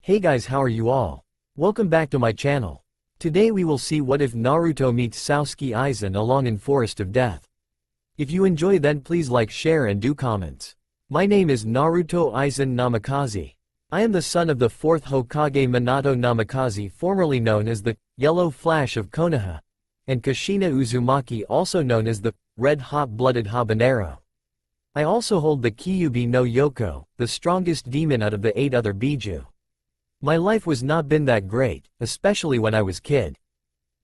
Hey guys, how are you all? Welcome back to my channel. Today we will see what if Naruto meets Souske Aizen along in Forest of Death. If you enjoy then please like, share and do comments. My name is Naruto Aizen Namikaze. I am the son of the 4th Hokage Minato Namikaze, formerly known as the Yellow Flash of Konoha, and Kushina Uzumaki, also known as the Red Hot-Blooded Habanero. I also hold the Kyuubi no Yoko, the strongest demon out of the 8 other Biju. My life was not been that great, especially when I was kid.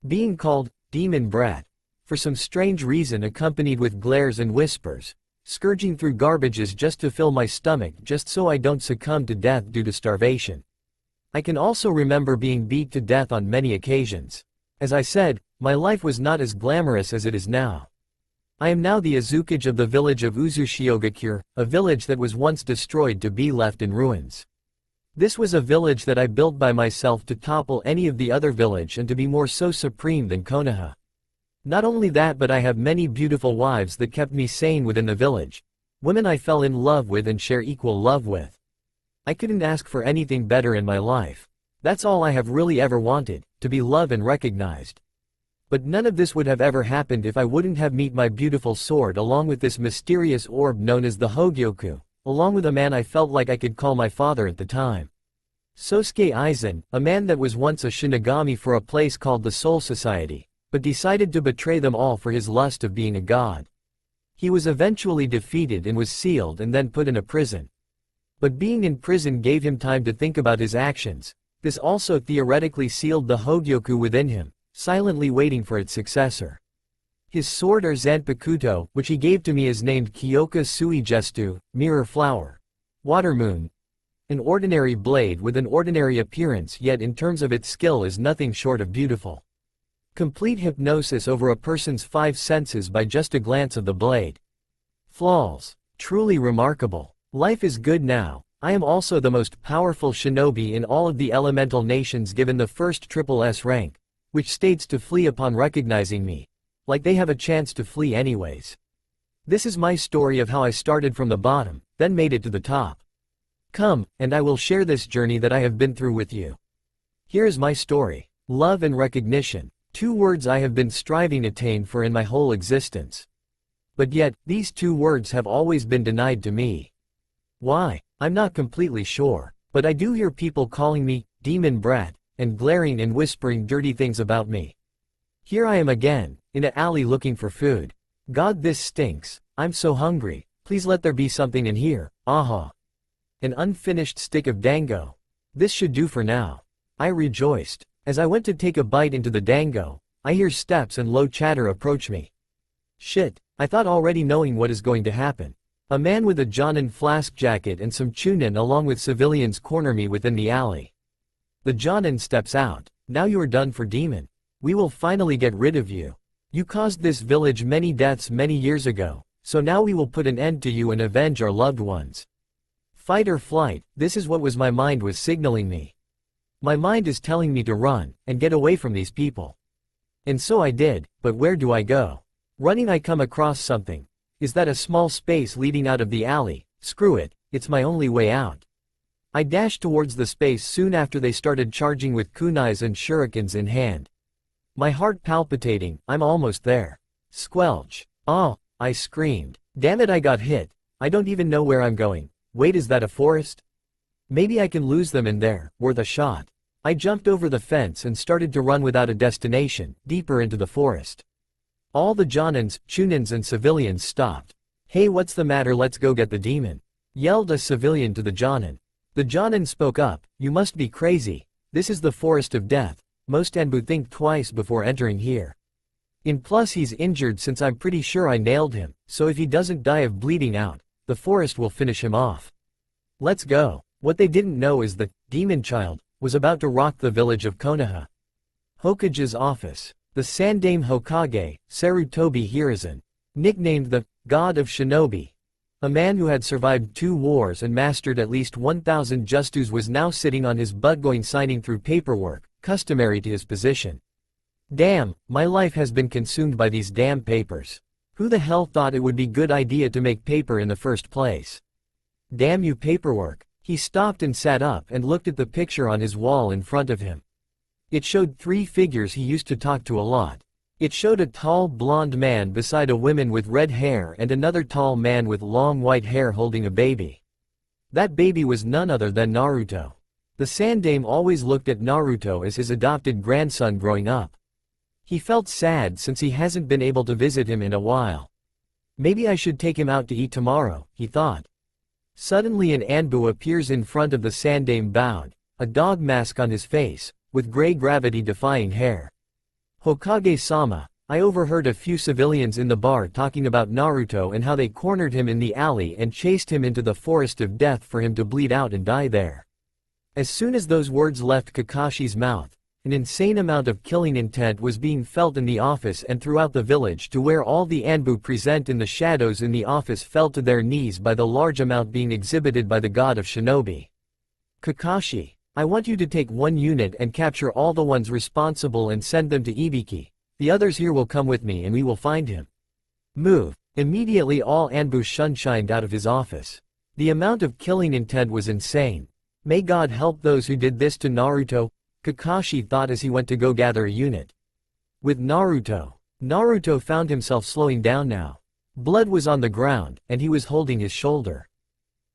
Being called Demon Brat, for some strange reason accompanied with glares and whispers, scourging through garbages just to fill my stomach just so I don't succumb to death due to starvation. I can also remember being beat to death on many occasions. As I said, my life was not as glamorous as it is now. I am now the Azukage of the village of Uzushiogakure, a village that was once destroyed to be left in ruins. This was a village that I built by myself to topple any of the other village and to be more so supreme than Konoha. Not only that, but I have many beautiful wives that kept me sane within the village, women I fell in love with and share equal love with. I couldn't ask for anything better in my life. That's all I have really ever wanted, to be loved and recognized. But none of this would have ever happened if I wouldn't have met my beautiful sword along with this mysterious orb known as the Hogyoku, along with a man I felt like I could call my father at the time. Souske Aizen, a man that was once a Shinigami for a place called the Soul Society, but decided to betray them all for his lust of being a god. He was eventually defeated and was sealed and then put in a prison. But being in prison gave him time to think about his actions. This also theoretically sealed the Hogyoku within him, silently waiting for its successor. His sword or Zanpakuto, which he gave to me, is named Kyoka Sui Gestu, Mirror Flower. Water Moon. An ordinary blade with an ordinary appearance, yet in terms of its skill is nothing short of beautiful. Complete hypnosis over a person's 5 senses by just a glance of the blade. Flaws. Truly remarkable. Life is good now. I am also the most powerful shinobi in all of the elemental nations, given the first triple S rank, which states to flee upon recognizing me. Like they have a chance to flee anyways. This is my story of how I started from the bottom, then made it to the top. Come, and I will share this journey that I have been through with you. Here is my story. Love and recognition. 2 words I have been striving to attain for in my whole existence. But yet, these 2 words have always been denied to me. Why? I'm not completely sure, but I do hear people calling me Demon Brat, and glaring and whispering dirty things about me. Here I am again, in an alley looking for food. God, this stinks. I'm so hungry. Please let there be something in here. Aha. An unfinished stick of dango. This should do for now. I rejoiced. As I went to take a bite into the dango, I hear steps and low chatter approach me. Shit, I thought already knowing what is going to happen. A man with a Jonin flask jacket and some chunin along with civilians corner me within the alley. The Jonin steps out. Now you are done for, demon. We will finally get rid of you. You caused this village many deaths many years ago, so now we will put an end to you and avenge our loved ones. Fight or flight, this is what my mind was signaling me. My mind is telling me to run, and get away from these people. And so I did, but where do I go? Running, I come across something. Is that a small space leading out of the alley? Screw it, it's my only way out. I dashed towards the space soon after they started charging with kunais and shurikens in hand. My heart palpitating, I'm almost there. Squelch. Oh, I screamed. Damn it, I got hit. I don't even know where I'm going. Wait, is that a forest? Maybe I can lose them in there, worth a shot. I jumped over the fence and started to run without a destination, deeper into the forest. All the Jonins, Chunins and civilians stopped. Hey, what's the matter? Let's go get the demon, yelled a civilian to the Jonin. The Jonin spoke up, you must be crazy. This is the Forest of Death. Most Anbu think twice before entering here. In plus he's injured since I'm pretty sure I nailed him, so if he doesn't die of bleeding out, the forest will finish him off. Let's go. What they didn't know is the demon child was about to rock the village of Konoha. Hokage's office. The Sandaime Hokage, Sarutobi Hiruzen, nicknamed the God of Shinobi, a man who had survived 2 wars and mastered at least 1,000 justus, was now sitting on his butt signing through paperwork, customary to his position. Damn, my life has been consumed by these damn papers. Who the hell thought it would be good idea to make paper in the first place? Damn you, paperwork. He stopped and sat up and looked at the picture on his wall in front of him. It showed 3 figures he used to talk to a lot. It showed a tall blonde man beside a woman with red hair and another tall man with long white hair holding a baby. That baby was none other than Naruto. The Sandaime always looked at Naruto as his adopted grandson growing up. He felt sad since he hasn't been able to visit him in a while. Maybe I should take him out to eat tomorrow, he thought. Suddenly an Anbu appears in front of the Sandaime bowed, a dog mask on his face, with gray gravity-defying hair. Hokage-sama, I overheard a few civilians in the bar talking about Naruto and how they cornered him in the alley and chased him into the forest of death for him to bleed out and die there. As soon as those words left Kakashi's mouth, an insane amount of killing intent was being felt in the office and throughout the village, to where all the Anbu present in the shadows in the office fell to their knees by the large amount being exhibited by the god of shinobi. Kakashi, I want you to take 1 unit and capture all the ones responsible and send them to Ibiki. The others here will come with me and we will find him. Move. Immediately all Anbu shunshined out of his office. The amount of killing intent was insane. May God help those who did this to Naruto, Kakashi thought as he went to go gather a unit. With Naruto found himself slowing down now. Blood was on the ground, and he was holding his shoulder.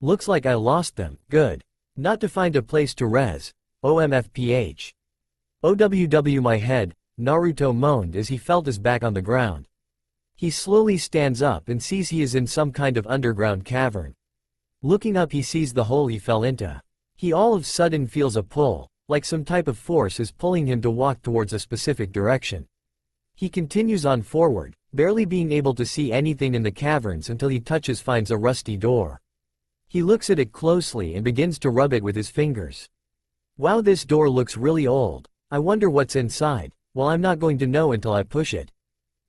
Looks like I lost them, good. Not to find a place to res. OMFPH. OWW my head, Naruto moaned as he felt his back on the ground. He slowly stands up and sees he is in some kind of underground cavern. Looking up he sees the hole he fell into. He all of a sudden feels a pull, like some type of force is pulling him to walk towards a specific direction. He continues on forward, barely being able to see anything in the caverns until he finds a rusty door. He looks at it closely and begins to rub it with his fingers. Wow, this door looks really old. I wonder what's inside. Well, I'm not going to know until I push it,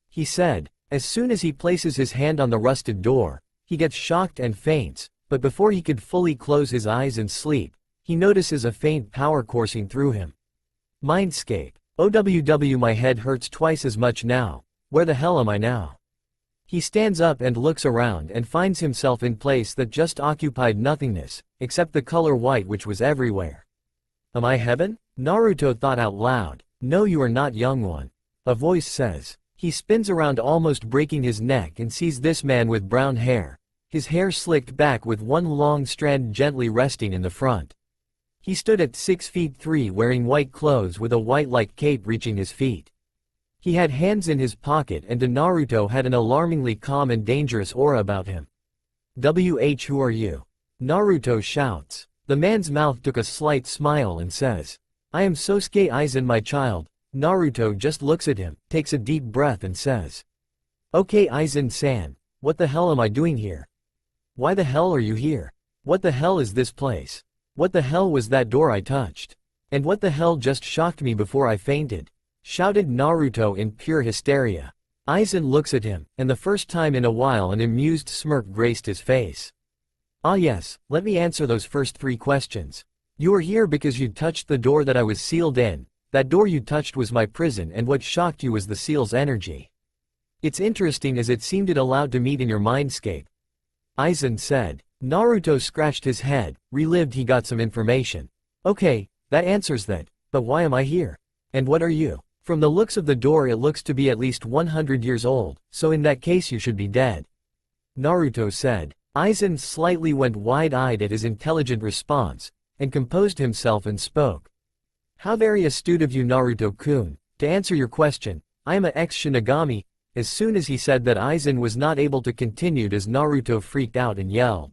he said. As soon as he places his hand on the rusted door, he gets shocked and faints, but before he could fully close his eyes and sleep, he notices a faint power coursing through him. Mindscape. OWW my head hurts twice as much now. Where the hell am I now? He stands up and looks around and finds himself in place that just occupied nothingness, except the color white which was everywhere. Am I heaven? Naruto thought out loud. No, you are not, young one. A voice says. He spins around almost breaking his neck and sees this man with brown hair, his hair slicked back with one long strand gently resting in the front. He stood at 6 feet 3 wearing white clothes with a white-like cape reaching his feet. He had hands in his pocket and Naruto had an alarmingly calm and dangerous aura about him. Who are you? Naruto shouts. The man's mouth took a slight smile and says, I am Souske Aizen, my child. Naruto just looks at him, takes a deep breath and says, Okay Aizen-san, what the hell am I doing here? Why the hell are you here? What the hell is this place? What the hell was that door I touched? And what the hell just shocked me before I fainted? Shouted Naruto in pure hysteria. Aizen looks at him, and the first time in a while an amused smirk graced his face. Ah yes, let me answer those first 3 questions. You are here because you touched the door that I was sealed in. That door you touched was my prison, and what shocked you was the seal's energy. It's interesting as it seemed it allowed to meet in your mindscape. Aizen said. Naruto scratched his head, relived he got some information. Okay, that answers that, but why am I here? And what are you? From the looks of the door it looks to be at least 100 years old, so in that case you should be dead. Naruto said. Aizen slightly went wide-eyed at his intelligent response, and composed himself and spoke. How very astute of you, Naruto-kun. To answer your question, I am a ex-Shinigami. As soon as he said that, Aizen was not able to continue as Naruto freaked out and yelled.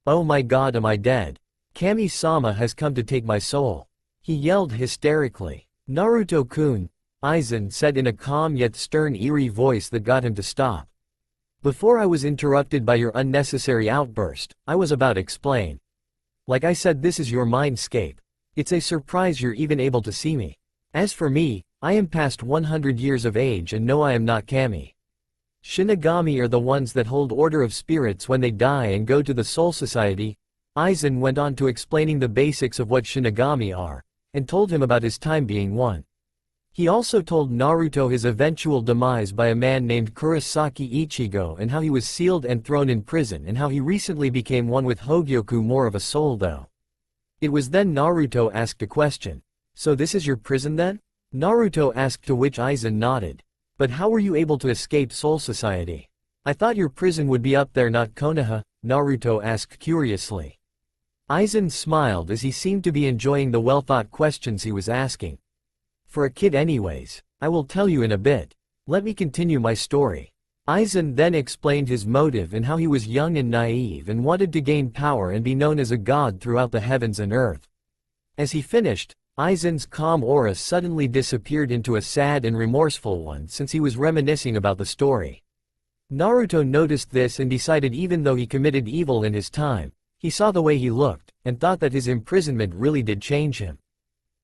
Oh my god, am I dead? Kami-sama has come to take my soul. He yelled hysterically. Naruto-kun, Aizen said in a calm yet stern, eerie voice that got him to stop. Before I was interrupted by your unnecessary outburst, I was about to explain. Like I said, this is your mindscape. It's a surprise you're even able to see me. As for me, I am past 100 years of age and no, I am not Kami. Shinigami are the ones that hold order of spirits when they die and go to the Soul Society. Aizen went on to explaining the basics of what Shinigami are, and told him about his time being one. He also told Naruto his eventual demise by a man named Kurosaki Ichigo and how he was sealed and thrown in prison and how he recently became one with Hogyoku, more of a soul though. It was then Naruto asked a question. So this is your prison then? Naruto asked, to which Aizen nodded. But how were you able to escape Soul Society? I thought your prison would be up there, not Konoha, Naruto asked curiously. Aizen smiled as he seemed to be enjoying the well-thought questions he was asking. For a kid anyways. I will tell you in a bit. Let me continue my story. Aizen then explained his motive and how he was young and naive and wanted to gain power and be known as a god throughout the heavens and earth. As he finished, Aizen's calm aura suddenly disappeared into a sad and remorseful one since he was reminiscing about the story. Naruto noticed this and decided even though he committed evil in his time, he saw the way he looked, and thought that his imprisonment really did change him.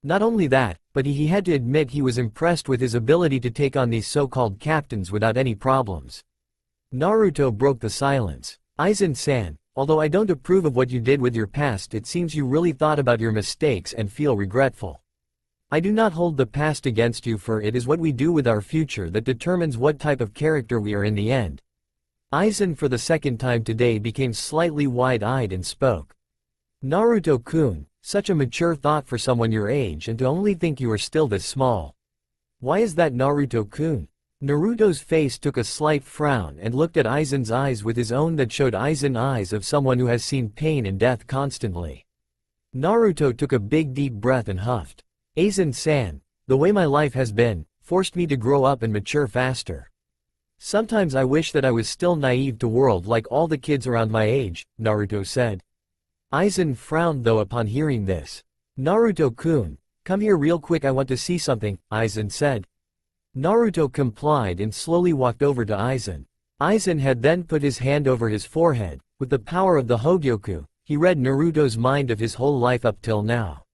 Not only that, but he had to admit he was impressed with his ability to take on these so-called captains without any problems. Naruto broke the silence. Aizen-san, although I don't approve of what you did with your past, it seems you really thought about your mistakes and feel regretful. I do not hold the past against you, for it is what we do with our future that determines what type of character we are in the end. Aizen for the second time today became slightly wide-eyed and spoke. Naruto-kun, such a mature thought for someone your age, and to only think you are still this small. Why is that, Naruto-kun? Naruto's face took a slight frown and looked at Aizen's eyes with his own that showed Aizen eyes of someone who has seen pain and death constantly. Naruto took a big deep breath and huffed. Aizen-san, the way my life has been, forced me to grow up and mature faster. Sometimes I wish that I was still naive to world like all the kids around my age, Naruto said. Aizen frowned though upon hearing this. Naruto-kun, come here real quick, I want to see something, Aizen said. Naruto complied and slowly walked over to Aizen. Aizen had then put his hand over his forehead. With the power of the Hogyoku, he read Naruto's mind of his whole life up till now.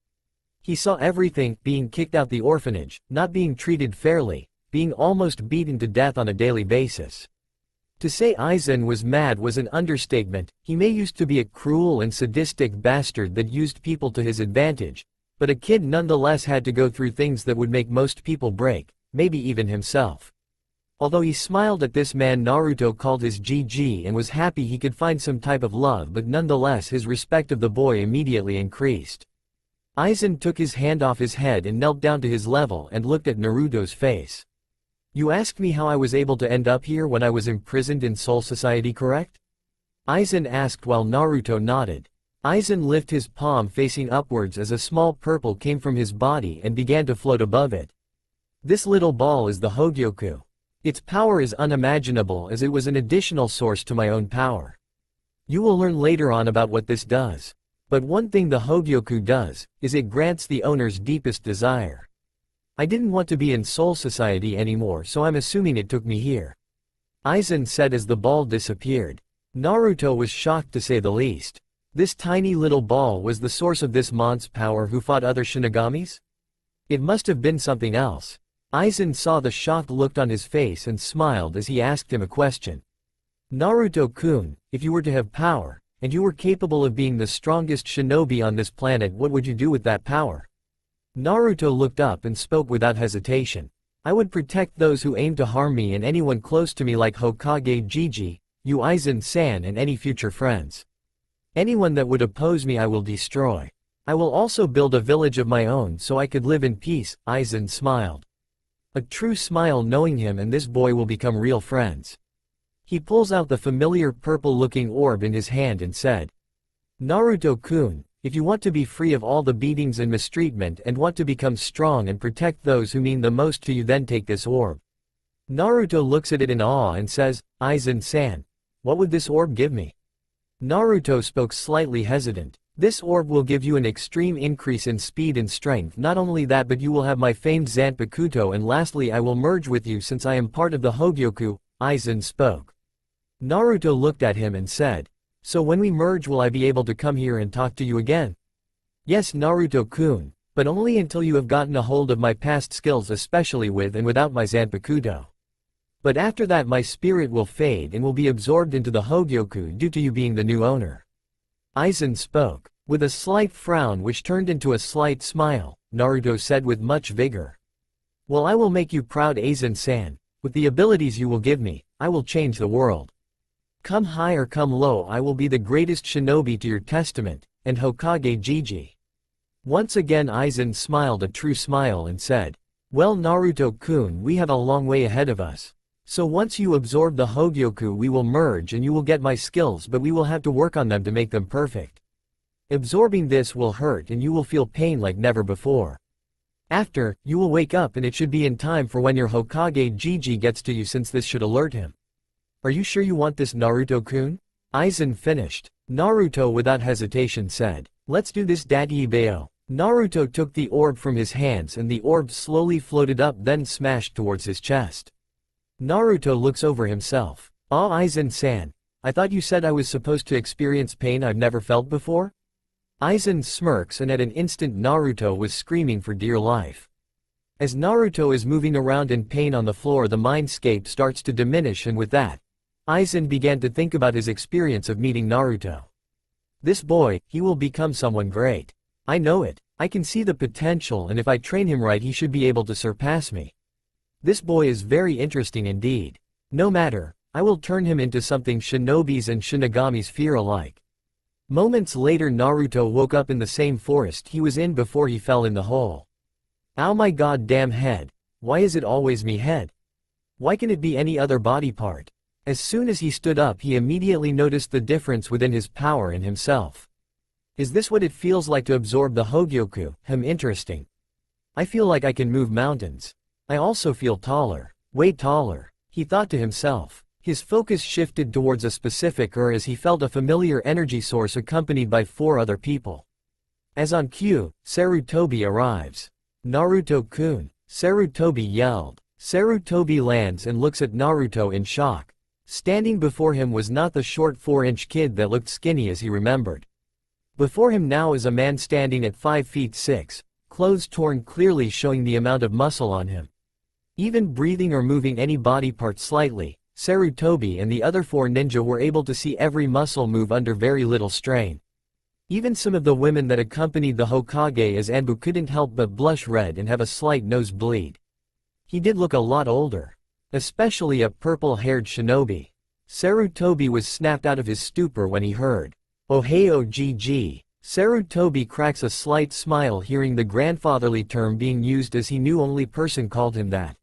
He saw everything: being kicked out the orphanage, not being treated fairly, being almost beaten to death on a daily basis. To say Aizen was mad was an understatement. He may used to be a cruel and sadistic bastard that used people to his advantage, but a kid nonetheless had to go through things that would make most people break, maybe even himself. Although he smiled at this man Naruto called his GG and was happy he could find some type of love, but nonetheless his respect of the boy immediately increased. Aizen took his hand off his head and knelt down to his level and looked at Naruto's face. You asked me how I was able to end up here when I was imprisoned in Soul Society, correct? Aizen asked while Naruto nodded. Aizen lifted his palm facing upwards as a small purple came from his body and began to float above it. This little ball is the Hogyoku. Its power is unimaginable as it was an additional source to my own power. You will learn later on about what this does. But one thing the Hogyoku does, is it grants the owner's deepest desire. I didn't want to be in Soul Society anymore, so I'm assuming it took me here. Aizen said as the ball disappeared. Naruto was shocked to say the least. This tiny little ball was the source of this mon's power who fought other Shinigamis? It must have been something else. Aizen saw the shocked look on his face and smiled as he asked him a question. Naruto-kun, if you were to have power, and you were capable of being the strongest shinobi on this planet, what would you do with that power? Naruto looked up and spoke without hesitation. I would protect those who aim to harm me and anyone close to me, like Hokage Gigi, you Aizen-san, and any future friends. Anyone that would oppose me I will destroy. I will also build a village of my own so I could live in peace, Aizen smiled. A true smile, knowing him and this boy will become real friends. He pulls out the familiar purple-looking orb in his hand and said, Naruto-kun, if you want to be free of all the beatings and mistreatment and want to become strong and protect those who mean the most to you, then take this orb. Naruto looks at it in awe and says, Aizen-san, what would this orb give me? Naruto spoke slightly hesitant. This orb will give you an extreme increase in speed and strength. Not only that, but you will have my famed Zanpakuto, and lastly I will merge with you since I am part of the Hogyoku, Aizen spoke. Naruto looked at him and said, so when we merge will I be able to come here and talk to you again? Yes, Naruto-kun, but only until you have gotten a hold of my past skills, especially with and without my Zanpakuto. But after that my spirit will fade and will be absorbed into the Hogyoku due to you being the new owner. Aizen spoke. With a slight frown which turned into a slight smile, Naruto said with much vigor. Well, I will make you proud, Aizen-san. With the abilities you will give me, I will change the world. Come high or come low, I will be the greatest shinobi to your testament, and Hokage Gigi. Once again Aizen smiled a true smile and said, "Well Naruto-kun, we have a long way ahead of us. So once you absorb the Hogyoku we will merge and you will get my skills, but we will have to work on them to make them perfect. Absorbing this will hurt and you will feel pain like never before. After, you will wake up and it should be in time for when your Hokage Gigi gets to you, since this should alert him. Are you sure you want this Naruto-kun?" Aizen finished. Naruto without hesitation said, "Let's do this Daddy Bao." Naruto took the orb from his hands and the orb slowly floated up then smashed towards his chest. Naruto looks over himself. "Ah Aizen-san, I thought you said I was supposed to experience pain I've never felt before?" Aizen smirks and at an instant Naruto was screaming for dear life. As Naruto is moving around in pain on the floor, the mindscape starts to diminish, and with that, Aizen began to think about his experience of meeting Naruto. This boy, he will become someone great. I know it. I can see the potential, and if I train him right he should be able to surpass me. This boy is very interesting indeed. No matter, I will turn him into something shinobis and shinigamis fear alike. Moments later Naruto woke up in the same forest he was in before he fell in the hole. Ow my god damn head. Why is it always me head? Why can it be any other body part? As soon as he stood up he immediately noticed the difference within his power and himself. Is this what it feels like to absorb the Hogyoku? Interesting. I feel like I can move mountains. I also feel taller. Way taller. He thought to himself. His focus shifted towards a specific as he felt a familiar energy source accompanied by 4 other people. As on cue, Sarutobi arrives. "Naruto-kun!" Sarutobi yelled. Sarutobi lands and looks at Naruto in shock. Standing before him was not the short 4-inch kid that looked skinny as he remembered. Before him now is a man standing at 5 feet 6, clothes torn clearly showing the amount of muscle on him. Even breathing or moving any body part slightly, Sarutobi and the other 4 ninja were able to see every muscle move under very little strain. Even some of the women that accompanied the Hokage as Anbu couldn't help but blush red and have a slight nosebleed. He did look a lot older. Especially a purple-haired shinobi. Sarutobi was snapped out of his stupor when he heard, "Ohio GG." Sarutobi cracks a slight smile hearing the grandfatherly term being used, as he knew only person called him that.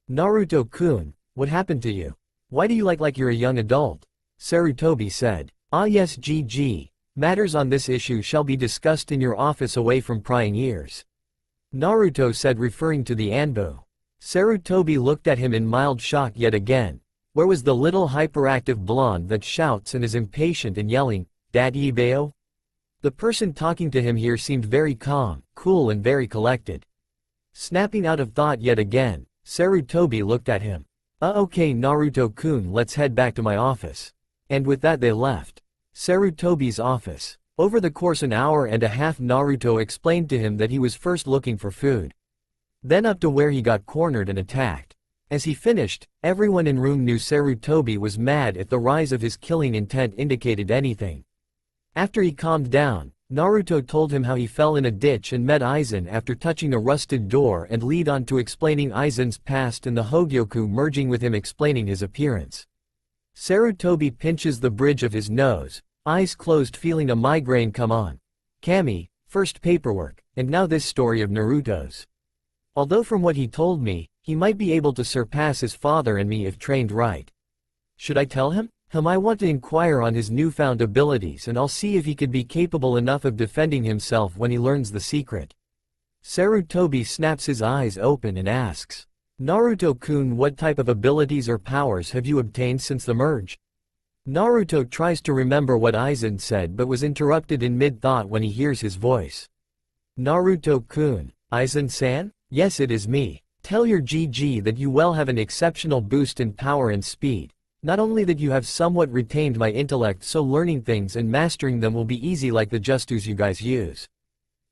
"Naruto-kun, what happened to you? Why do you like you're a young adult?" Sarutobi said. "Ah yes GG, matters on this issue shall be discussed in your office away from prying ears," Naruto said, referring to the Anbu. Sarutobi looked at him in mild shock yet again. Where was the little hyperactive blonde that shouts and is impatient and yelling, "Daddy Bao?" The person talking to him here seemed very calm, cool and very collected. Snapping out of thought yet again, Sarutobi looked at him. Okay Naruto-kun, let's head back to my office." And with that they left Sarutobi's office. Over the course an hour and a half Naruto explained to him that he was first looking for food. Then up to where he got cornered and attacked. As he finished, everyone in room knew Sarutobi was mad if the rise of his killing intent indicated anything. After he calmed down, Naruto told him how he fell in a ditch and met Aizen after touching a rusted door, and lead on to explaining Aizen's past and the Hogyoku merging with him, explaining his appearance. Sarutobi pinches the bridge of his nose, eyes closed, feeling a migraine come on. Kami, first paperwork, and now this story of Naruto's. Although from what he told me, he might be able to surpass his father and me if trained right. Should I tell him? I want to inquire on his newfound abilities, and I'll see if he could be capable enough of defending himself when he learns the secret. Sarutobi snaps his eyes open and asks, "Naruto-kun, what type of abilities or powers have you obtained since the merge?" Naruto tries to remember what Aizen said but was interrupted in mid-thought when he hears his voice. "Naruto-kun, Aizen-san? Yes, it is me. Tell your GG that you will have an exceptional boost in power and speed. Not only that, you have somewhat retained my intellect, so learning things and mastering them will be easy like the justus you guys use."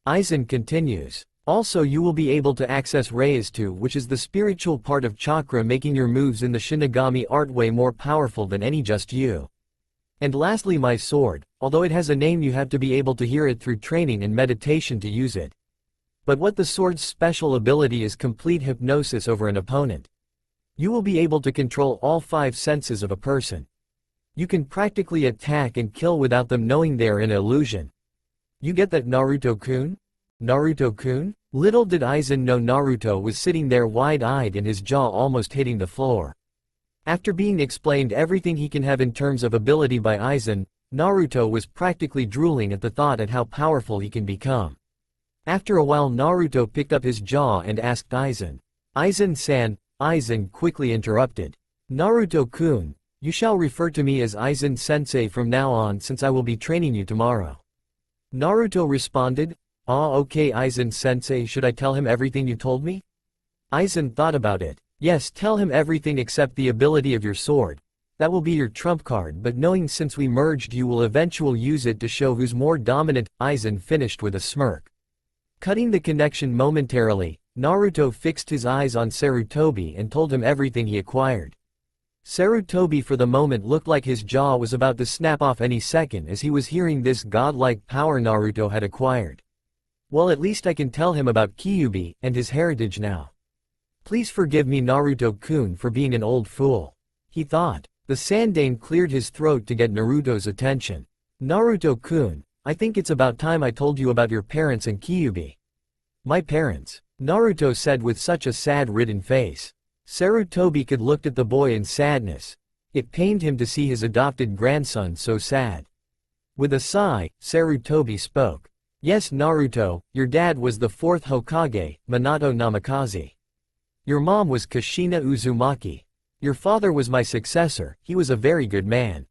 Aizen continues. "Also you will be able to access Reistu, which is the spiritual part of chakra, making your moves in the Shinigami art way more powerful than any just you. And lastly my sword, although it has a name you have to be able to hear it through training and meditation to use it. But what the sword's special ability is complete hypnosis over an opponent. You will be able to control all 5 senses of a person. You can practically attack and kill without them knowing they are in illusion. You get that, Naruto-kun?" Naruto-kun? Little did Aizen know Naruto was sitting there wide-eyed and his jaw almost hitting the floor. After being explained everything he can have in terms of ability by Aizen, Naruto was practically drooling at the thought at how powerful he can become. After a while Naruto picked up his jaw and asked Aizen. Aizen-san, Aizen quickly interrupted. Naruto-kun, you shall refer to me as Aizen-sensei from now on since I will be training you tomorrow. Naruto responded, "Ah, okay Aizen-sensei, should I tell him everything you told me?" Aizen thought about it. Yes, tell him everything except the ability of your sword. That will be your trump card, but knowing since we merged you will eventually use it to show who's more dominant, Aizen finished with a smirk. Cutting the connection momentarily, Naruto fixed his eyes on Sarutobi and told him everything he acquired. Sarutobi for the moment looked like his jaw was about to snap off any second as he was hearing this godlike power Naruto had acquired. Well, at least I can tell him about Kyuubi and his heritage now. Please forgive me Naruto-kun for being an old fool, he thought. The Sandaime cleared his throat to get Naruto's attention. Naruto-kun, I think it's about time I told you about your parents and Kyuubi. My parents? Naruto said with such a sad-ridden face. Sarutobi could look at the boy in sadness. It pained him to see his adopted grandson so sad. With a sigh, Sarutobi spoke. Yes Naruto, your dad was the 4th Hokage, Minato Namikaze. Your mom was Kushina Uzumaki. Your father was my successor, he was a very good man.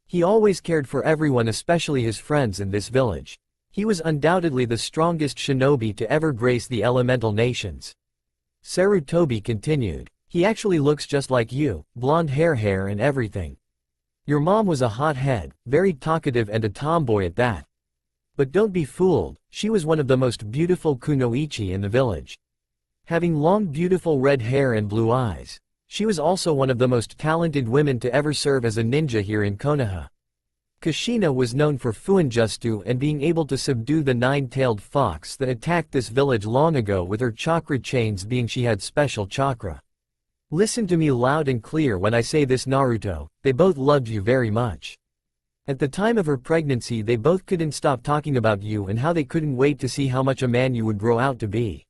He always cared for everyone, especially his friends in this village. He was undoubtedly the strongest shinobi to ever grace the elemental nations. Sarutobi continued. He actually looks just like you, blonde hair and everything. Your mom was a hothead, very talkative and a tomboy at that. But don't be fooled, she was one of the most beautiful kunoichi in the village. Having long beautiful red hair and blue eyes. She was also one of the most talented women to ever serve as a ninja here in Konoha. Kushina was known for Fuinjutsu and being able to subdue the 9-tailed fox that attacked this village long ago with her chakra chains, being she had special chakra. Listen to me loud and clear when I say this Naruto, they both loved you very much. At the time of her pregnancy they both couldn't stop talking about you and how they couldn't wait to see how much a man you would grow out to be.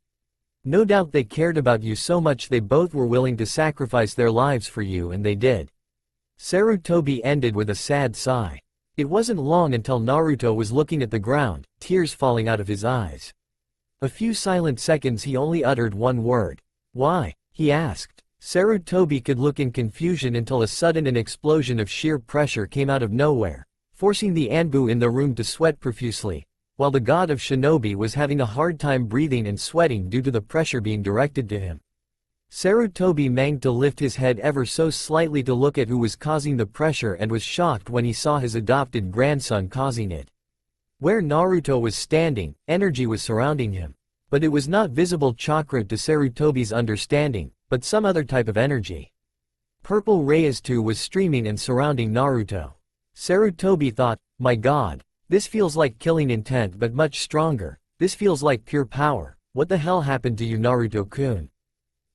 No doubt they cared about you so much they both were willing to sacrifice their lives for you, and they did. Sarutobi ended with a sad sigh. It wasn't long until Naruto was looking at the ground, tears falling out of his eyes. A few silent seconds he only uttered one word. Why? He asked. Sarutobi could look in confusion until a sudden explosion of sheer pressure came out of nowhere, forcing the Anbu in the room to sweat profusely, while the god of shinobi was having a hard time breathing and sweating due to the pressure being directed to him. Sarutobi managed to lift his head ever so slightly to look at who was causing the pressure and was shocked when he saw his adopted grandson causing it. Where Naruto was standing, energy was surrounding him. But it was not visible chakra to Sarutobi's understanding, but some other type of energy. Purple rays too was streaming and surrounding Naruto. Sarutobi thought, my god, this feels like killing intent but much stronger, this feels like pure power, what the hell happened to you Naruto-kun?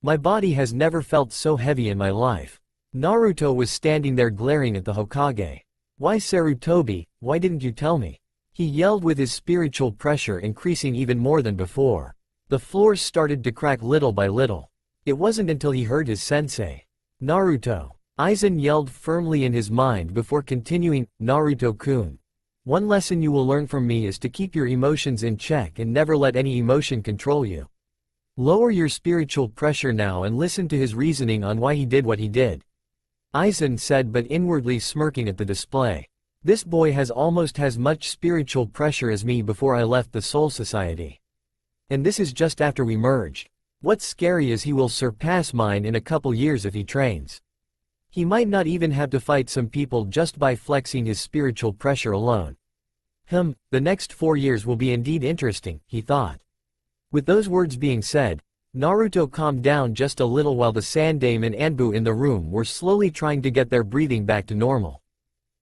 My body has never felt so heavy in my life. Naruto was standing there glaring at the Hokage. Why Sarutobi, why didn't you tell me? He yelled with his spiritual pressure increasing even more than before. The floors started to crack little by little. It wasn't until he heard his sensei. Naruto. Aizen yelled firmly in his mind before continuing, Naruto-kun. One lesson you will learn from me is to keep your emotions in check and never let any emotion control you. Lower your spiritual pressure now and listen to his reasoning on why he did what he did. Aizen said, but inwardly smirking at the display. This boy has almost as much spiritual pressure as me before I left the Soul Society. And this is just after we merged. What's scary is he will surpass mine in a couple years if he trains. He might not even have to fight some people just by flexing his spiritual pressure alone. The next 4 years will be indeed interesting, he thought. With those words being said, Naruto calmed down just a little while the Sandaime and Anbu in the room were slowly trying to get their breathing back to normal.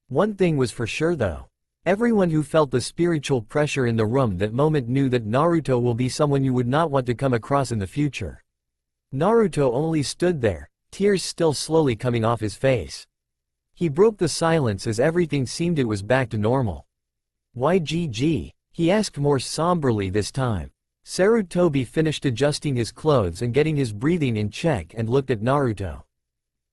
One thing was for sure though. Everyone who felt the spiritual pressure in the room that moment knew that Naruto will be someone you would not want to come across in the future. Naruto only stood there, tears still slowly coming off his face. He broke the silence as everything seemed it was back to normal. YGG? He asked more somberly this time. Sarutobi finished adjusting his clothes and getting his breathing in check and looked at Naruto.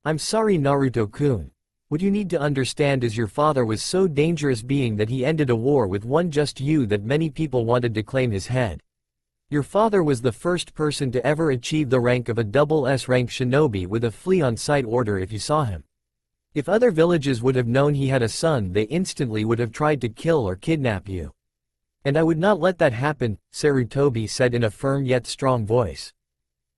I'm sorry Naruto-kun. What you need to understand is your father was so dangerous being that he ended a war with one just you that many people wanted to claim his head. Your father was the first person to ever achieve the rank of a double S rank shinobi with a flee on sight order if you saw him. If other villages would have known he had a son they instantly would have tried to kill or kidnap you. And I would not let that happen, Sarutobi said in a firm yet strong voice.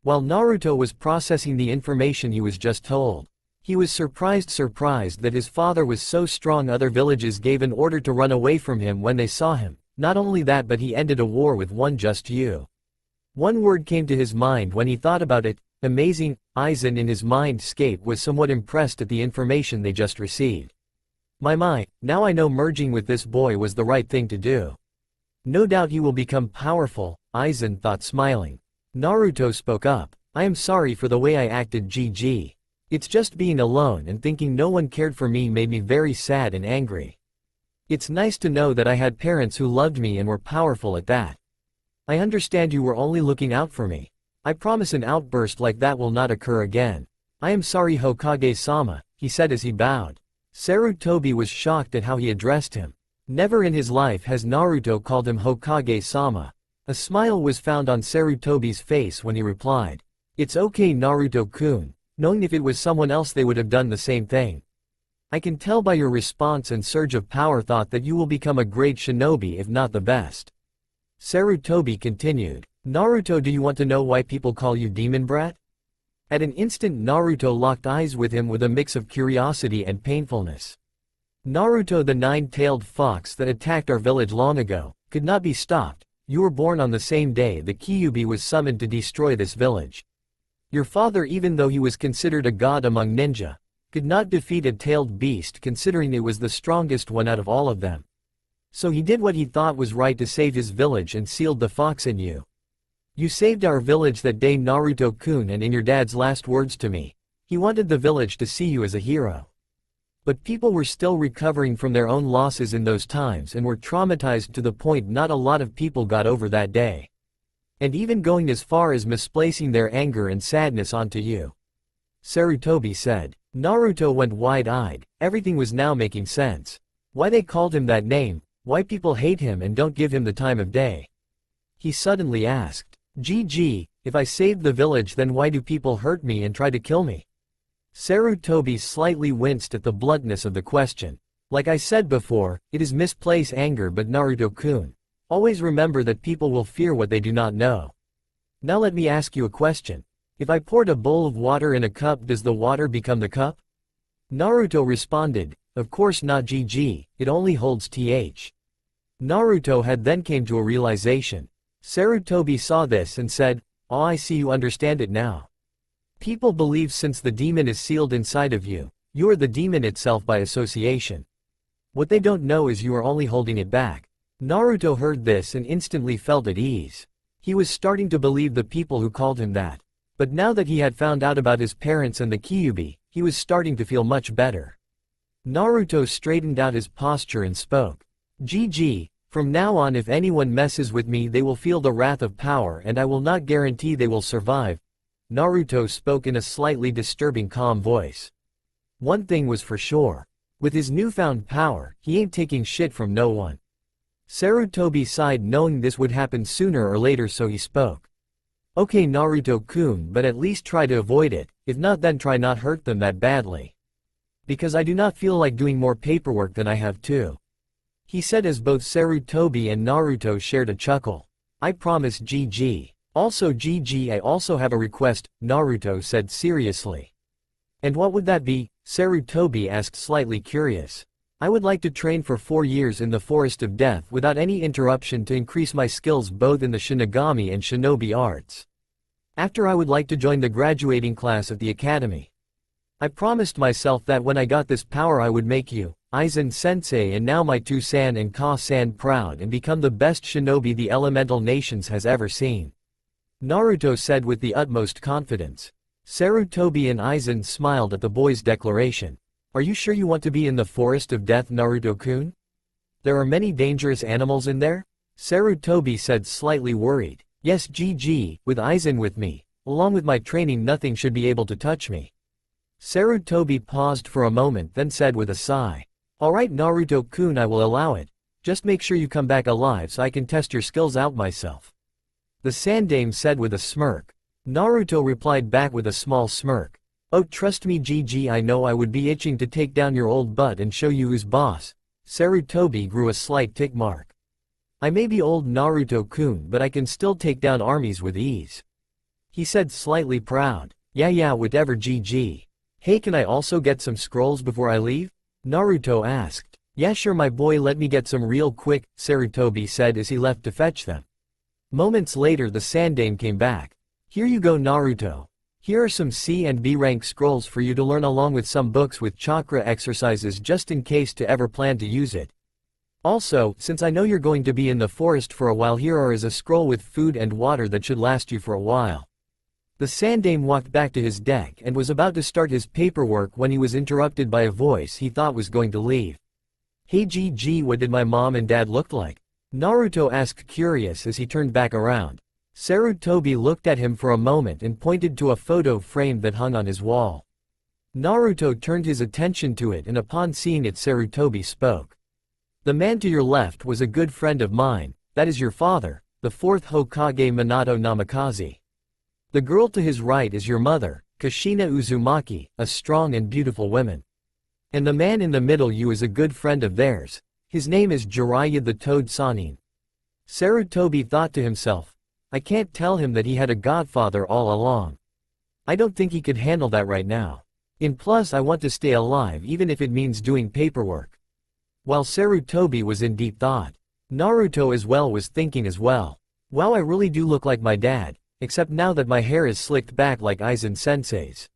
While Naruto was processing the information he was just told, he was surprised that his father was so strong other villages gave an order to run away from him when they saw him. Not only that but he ended a war with one just you. One word came to his mind when he thought about it, amazing. Aizen in his mindscape was somewhat impressed at the information they just received. My, now I know merging with this boy was the right thing to do. No doubt he will become powerful, Aizen thought smiling. Naruto spoke up. I am sorry for the way I acted GG. It's just being alone and thinking no one cared for me made me very sad and angry. It's nice to know that I had parents who loved me and were powerful at that. I understand you were only looking out for me. I promise an outburst like that will not occur again. I am sorry Hokage-sama, he said as he bowed. Sarutobi was shocked at how he addressed him. Never in his life has Naruto called him Hokage-sama. A smile was found on Sarutobi's face when he replied. It's okay Naruto-kun, knowing if it was someone else they would have done the same thing. I can tell by your response and surge of power thought that you will become a great shinobi if not the best. Sarutobi continued. Naruto, do you want to know why people call you Demon Brat? At an instant Naruto locked eyes with him with a mix of curiosity and painfulness. Naruto, the nine-tailed fox that attacked our village long ago, could not be stopped. You were born on the same day the Kyuubi was summoned to destroy this village. Your father, even though he was considered a god among ninja, could not defeat a tailed beast considering it was the strongest one out of all of them. So he did what he thought was right to save his village and sealed the fox in you. You saved our village that day Naruto-kun, and in your dad's last words to me, he wanted the village to see you as a hero. But people were still recovering from their own losses in those times and were traumatized to the point not a lot of people got over that day. And even going as far as misplacing their anger and sadness onto you. Sarutobi said. Naruto went wide-eyed. Everything was now making sense. Why they called him that name, why people hate him and don't give him the time of day. He suddenly asked. GG, if I saved the village then why do people hurt me and try to kill me? Sarutobi slightly winced at the bluntness of the question. Like I said before, it is misplaced anger, but Naruto-kun, always remember that people will fear what they do not know. Now let me ask you a question. If I poured a bowl of water in a cup, does the water become the cup? Naruto responded, of course not GG, it only holds th. Naruto had then came to a realization. Sarutobi saw this and said, oh, I see, you understand it now. People believe since the demon is sealed inside of you, you are the demon itself by association. What they don't know is you are only holding it back. Naruto heard this and instantly felt at ease. He was starting to believe the people who called him that. But now that he had found out about his parents and the Kyuubi, he was starting to feel much better. Naruto straightened out his posture and spoke. GG, from now on if anyone messes with me they will feel the wrath of power and I will not guarantee they will survive. Naruto spoke in a slightly disturbing calm voice. One thing was for sure. With his newfound power, he ain't taking shit from no one. Sarutobi sighed knowing this would happen sooner or later, so he spoke. Okay Naruto-kun, but at least try to avoid it, if not then try not hurt them that badly. Because I do not feel like doing more paperwork than I have to. He said as both Sarutobi and Naruto shared a chuckle. I promise GG. Also GG, I also have a request, Naruto said seriously. And what would that be? Sarutobi asked slightly curious. I would like to train for 4 years in the Forest of Death without any interruption to increase my skills both in the Shinigami and Shinobi arts. After I would like to join the graduating class of the academy. I promised myself that when I got this power I would make you, Aizen-sensei and now my two-san and Ka-san proud and become the best shinobi the elemental nations has ever seen. Naruto said with the utmost confidence. Sarutobi and Aizen smiled at the boy's declaration. Are you sure you want to be in the Forest of Death, Naruto-kun? There are many dangerous animals in there? Sarutobi said slightly worried. Yes GG, with Aizen with me, along with my training nothing should be able to touch me. Sarutobi paused for a moment then said with a sigh. Alright Naruto-kun, I will allow it. Just make sure you come back alive so I can test your skills out myself. The Sandame said with a smirk. Naruto replied back with a small smirk. Oh trust me GG, I know I would be itching to take down your old butt and show you who's boss. Sarutobi grew a slight tick mark. I may be old Naruto-kun but I can still take down armies with ease. He said slightly proud. Yeah whatever GG. Hey can I also get some scrolls before I leave? Naruto asked. Yeah sure my boy, let me get some real quick, Sarutobi said as he left to fetch them. Moments later the Sandame came back. Here you go Naruto. Here are some C and B rank scrolls for you to learn along with some books with chakra exercises just in case to ever plan to use it. Also, since I know you're going to be in the forest for a while, here is a scroll with food and water that should last you for a while. The Sandame walked back to his deck and was about to start his paperwork when he was interrupted by a voice he thought was going to leave. Hey GG, what did my mom and dad look like? Naruto asked curious as he turned back around. Sarutobi looked at him for a moment and pointed to a photo frame that hung on his wall. Naruto turned his attention to it and upon seeing it Sarutobi spoke. The man to your left was a good friend of mine, that is your father, the fourth Hokage Minato Namikaze. The girl to his right is your mother, Kushina Uzumaki, a strong and beautiful woman. And the man in the middle you is a good friend of theirs. His name is Jiraiya the Toad Sannin. Sarutobi thought to himself, I can't tell him that he had a godfather all along. I don't think he could handle that right now. And plus I want to stay alive even if it means doing paperwork. While Sarutobi was in deep thought, Naruto as well was thinking as well. Wow, I really do look like my dad, except now that my hair is slicked back like Aizen sensei's.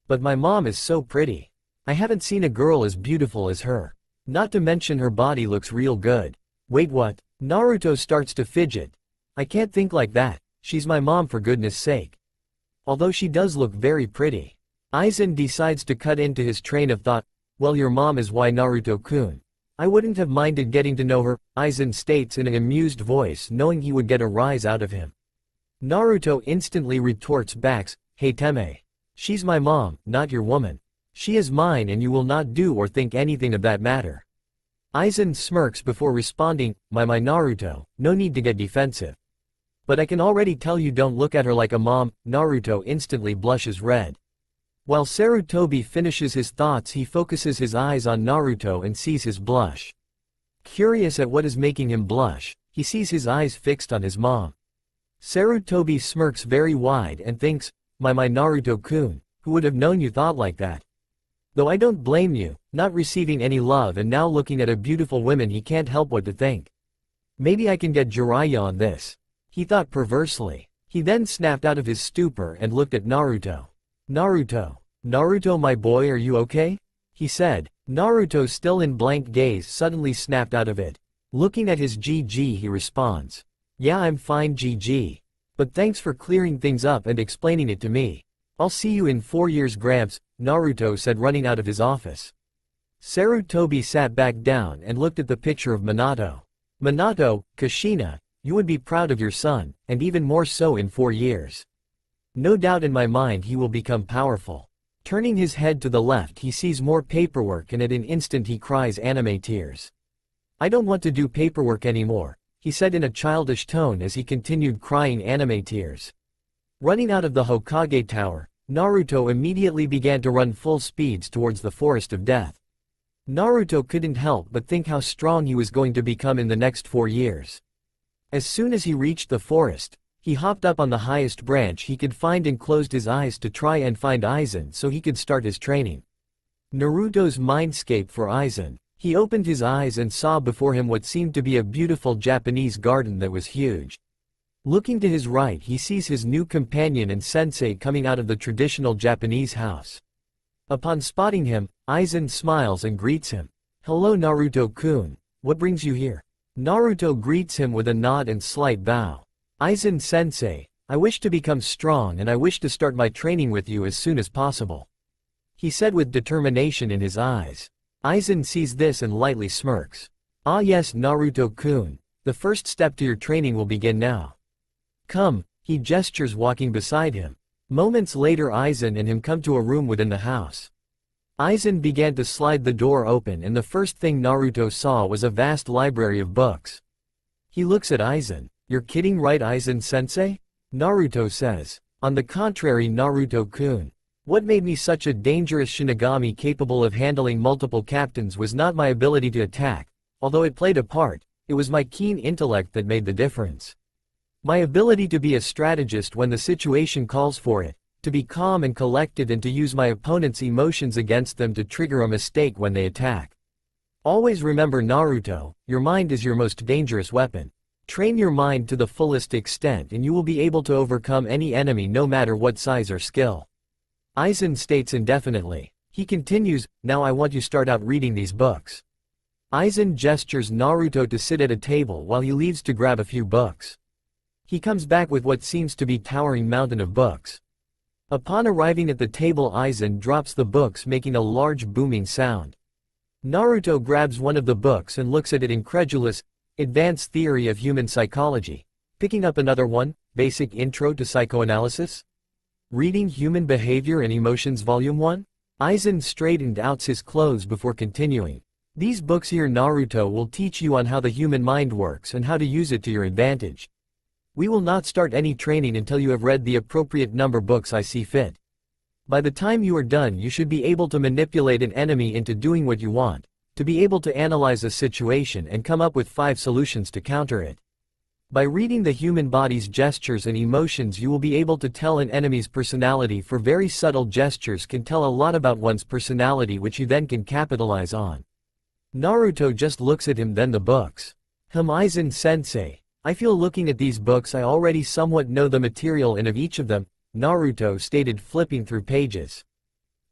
But my mom is so pretty. I haven't seen a girl as beautiful as her. Not to mention her body looks real good. Wait what? Naruto starts to fidget. I can't think like that, she's my mom for goodness sake. Although she does look very pretty. Aizen decides to cut into his train of thought. Well your mom is why Naruto-kun. I wouldn't have minded getting to know her, Aizen states in an amused voice knowing he would get a rise out of him. Naruto instantly retorts back, hey Teme. She's my mom, not your woman. She is mine and you will not do or think anything of that matter. Aizen smirks before responding, my Naruto, no need to get defensive. But I can already tell you don't look at her like a mom. Naruto instantly blushes red. While Sarutobi finishes his thoughts he focuses his eyes on Naruto and sees his blush. Curious at what is making him blush, he sees his eyes fixed on his mom. Sarutobi smirks very wide and thinks, my Naruto-kun, who would have known you thought like that? Though I don't blame you, not receiving any love and now looking at a beautiful woman he can't help what to think. Maybe I can get Jiraiya on this. He thought perversely. He then snapped out of his stupor and looked at Naruto. Naruto my boy, are you okay? He said. Naruto still in blank gaze suddenly snapped out of it. Looking at his GG he responds. Yeah I'm fine GG. But thanks for clearing things up and explaining it to me. I'll see you in 4 years Gramps, Naruto said running out of his office. Sarutobi sat back down and looked at the picture of Minato. Minato, Kushina, you would be proud of your son, and even more so in 4 years. No doubt in my mind he will become powerful. Turning his head to the left he sees more paperwork and at an instant he cries anime tears. I don't want to do paperwork anymore, he said in a childish tone as he continued crying anime tears. Running out of the Hokage Tower, Naruto immediately began to run full speeds towards the Forest of Death. Naruto couldn't help but think how strong he was going to become in the next 4 years. As soon as he reached the forest, he hopped up on the highest branch he could find and closed his eyes to try and find Aizen so he could start his training. Naruto's mindscape for Aizen. He opened his eyes and saw before him what seemed to be a beautiful Japanese garden that was huge. Looking to his right he sees his new companion and sensei coming out of the traditional Japanese house. Upon spotting him, Aizen smiles and greets him. Hello Naruto-kun, what brings you here? Naruto greets him with a nod and slight bow. Aizen sensei, I wish to become strong and I wish to start my training with you as soon as possible. He said with determination in his eyes. Aizen sees this and lightly smirks. Ah yes Naruto-kun, the first step to your training will begin now. Come, he gestures, walking beside him. Moments later, Aizen and him come to a room within the house. Aizen began to slide the door open, and the first thing Naruto saw was a vast library of books. He looks at Aizen. "You're kidding, right, Aizen-sensei?" Naruto says. "On the contrary, Naruto-kun. What made me such a dangerous Shinigami capable of handling multiple captains was not my ability to attack, although it played a part. It was my keen intellect that made the difference. My ability to be a strategist when the situation calls for it, to be calm and collected, and to use my opponent's emotions against them to trigger a mistake when they attack. Always remember, Naruto, your mind is your most dangerous weapon. Train your mind to the fullest extent and you will be able to overcome any enemy no matter what size or skill." Aizen states indefinitely. He continues, "Now I want you to start out reading these books." Aizen gestures Naruto to sit at a table while he leaves to grab a few books. He comes back with what seems to be a towering mountain of books. Upon arriving at the table, Aizen drops the books, making a large booming sound. Naruto grabs one of the books and looks at it incredulous. Advanced Theory of Human Psychology. Picking up another one, Basic Intro to Psychoanalysis. Reading Human Behavior and Emotions Volume 1? Aizen straightened out his clothes before continuing. "These books here, Naruto, will teach you on how the human mind works and how to use it to your advantage. We will not start any training until you have read the appropriate number books I see fit. By the time you are done, you should be able to manipulate an enemy into doing what you want, to be able to analyze a situation and come up with 5 solutions to counter it. By reading the human body's gestures and emotions, you will be able to tell an enemy's personality, for very subtle gestures can tell a lot about one's personality, which you then can capitalize on." Naruto just looks at him, then the books. Aizen-sensei, I feel looking at these books I already somewhat know the material in of each of them, Naruto stated, flipping through pages.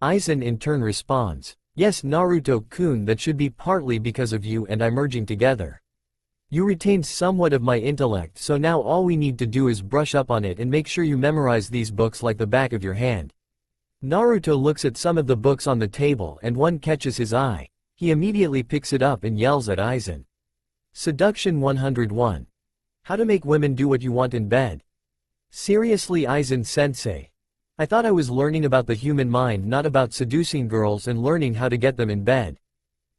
Aizen in turn responds, "Yes, Naruto-kun, that should be partly because of you and I merging together. You retained somewhat of my intellect, so now all we need to do is brush up on it and make sure you memorize these books like the back of your hand." Naruto looks at some of the books on the table and one catches his eye. He immediately picks it up and yells at Aizen. Seduction 101. How to make women do what you want in bed. Seriously, Aizen-sensei? I thought I was learning about the human mind, not about seducing girls and learning how to get them in bed.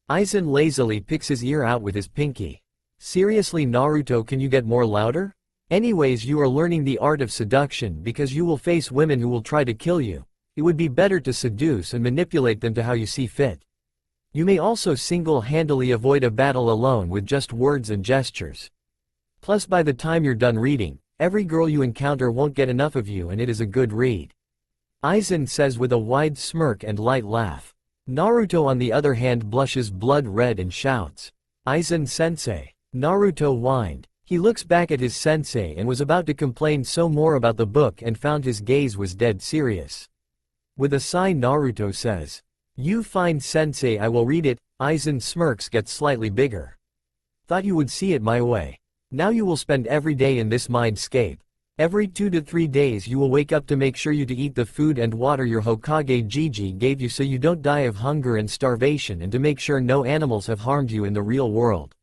Aizen lazily picks his ear out with his pinky. Seriously, Naruto, can you get more louder? Anyways, you are learning the art of seduction because you will face women who will try to kill you. It would be better to seduce and manipulate them to how you see fit. You may also single-handedly avoid a battle alone with just words and gestures. Plus, by the time you're done reading, every girl you encounter won't get enough of you, and it is a good read. Aizen says with a wide smirk and light laugh. Naruto on the other hand blushes blood red and shouts, "Aizen-sensei." Naruto whined. He looks back at his sensei and was about to complain some more about the book and found his gaze was dead serious. With a sigh, Naruto says, "You fine, sensei, I will read it." Aizen smirks get slightly bigger. "Thought you would see it my way. Now you will spend every day in this mindscape. Every 2 to 3 days you will wake up to make sure you to eat the food and water your Hokage Jiji gave you so you don't die of hunger and starvation, and to make sure no animals have harmed you in the real world.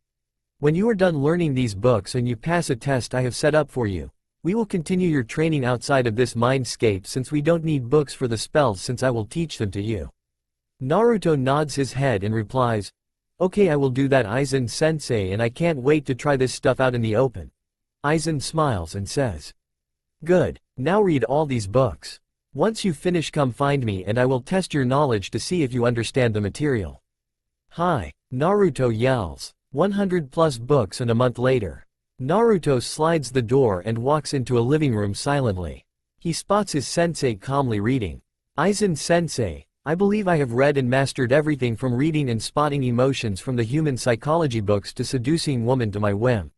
When you are done learning these books and you pass a test I have set up for you, we will continue your training outside of this mindscape, since we don't need books for the spells, since I will teach them to you." Naruto nods his head and replies, "Okay, I will do that, Aizen-sensei, and I can't wait to try this stuff out in the open." Aizen smiles and says, "Good, now read all these books. Once you finish, come find me and I will test your knowledge to see if you understand the material." "Hi," Naruto yells. 100 plus books, and a month later. Naruto slides the door and walks into a living room silently. He spots his sensei calmly reading. "Aizen-sensei, I believe I have read and mastered everything from reading and spotting emotions from the human psychology books to seducing women to my whim.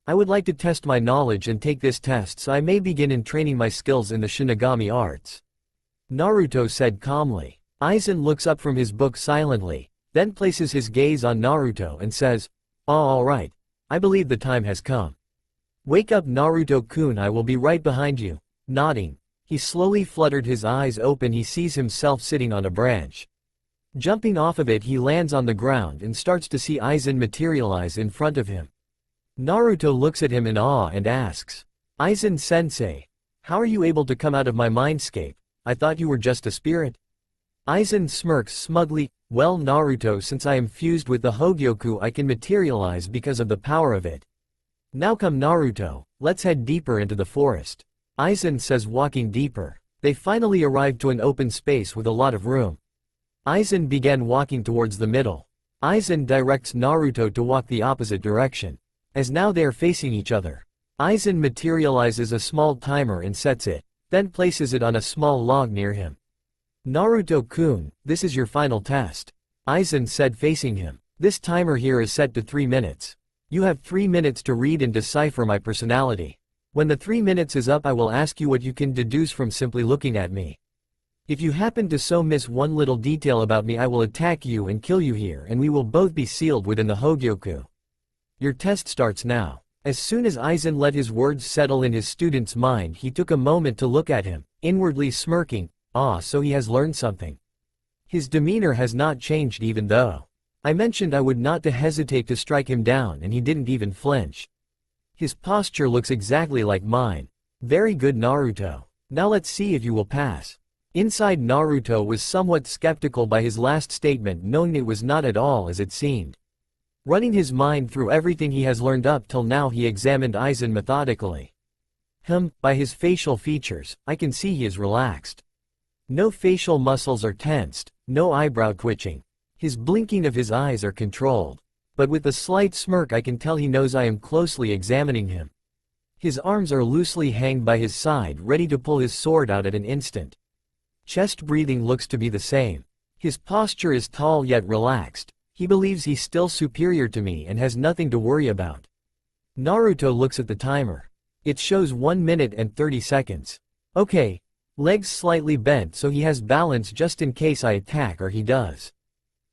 I would like to test my knowledge and take this test so I may begin in training my skills in the Shinigami arts," Naruto said calmly. Aizen looks up from his book silently, then places his gaze on Naruto and says, "Oh, all right. I believe the time has come. Wake up, Naruto-kun, I will be right behind you." Nodding, he slowly fluttered his eyes open. He sees himself sitting on a branch. Jumping off of it, he lands on the ground and starts to see Aizen materialize in front of him. Naruto looks at him in awe and asks, Aizen-sensei. How are you able to come out of my mindscape? I thought you were just a spirit. Aizen smirks smugly. Well Naruto, since I am fused with the Hogyoku I can materialize because of the power of it. Now come Naruto, let's head deeper into the forest. Aizen says, walking deeper. They finally arrived to an open space with a lot of room. Aizen began walking towards the middle. Aizen directs Naruto to walk the opposite direction. As now they are facing each other. Aizen materializes a small timer and sets it, then places it on a small log near him. Naruto-kun, this is your final test. Aizen said, facing him. This timer here is set to 3 minutes. You have 3 minutes to read and decipher my personality. When the 3 minutes is up I will ask you what you can deduce from simply looking at me. If you happen to so miss one little detail about me I will attack you and kill you here and we will both be sealed within the Hogyoku. Your test starts now. As soon as Aizen let his words settle in his student's mind he took a moment to look at him, inwardly smirking. Ah, so he has learned something. His demeanor has not changed even though I mentioned I would not to hesitate to strike him down and he didn't even flinch. His posture looks exactly like mine. Very good Naruto. Now let's see if you will pass. Inside Naruto was somewhat skeptical by his last statement, knowing it was not at all as it seemed. Running his mind through everything he has learned up till now he examined Aizen methodically. By his facial features, I can see he is relaxed. No facial muscles are tensed, no eyebrow twitching. His blinking of his eyes are controlled. But with a slight smirk I can tell he knows I am closely examining him. His arms are loosely hanged by his side, ready to pull his sword out at an instant. Chest breathing looks to be the same. His posture is tall yet relaxed. He believes he's still superior to me and has nothing to worry about. Naruto looks at the timer. It shows 1 minute and 30 seconds. Okay. Legs slightly bent so he has balance just in case I attack, or he does.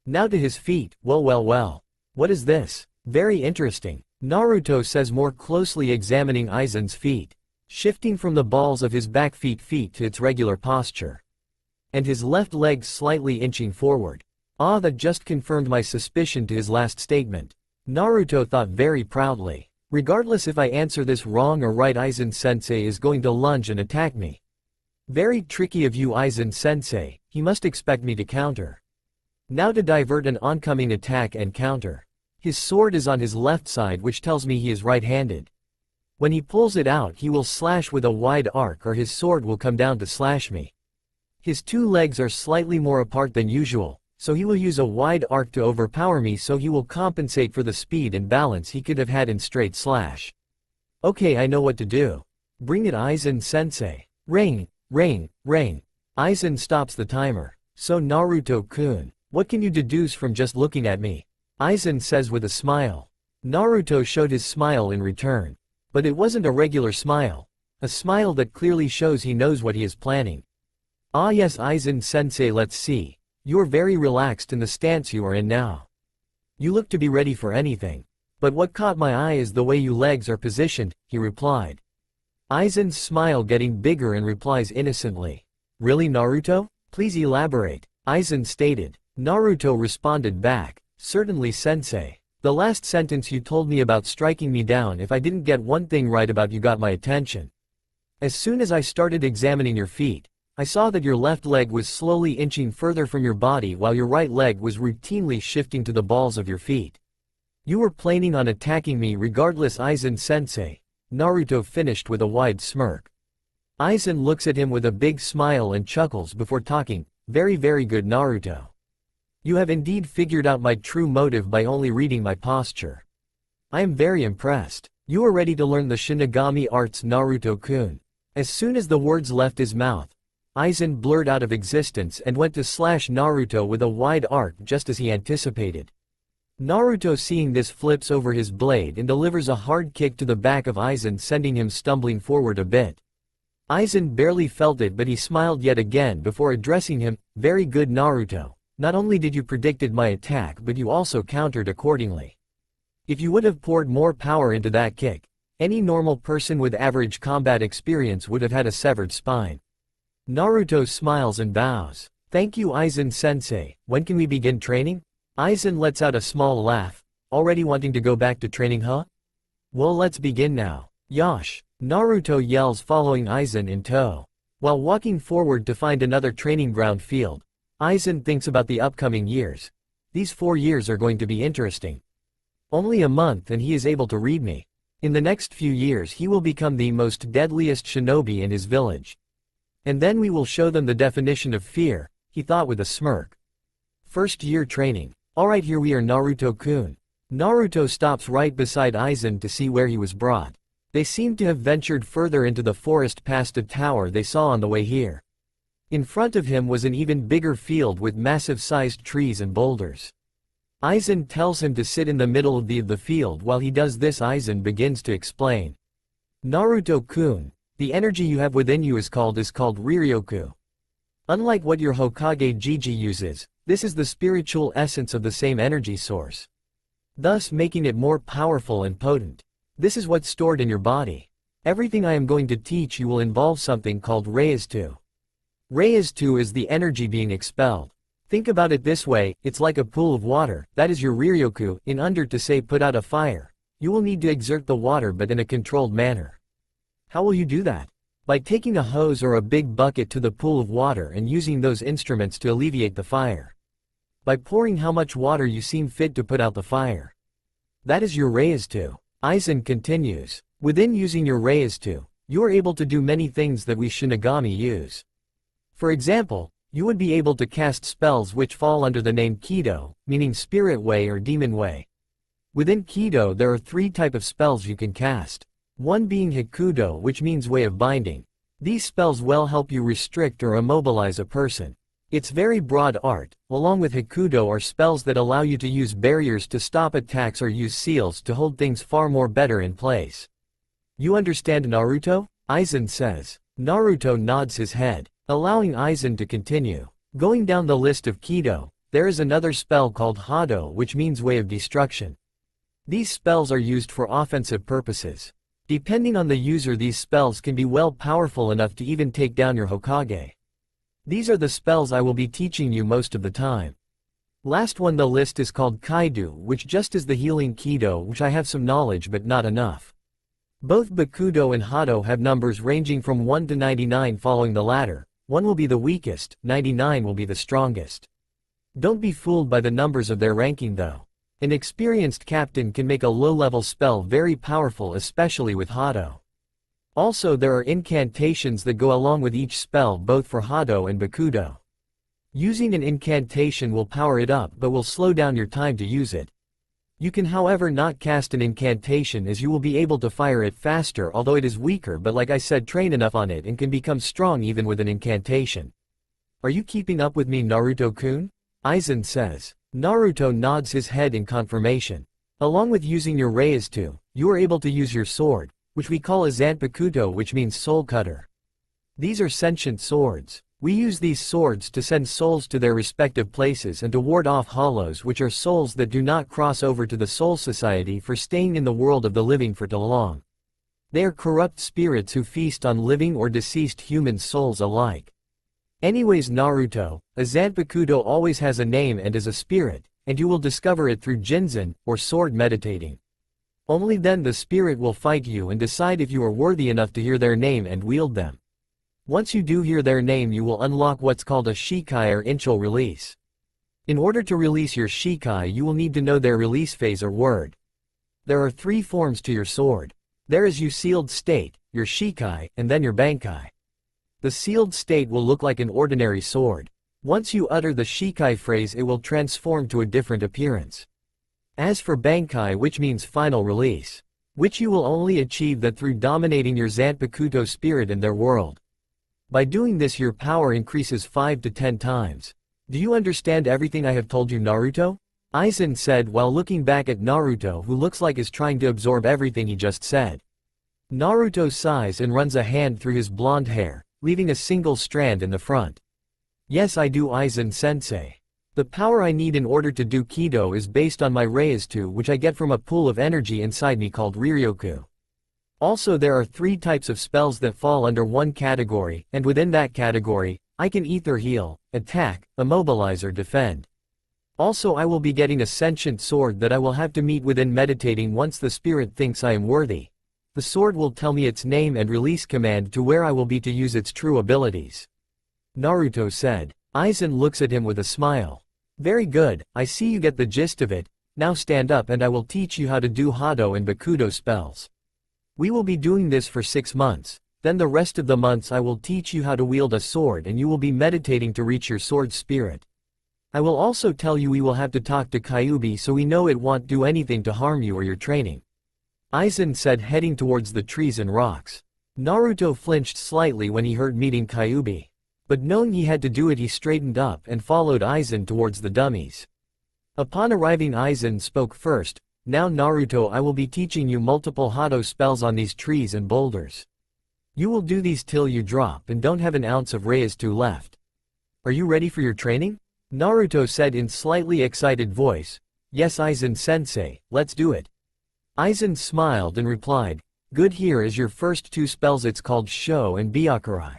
Now to his feet. Well. What is this? Very interesting. Naruto says, more closely examining Aizen's feet. Shifting from the balls of his back feet to its regular posture. And his left leg slightly inching forward. Ah, that just confirmed my suspicion to his last statement. Naruto thought very proudly. Regardless if I answer this wrong or right, Aizen-sensei is going to lunge and attack me. Very tricky of you, Aizen-sensei. He must expect me to counter. Now to divert an oncoming attack and counter. His sword is on his left side, which tells me he is right-handed. When he pulls it out he will slash with a wide arc, or his sword will come down to slash me. His 2 legs are slightly more apart than usual, so he will use a wide arc to overpower me, so he will compensate for the speed and balance he could have had in straight slash. Okay, I know what to do. Bring it, Aizen-sensei. Ring. Aizen stops the timer. So Naruto-kun, what can you deduce from just looking at me? Aizen says with a smile. Naruto showed his smile in return. But it wasn't a regular smile. A smile that clearly shows he knows what he is planning. Ah yes, Aizen-sensei, let's see. You're very relaxed in the stance you are in now. You look to be ready for anything. But what caught my eye is the way your legs are positioned, he replied. Aizen's smile getting bigger and replies innocently. Really Naruto? Please elaborate. Aizen stated. Naruto responded back. Certainly sensei. The last sentence you told me about striking me down if I didn't get one thing right about you got my attention. As soon as I started examining your feet, I saw that your left leg was slowly inching further from your body while your right leg was routinely shifting to the balls of your feet. You were planning on attacking me regardless, Aizen-sensei. Naruto finished with a wide smirk. Aizen looks at him with a big smile and chuckles before talking. Very good Naruto. You have indeed figured out my true motive by only reading my posture. I am very impressed. You are ready to learn the Shinigami arts, Naruto-kun. As soon as the words left his mouth, Aizen blurred out of existence and went to slash Naruto with a wide arc just as he anticipated. Naruto, seeing this, flips over his blade and delivers a hard kick to the back of Aizen, sending him stumbling forward a bit. Aizen barely felt it, but he smiled yet again before addressing him. Very good Naruto. Not only did you predicted my attack, but you also countered accordingly. If you would have poured more power into that kick, any normal person with average combat experience would have had a severed spine. Naruto smiles and bows. Thank you, Aizen-sensei. When can we begin training? Aizen lets out a small laugh. Already wanting to go back to training, huh? Well, let's begin now. Yosh. Naruto yells, following Aizen in tow. While walking forward to find another training ground field, Aizen thinks about the upcoming years. These 4 years are going to be interesting. Only a month and he is able to read me. In the next few years he will become the most deadliest shinobi in his village. And then we will show them the definition of fear, he thought with a smirk. First year training. Alright, here we are, Naruto-kun. Naruto stops right beside Aizen to see where he was brought. They seemed to have ventured further into the forest past a tower they saw on the way here. In front of him was an even bigger field with massive-sized trees and boulders. Aizen tells him to sit in the middle of the field. While he does this, Aizen begins to explain. Naruto-kun, the energy you have within you is called Riryoku. Unlike what your Hokage Jiji uses, this is the spiritual essence of the same energy source, thus making it more powerful and potent. This is what's stored in your body. Everything I am going to teach you will involve something called Reizu. Reizu is the energy being expelled. Think about it this way, it's like a pool of water, that is your Riryoku. In order to say put out a fire, you will need to exert the water but in a controlled manner. How will you do that? By taking a hose or a big bucket to the pool of water and using those instruments to alleviate the fire. By pouring how much water you seem fit to put out the fire. That is your Reizu. Aizen continues. Within using your Reizu, you are able to do many things that we Shinigami use. For example, you would be able to cast spells which fall under the name Kido, meaning spirit way or demon way. Within Kido there are 3 types of spells you can cast. One being Hikudo, which means way of binding. These spells will help you restrict or immobilize a person. It's very broad art. Along with Hikudo are spells that allow you to use barriers to stop attacks or use seals to hold things far more better in place. You understand, Naruto? Aizen says. Naruto nods his head, allowing Aizen to continue. Going down the list of Kido, there is another spell called Hado, which means way of destruction. These spells are used for offensive purposes. Depending on the user, these spells can be well powerful enough to even take down your Hokage. These are the spells I will be teaching you most of the time. Last one the list is called Kaido, which just is the healing Kido, which I have some knowledge but not enough. Both Bakudo and Hado have numbers ranging from 1 to 99. Following the latter, 1 will be the weakest, 99 will be the strongest. Don't be fooled by the numbers of their ranking though. An experienced captain can make a low-level spell very powerful, especially with Hado. Also, there are incantations that go along with each spell, both for Hado and Bakudo. Using an incantation will power it up but will slow down your time to use it. You can however not cast an incantation as you will be able to fire it faster, although it is weaker, but like I said, train enough on it and can become strong even with an incantation. Are you keeping up with me, Naruto-kun? Aizen says. Naruto nods his head in confirmation. Along with using your Reizu, you are able to use your sword, which we call a Zanpakuto, which means soul cutter. These are sentient swords. We use these swords to send souls to their respective places and to ward off hollows, which are souls that do not cross over to the soul society for staying in the world of the living for too long. They are corrupt spirits who feast on living or deceased human souls alike. Anyways, Naruto, a Zanpakuto always has a name and is a spirit, and you will discover it through Jinzen, or sword meditating. Only then the spirit will fight you and decide if you are worthy enough to hear their name and wield them. Once you do hear their name, you will unlock what's called a Shikai or initial release. In order to release your Shikai, you will need to know their release phase or word. There are 3 forms to your sword. There is your sealed state, your Shikai, and then your Bankai. The sealed state will look like an ordinary sword. Once you utter the Shikai phrase, it will transform to a different appearance. As for Bankai, which means final release, which you will only achieve that through dominating your Zanpakuto spirit and their world. By doing this, your power increases 5 to 10 times. Do you understand everything I have told you, Naruto? Aizen said while looking back at Naruto, who looks like is trying to absorb everything he just said. Naruto sighs and runs a hand through his blonde hair, leaving a single strand in the front. Yes, I do, Aizen-sensei. The power I need in order to do Kido is based on my Reizu, which I get from a pool of energy inside me called Riryoku. Also, there are 3 types of spells that fall under one category, and within that category, I can either heal, attack, immobilize or defend. Also, I will be getting a sentient sword that I will have to meet within meditating once the spirit thinks I am worthy. The sword will tell me its name and release command to where I will be to use its true abilities. Naruto said. Aizen looks at him with a smile. Very good, I see you get the gist of it. Now stand up and I will teach you how to do Hado and Bakudo spells. We will be doing this for 6 months, then the rest of the months I will teach you how to wield a sword and you will be meditating to reach your sword spirit. I will also tell you we will have to talk to Kyuubi so we know it won't do anything to harm you or your training. Aizen said, heading towards the trees and rocks. Naruto flinched slightly when he heard meeting Kyuubi. But knowing he had to do it, he straightened up and followed Aizen towards the dummies. Upon arriving, Aizen spoke first. Now Naruto, I will be teaching you multiple Hado spells on these trees and boulders. You will do these till you drop and don't have an ounce of Reizu left. Are you ready for your training? Naruto said in slightly excited voice. Yes Aizen-sensei, let's do it. Aizen smiled and replied, good, here is your first 2 spells, it's called Sho and Byakurai.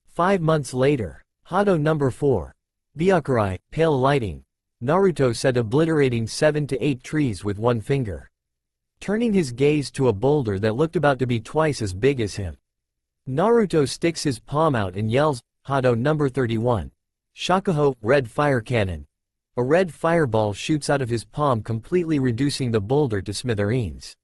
5 months later. Hado number 4. Byakurai, pale lighting. Naruto said, obliterating 7 to 8 trees with one finger. Turning his gaze to a boulder that looked about to be twice as big as him. Naruto sticks his palm out and yells, Hado number 31. Shakuho, red fire cannon. A red fireball shoots out of his palm, completely reducing the boulder to smithereens.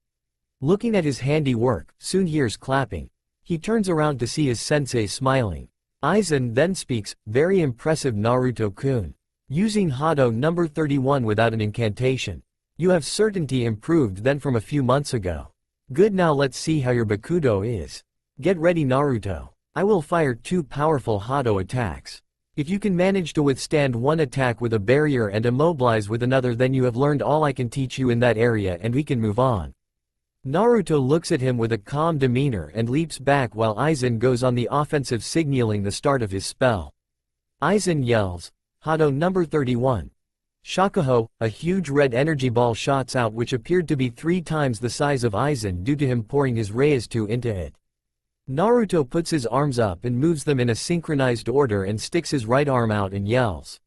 Looking at his handiwork, soon hears clapping. He turns around to see his sensei smiling. Aizen then speaks, very impressive Naruto-kun. Using Hado number 31 without an incantation. You have certainty improved then from a few months ago. Good, now let's see how your Bakudo is. Get ready Naruto. I will fire 2 powerful Hado attacks. If you can manage to withstand one attack with a barrier and immobilize with another, then you have learned all I can teach you in that area and we can move on. Naruto looks at him with a calm demeanor and leaps back while Aizen goes on the offensive, signaling the start of his spell. Aizen yells, Hado number 31. Shakuho, a huge red energy ball shots out which appeared to be 3 times the size of Aizen due to him pouring his Reizu into it. Naruto puts his arms up and moves them in a synchronized order and sticks his right arm out and yells.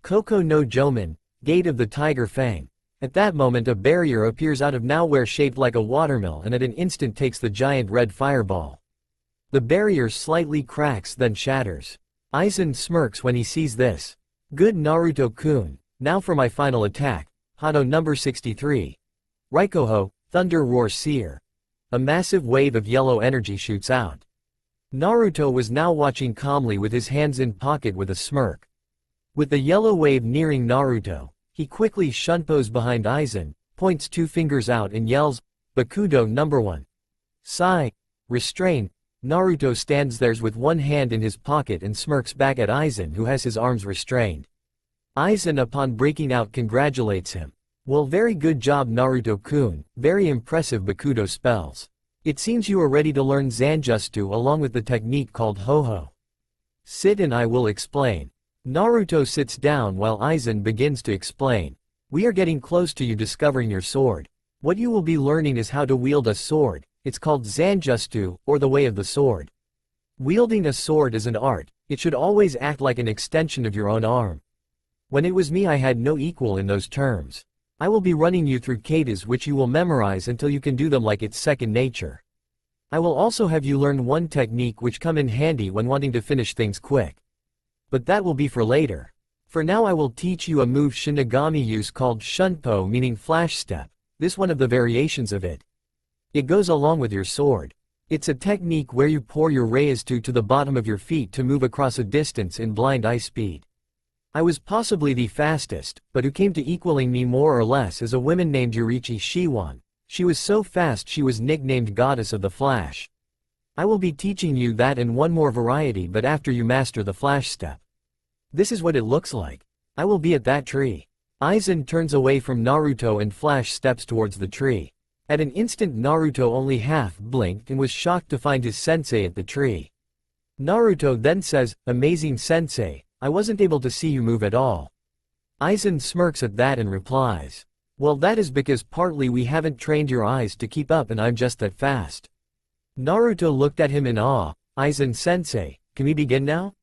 Koko no Jomin, Gate of the Tiger Fang. At that moment a barrier appears out of nowhere shaped like a watermill and at an instant takes the giant red fireball. The barrier slightly cracks then shatters. Aizen smirks when he sees this. Good Naruto-kun, now for my final attack, Hado number 63. Raikoho, Thunder Roar Seer. A massive wave of yellow energy shoots out. Naruto was now watching calmly with his hands in pocket with a smirk. With the yellow wave nearing Naruto, he quickly shunpos behind Aizen, points 2 fingers out and yells, Bakudo number 1. Sigh. Restrain. Naruto stands there with one hand in his pocket and smirks back at Aizen, who has his arms restrained. Aizen, upon breaking out, congratulates him. Well, very good job Naruto-kun, very impressive Bakudo spells. It seems you are ready to learn Zanjutsu along with the technique called Ho-Ho. Sit and I will explain. Naruto sits down while Aizen begins to explain. We are getting close to you discovering your sword. What you will be learning is how to wield a sword. It's called Zanjutsu, or the way of the sword. Wielding a sword is an art. It should always act like an extension of your own arm. When it was me, I had no equal in those terms. I will be running you through katas which you will memorize until you can do them like it's second nature. I will also have you learn one technique which come in handy when wanting to finish things quick. But that will be for later. For now I will teach you a move Shinigami use called Shunpo, meaning flash step. This one of the variations of it. It goes along with your sword. It's a technique where you pour your Reizu to the bottom of your feet to move across a distance in blind eye speed. I was possibly the fastest, but who came to equaling me more or less is a woman named Yurichi Shiwan. She was so fast she was nicknamed Goddess of the Flash. I will be teaching you that and one more variety, but after you master the flash step. This is what it looks like. I will be at that tree. Aizen turns away from Naruto and flash steps towards the tree. At an instant Naruto only half blinked and was shocked to find his sensei at the tree. Naruto then says, "Amazing sensei, I wasn't able to see you move at all." Aizen smirks at that and replies, "Well, that is because partly we haven't trained your eyes to keep up and I'm just that fast." Naruto looked at him in awe. "Aizen-sensei, can we begin now?"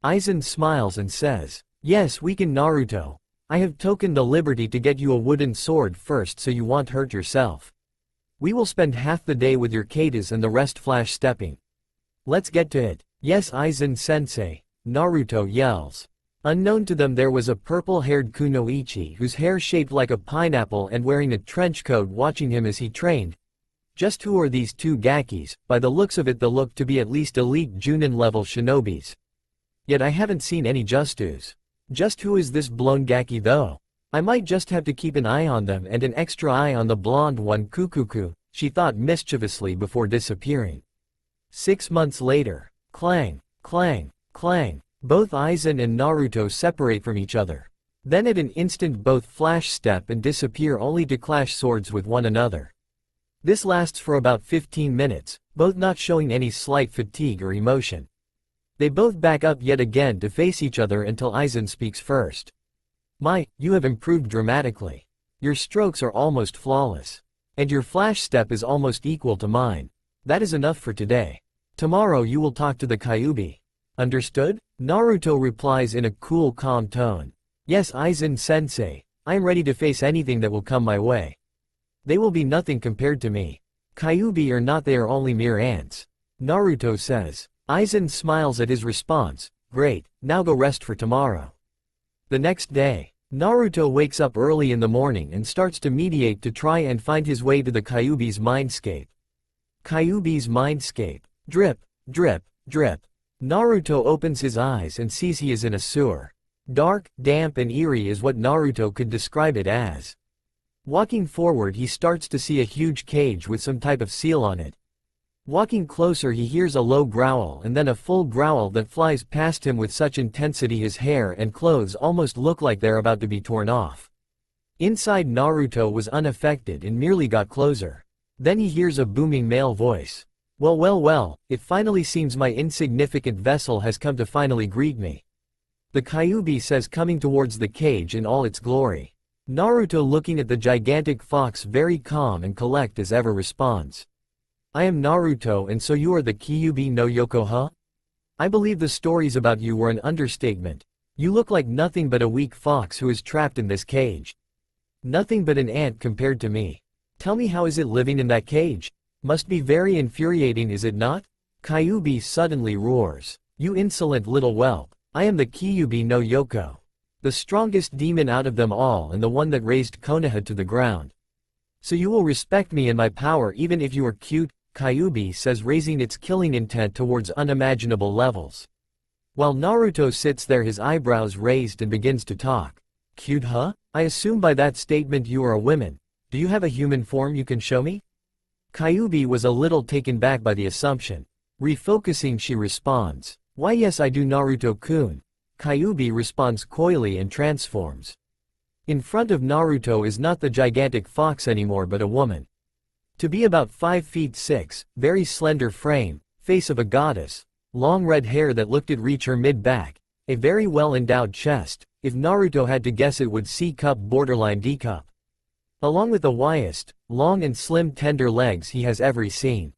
Aizen smiles and says, "Yes, we can Naruto. I have taken the liberty to get you a wooden sword first so you won't hurt yourself." We will spend half the day with your katas and the rest flash stepping. Let's get to it. Yes, Aizen-sensei, Naruto yells. Unknown to them, there was a purple-haired kunoichi whose hair shaped like a pineapple and wearing a trench coat watching him as he trained. Just who are these two gakis? By the looks of it, they look to be at least elite Junin-level shinobis. Yet I haven't seen any Justus. Just who is this blown gaki though? I might just have to keep an eye on them and an extra eye on the blonde one, Kukuku, she thought mischievously before disappearing. 6 months later. Clang, clang, clang. Both Aizen and Naruto separate from each other. Then at an instant both flash step and disappear, only to clash swords with one another. This lasts for about 15 minutes, both not showing any slight fatigue or emotion. They both back up yet again to face each other until Aizen speaks first. You have improved dramatically. Your strokes are almost flawless. And your flash step is almost equal to mine. That is enough for today. Tomorrow you will talk to the Kyuubi. Understood? Naruto replies in a cool, calm tone. Yes, Aizen-sensei, I am ready to face anything that will come my way. They will be nothing compared to me. Kyuubi or not, they are only mere ants. Naruto says. Aizen smiles at his response. Great, now go rest for tomorrow. The next day, Naruto wakes up early in the morning and starts to meditate to try and find his way to the Kyuubi's mindscape. Kyuubi's mindscape. Drip, drip, drip. Naruto opens his eyes and sees he is in a sewer. Dark, damp and eerie is what Naruto could describe it as. Walking forward, he starts to see a huge cage with some type of seal on it. Walking closer, he hears a low growl and then a full growl that flies past him with such intensity his hair and clothes almost look like they're about to be torn off. Inside, Naruto was unaffected and merely got closer. Then he hears a booming male voice. Well, it finally seems my insignificant vessel has come to finally greet me. The Kyuubi says, coming towards the cage in all its glory. Naruto, looking at the gigantic fox, very calm and collect as ever, responds. I am Naruto, and so you are the Kyuubi no Yoko, huh? I believe the stories about you were an understatement. You look like nothing but a weak fox who is trapped in this cage. Nothing but an ant compared to me. Tell me, how is it living in that cage? Must be very infuriating, is it not? Kyuubi suddenly roars. You insolent little whelp. I am the Kyuubi no Yoko. The strongest demon out of them all and the one that raised Konoha to the ground. So you will respect me and my power even if you are cute, Kyuubi says, raising its killing intent towards unimaginable levels. While Naruto sits there, his eyebrows raised, and begins to talk. Cute, huh? I assume by that statement you are a woman. Do you have a human form you can show me? Kyuubi was a little taken back by the assumption. Refocusing, she responds. Why yes, I do, Naruto-kun. Kyuubi responds coyly and transforms. In front of Naruto is not the gigantic fox anymore but a woman. To be about 5 feet 6, very slender frame, face of a goddess, long red hair that looked to reach her mid-back, a very well-endowed chest, if Naruto had to guess it would C-cup borderline D-cup. Along with the widest, long and slim tender legs he has ever seen.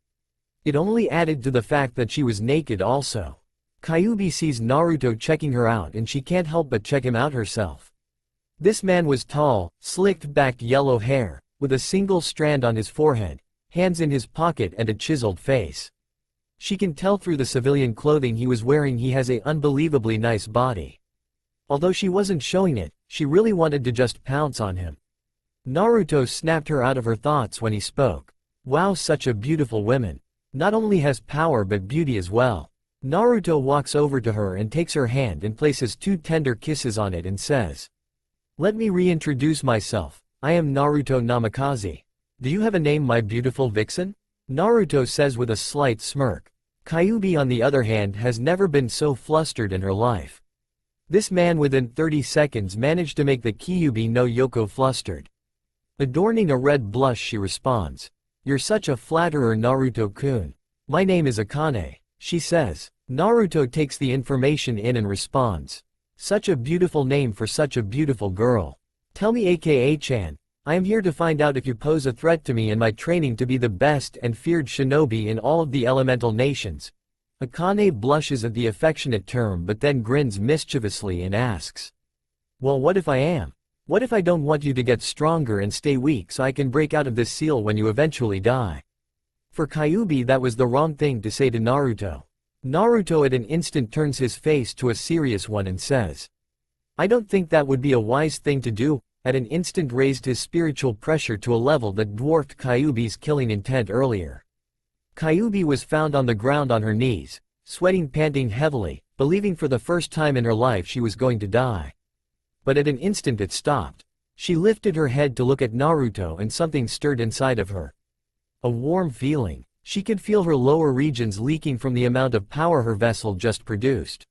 It only added to the fact that she was naked also. Kyuubi sees Naruto checking her out and she can't help but check him out herself. This man was tall, slicked-backed yellow hair, with a single strand on his forehead, hands in his pocket and a chiseled face. She can tell through the civilian clothing he was wearing he has a unbelievably nice body. Although she wasn't showing it, she really wanted to just pounce on him. Naruto snapped her out of her thoughts when he spoke. Wow, such a beautiful woman. Not only has power but beauty as well. Naruto walks over to her and takes her hand and places 2 tender kisses on it and says. Let me reintroduce myself. I am Naruto Namikaze. Do you have a name, my beautiful vixen? Naruto says with a slight smirk. Kyuubi on the other hand has never been so flustered in her life. This man within 30 seconds managed to make the Kyuubi no Yoko flustered. Adorning a red blush, she responds. You're such a flatterer, Naruto-kun. My name is Akane, she says. Naruto takes the information in and responds. Such a beautiful name for such a beautiful girl. Tell me, aka-chan, I am here to find out if you pose a threat to me and my training to be the best and feared shinobi in all of the elemental nations. Akane blushes at the affectionate term but then grins mischievously and asks. Well, what if I am? What if I don't want you to get stronger and stay weak so I can break out of this seal when you eventually die? For Kyuubi, that was the wrong thing to say to Naruto. Naruto at an instant turns his face to a serious one and says, I don't think that would be a wise thing to do. At an instant raised his spiritual pressure to a level that dwarfed Kyuubi's killing intent earlier. Kyuubi was found on the ground on her knees, sweating, panting heavily, believing for the first time in her life she was going to die. But at an instant it stopped. She lifted her head to look at Naruto and something stirred inside of her. A warm feeling. She could feel her lower regions leaking from the amount of power her vessel just produced.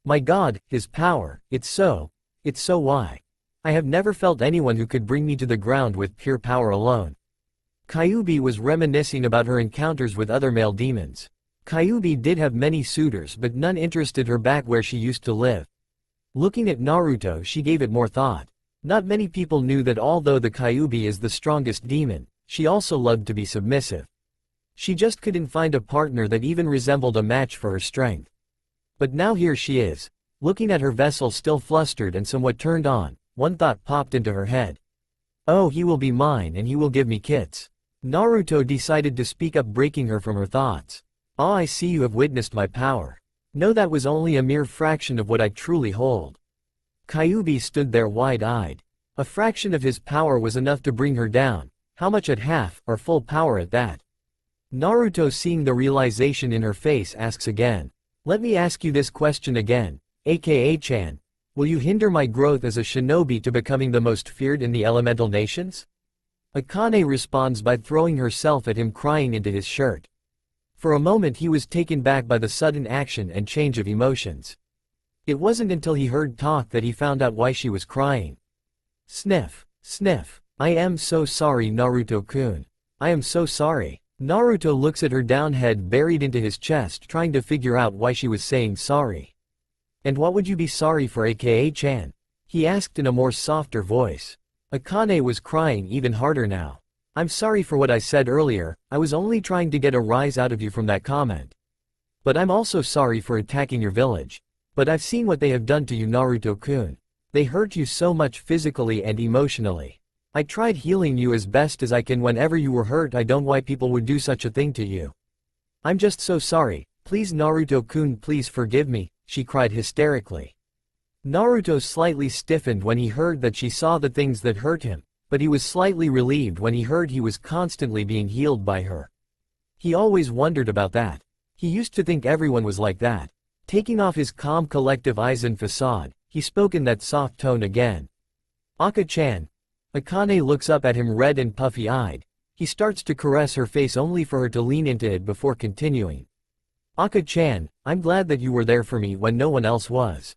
My God, his power, it's so why? I have never felt anyone who could bring me to the ground with pure power alone. Kyuubi was reminiscing about her encounters with other male demons. Kyuubi did have many suitors, but none interested her back where she used to live. Looking at Naruto, she gave it more thought. Not many people knew that although the Kyuubi is the strongest demon, she also loved to be submissive. She just couldn't find a partner that even resembled a match for her strength. But now here she is, looking at her vessel still flustered and somewhat turned on. One thought popped into her head. Oh, he will be mine and he will give me kits. Naruto decided to speak up, breaking her from her thoughts. Ah, I see you have witnessed my power. No, that was only a mere fraction of what I truly hold. Kyuubi stood there wide-eyed. A fraction of his power was enough to bring her down. How much at half, or full power at that? Naruto, seeing the realization in her face, asks again. Let me ask you this question again, aka-chan. Will you hinder my growth as a shinobi to becoming the most feared in the elemental nations? Akane responds by throwing herself at him, crying into his shirt. For a moment he was taken back by the sudden action and change of emotions. It wasn't until he heard talk that he found out why she was crying. Sniff, sniff. I am so sorry, Naruto-kun. I am so sorry. Naruto looks at her down, head buried into his chest, trying to figure out why she was saying sorry. And what would you be sorry for, aka-chan? He asked in a more softer voice. Akane was crying even harder now. I'm sorry for what I said earlier, I was only trying to get a rise out of you from that comment. But I'm also sorry for attacking your village. But I've seen what they have done to you, Naruto-kun. They hurt you so much physically and emotionally. I tried healing you as best as I can whenever you were hurt. I don't know why people would do such a thing to you. I'm just so sorry. Please, Naruto-kun, please forgive me, she cried hysterically. Naruto slightly stiffened when he heard that she saw the things that hurt him, but he was slightly relieved when he heard he was constantly being healed by her. He always wondered about that. He used to think everyone was like that. Taking off his calm collective Aizen facade, he spoke in that soft tone again. Aka-chan. Akane looks up at him, red and puffy-eyed. He starts to caress her face only for her to lean into it before continuing. Aka-chan, I'm glad that you were there for me when no one else was.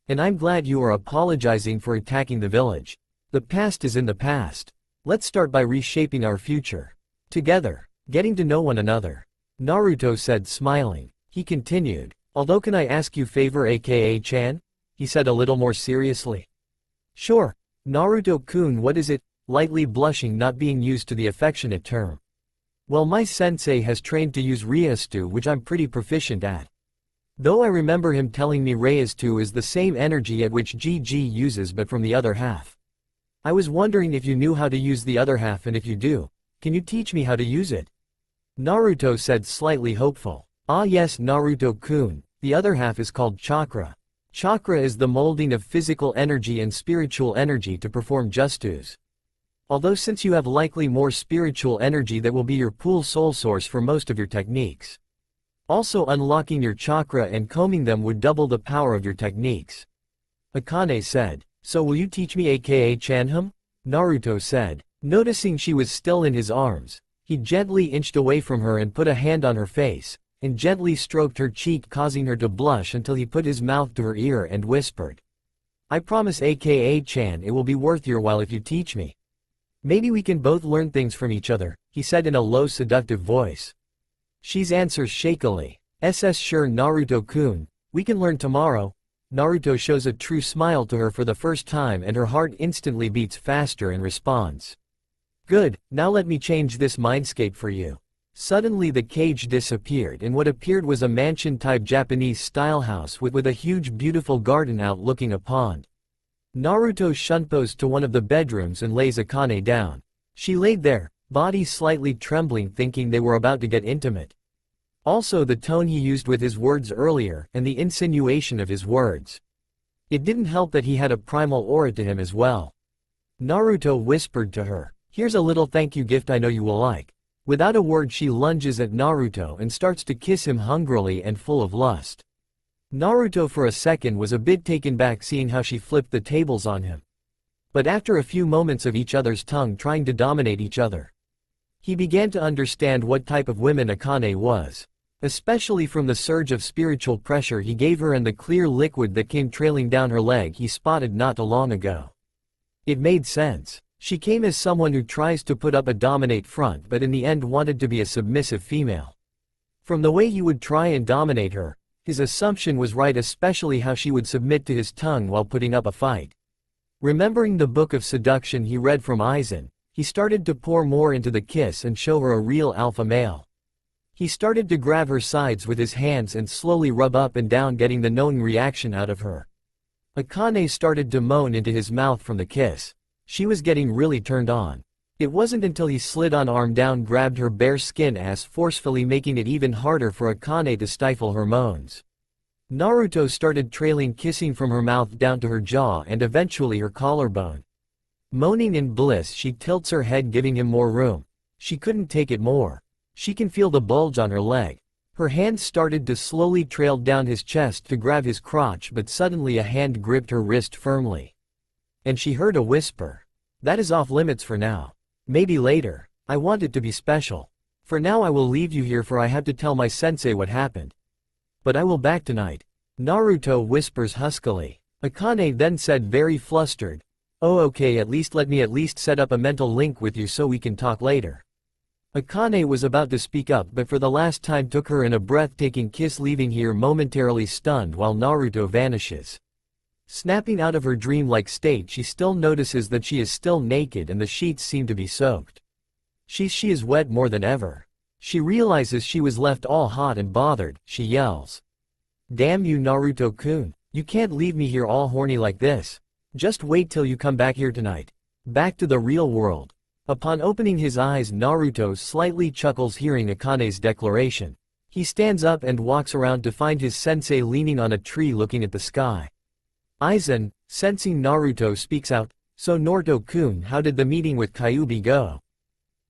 And I'm glad you are apologizing for attacking the village. The past is in the past. Let's start by reshaping our future. Together, getting to know one another. Naruto said, smiling. He continued, although can I ask you favor, aka-chan? He said a little more seriously. Sure. Naruto-kun, what is it? Lightly blushing, not being used to the affectionate term. Well, my sensei has trained to use Raistu, which I'm pretty proficient at. Though I remember him telling me Raistu is the same energy at which GG uses, but from the other half. I was wondering if you knew how to use the other half, and if you do, can you teach me how to use it? Naruto said, slightly hopeful. Ah yes, Naruto-kun, the other half is called chakra. Chakra is the molding of physical energy and spiritual energy to perform justus. Although since you have likely more spiritual energy, that will be your pool soul source for most of your techniques. Also, unlocking your chakra and combing them would double the power of your techniques. Akane said. So will you teach me, aka-chan? Naruto said. Noticing she was still in his arms, he gently inched away from her and put a hand on her face, and gently stroked her cheek, causing her to blush until he put his mouth to her ear and whispered. I promise, aka-chan, it will be worth your while if you teach me. Maybe we can both learn things from each other, he said in a low, seductive voice. She answers shakily. Sure, Naruto-kun, we can learn tomorrow. Naruto shows a true smile to her for the first time, and her heart instantly beats faster and responds. Good, now let me change this mindscape for you. Suddenly the cage disappeared, and what appeared was a mansion-type Japanese-style house with a huge beautiful garden outlooking a pond. Naruto shunpos to one of the bedrooms and lays Akane down. She laid there, body slightly trembling, thinking they were about to get intimate. Also the tone he used with his words earlier, and the insinuation of his words. It didn't help that he had a primal aura to him as well. Naruto whispered to her, "Here's a little thank you gift I know you will like." Without a word she lunges at Naruto and starts to kiss him hungrily and full of lust. Naruto for a second was a bit taken back seeing how she flipped the tables on him. But after a few moments of each other's tongue trying to dominate each other, he began to understand what type of woman Akane was. Especially from the surge of spiritual pressure he gave her and the clear liquid that came trailing down her leg he spotted not too long ago. It made sense. She came as someone who tries to put up a dominate front but in the end wanted to be a submissive female. From the way he would try and dominate her, his assumption was right, especially how she would submit to his tongue while putting up a fight. Remembering the book of seduction he read from Aizen, he started to pour more into the kiss and show her a real alpha male. He started to grab her sides with his hands and slowly rub up and down, getting the knowing reaction out of her. Akane started to moan into his mouth from the kiss. She was getting really turned on. It wasn't until he slid on arm down, grabbed her bare skin ass forcefully, making it even harder for Akane to stifle her moans. Naruto started trailing kissing from her mouth down to her jaw and eventually her collarbone. Moaning in bliss she tilts her head, giving him more room. She couldn't take it more. She can feel the bulge on her leg. Her hand started to slowly trail down his chest to grab his crotch, but suddenly a hand gripped her wrist firmly. And she heard a whisper. "That is off limits for now. Maybe later. I want it to be special. For now I will leave you here, for I have to tell my sensei what happened. But I will back tonight." Naruto whispers huskily. Akane then said, very flustered, "Oh okay, at least let me set up a mental link with you so we can talk later." Akane was about to speak up but for the last time took her in a breathtaking kiss, leaving her momentarily stunned while Naruto vanishes. Snapping out of her dreamlike state, she still notices that she is still naked and the sheets seem to be soaked. She is wet more than ever. She realizes she was left all hot and bothered. She yells, "Damn you, Naruto-kun, you can't leave me here all horny like this. Just wait till you come back here tonight. Back to the real world." Upon opening his eyes, Naruto slightly chuckles hearing Akane's declaration. He stands up and walks around to find his sensei leaning on a tree looking at the sky. Aizen, sensing Naruto, speaks out, "So Naruto-kun, how did the meeting with Kyuubi go?"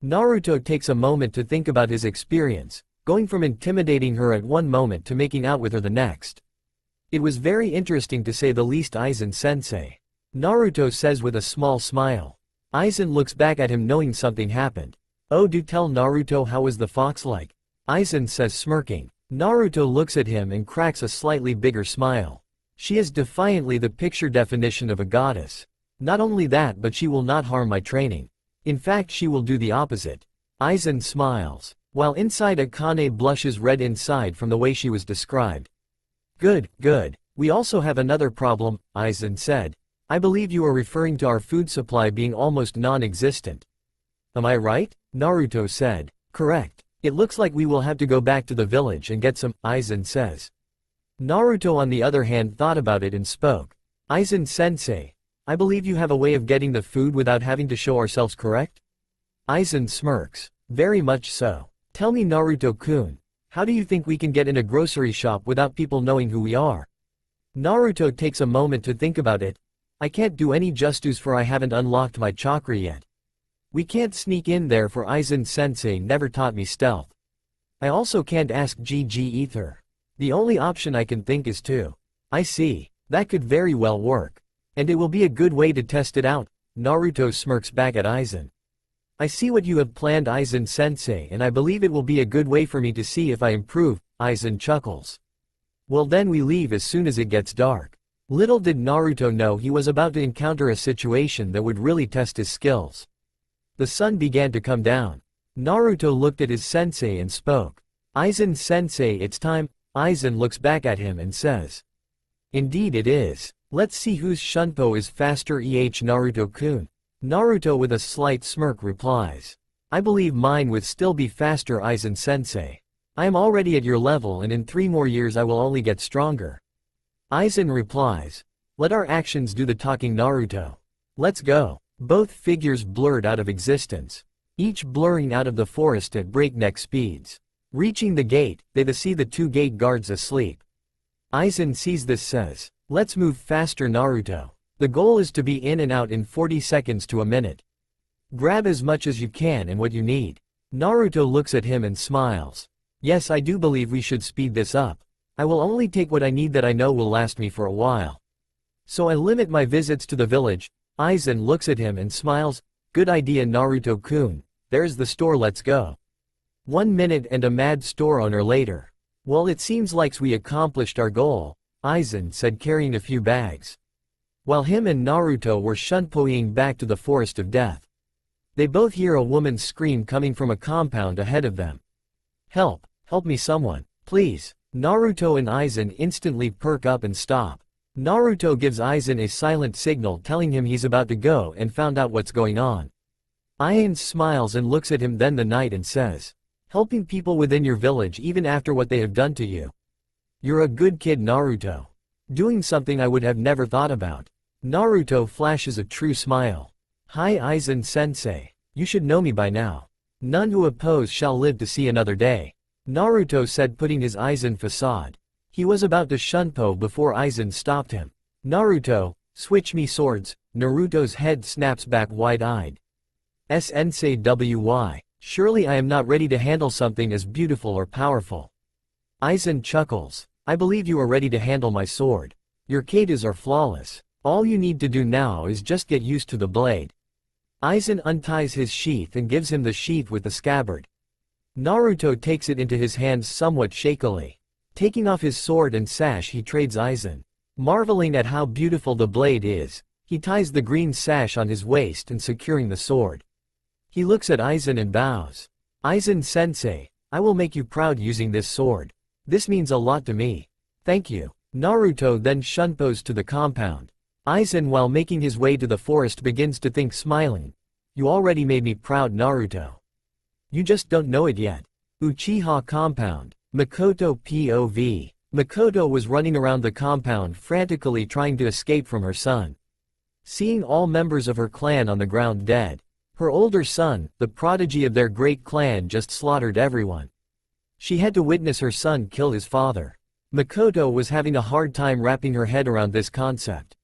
Naruto takes a moment to think about his experience, going from intimidating her at one moment to making out with her the next. "It was very interesting to say the least, Aizen-sensei," Naruto says with a small smile. Aizen looks back at him knowing something happened. "Oh, do tell, Naruto, how was the fox like?" Aizen says, smirking. Naruto looks at him and cracks a slightly bigger smile. "She is defiantly the picture definition of a goddess. Not only that, but she will not harm my training. In fact, she will do the opposite." Aizen smiles, while inside Akane blushes red inside from the way she was described. Good. We also have another problem," Aizen said. "I believe you are referring to our food supply being almost non-existent." "Am I right?" Naruto said. "Correct. It looks like we will have to go back to the village and get some," Aizen says. Naruto on the other hand thought about it and spoke. "Aizen-sensei, I believe you have a way of getting the food without having to show ourselves, correct?" Aizen smirks. "Very much so. Tell me, Naruto-kun, how do you think we can get in a grocery shop without people knowing who we are?" Naruto takes a moment to think about it. "I can't do any justice, for I haven't unlocked my chakra yet. We can't sneak in there, for Aizen-sensei never taught me stealth. I also can't ask GG Ether. The only option I can think is to." "I see. That could very well work. And it will be a good way to test it out." Naruto smirks back at Aizen. "I see what you have planned, Aizen-sensei, and I believe it will be a good way for me to see if I improve," Aizen chuckles. "Well, then we leave as soon as it gets dark." Little did Naruto know he was about to encounter a situation that would really test his skills. The sun began to come down. Naruto looked at his sensei and spoke. "Aizen-sensei, it's time." Aizen looks back at him and says, "Indeed it is. Let's see whose shunpo is faster, Naruto-kun." Naruto with a slight smirk replies, "I believe mine would still be faster, Aizen-sensei. I am already at your level, and in 3 more years I will only get stronger." Aizen replies, Let our actions do the talking, Naruto. Let's go. Both figures blurred out of existence, each blurring out of the forest at breakneck speeds. Reaching the gate, they see the two gate guards asleep. Aizen sees this, says, "Let's move faster, Naruto. The goal is to be in and out in 40 seconds to a minute. Grab as much as you can and what you need." Naruto looks at him and smiles. "Yes, I do believe we should speed this up. I will only take what I need that I know will last me for a while. So I limit my visits to the village." Aizen looks at him and smiles. "Good idea, Naruto-kun. There's the store, let's go." 1 minute and a mad store owner later. "Well, it seems like we accomplished our goal," Aizen said, carrying a few bags. While him and Naruto were shunpoing back to the forest of death, they both hear a woman's scream coming from a compound ahead of them. "Help! Help me, someone, please!" Naruto and Aizen instantly perk up and stop. Naruto gives Aizen a silent signal telling him he's about to go and found out what's going on. Aizen smiles and looks at him, then the knight, and says, "Helping people within your village even after what they have done to you. You're a good kid, Naruto. Doing something I would have never thought about." Naruto flashes a true smile. "Hi Aizen-sensei. You should know me by now. None who oppose shall live to see another day," Naruto said, putting his Aizen facade. He was about to shunpo before Aizen stopped him. "Naruto, switch me swords." Naruto's head snaps back wide-eyed. "Sensei, why? Surely I am not ready to handle something as beautiful or powerful." Aizen chuckles. "I believe you are ready to handle my sword. Your katas are flawless. All you need to do now is just get used to the blade." Aizen unties his sheath and gives him the sheath with the scabbard. Naruto takes it into his hands somewhat shakily. Taking off his sword and sash, he trades Aizen. Marveling at how beautiful the blade is, he ties the green sash on his waist and securing the sword. He looks at Aizen and bows. "Aizen-sensei, I will make you proud using this sword. This means a lot to me." "Thank you." Naruto then shunpos to the compound. Aizen, while making his way to the forest, begins to think, smiling. "You already made me proud, Naruto. You just don't know it yet." Uchiha compound. Makoto POV. Makoto was running around the compound frantically trying to escape from her son. Seeing all members of her clan on the ground dead. Her older son, the prodigy of their great clan, just slaughtered everyone. She had to witness her son kill his father. Makoto was having a hard time wrapping her head around this concept.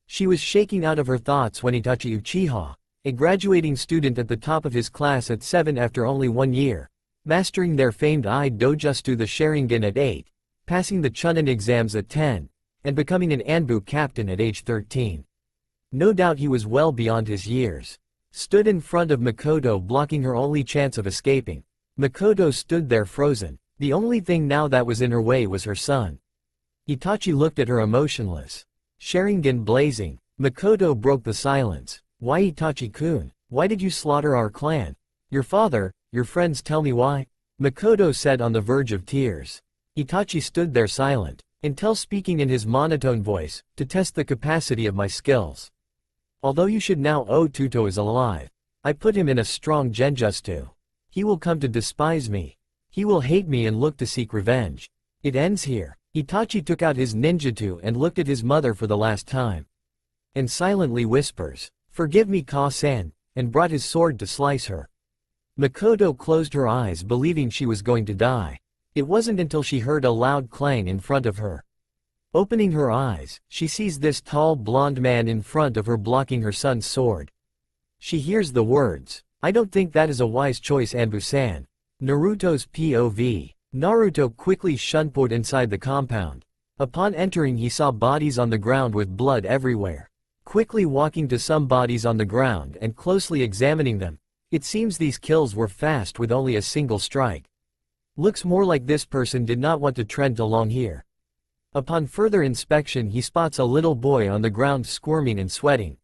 She was shaking out of her thoughts when Itachi Uchiha, a graduating student at the top of his class at 7 after only 1 year, mastering their famed Dojutsu the Sharingan at 8, passing the Chunin exams at 10, and becoming an Anbu captain at age 13. No doubt he was well beyond his years. Stood in front of Makoto, blocking her only chance of escaping. Makoto stood there frozen. The only thing now that was in her way was her son. Itachi looked at her emotionless. Sharingan blazing. Makoto broke the silence. "Why, Itachi-kun? Why did you slaughter our clan? Your father, your friends, tell me why?" Makoto said, on the verge of tears. Itachi stood there silent, until speaking in his monotone voice, "To test the capacity of my skills. Although you should now Otuto is alive. I put him in a strong genjutsu. He will come to despise me. He will hate me and look to seek revenge. It ends here." Itachi took out his ninjutsu and looked at his mother for the last time. And silently whispers, "Forgive me, Ka-san," and brought his sword to slice her. Makoto closed her eyes, believing she was going to die. It wasn't until she heard a loud clang in front of her. Opening her eyes, she sees this tall blonde man in front of her blocking her son's sword. She hears the words, "I don't think that is a wise choice, Anbu-san." Naruto's POV. Naruto quickly shunpoed inside the compound. Upon entering, he saw bodies on the ground with blood everywhere. Quickly walking to some bodies on the ground and closely examining them, it seems these kills were fast with only a single strike. Looks more like this person did not want to trend along here. Upon further inspection, he spots a little boy on the ground squirming and sweating.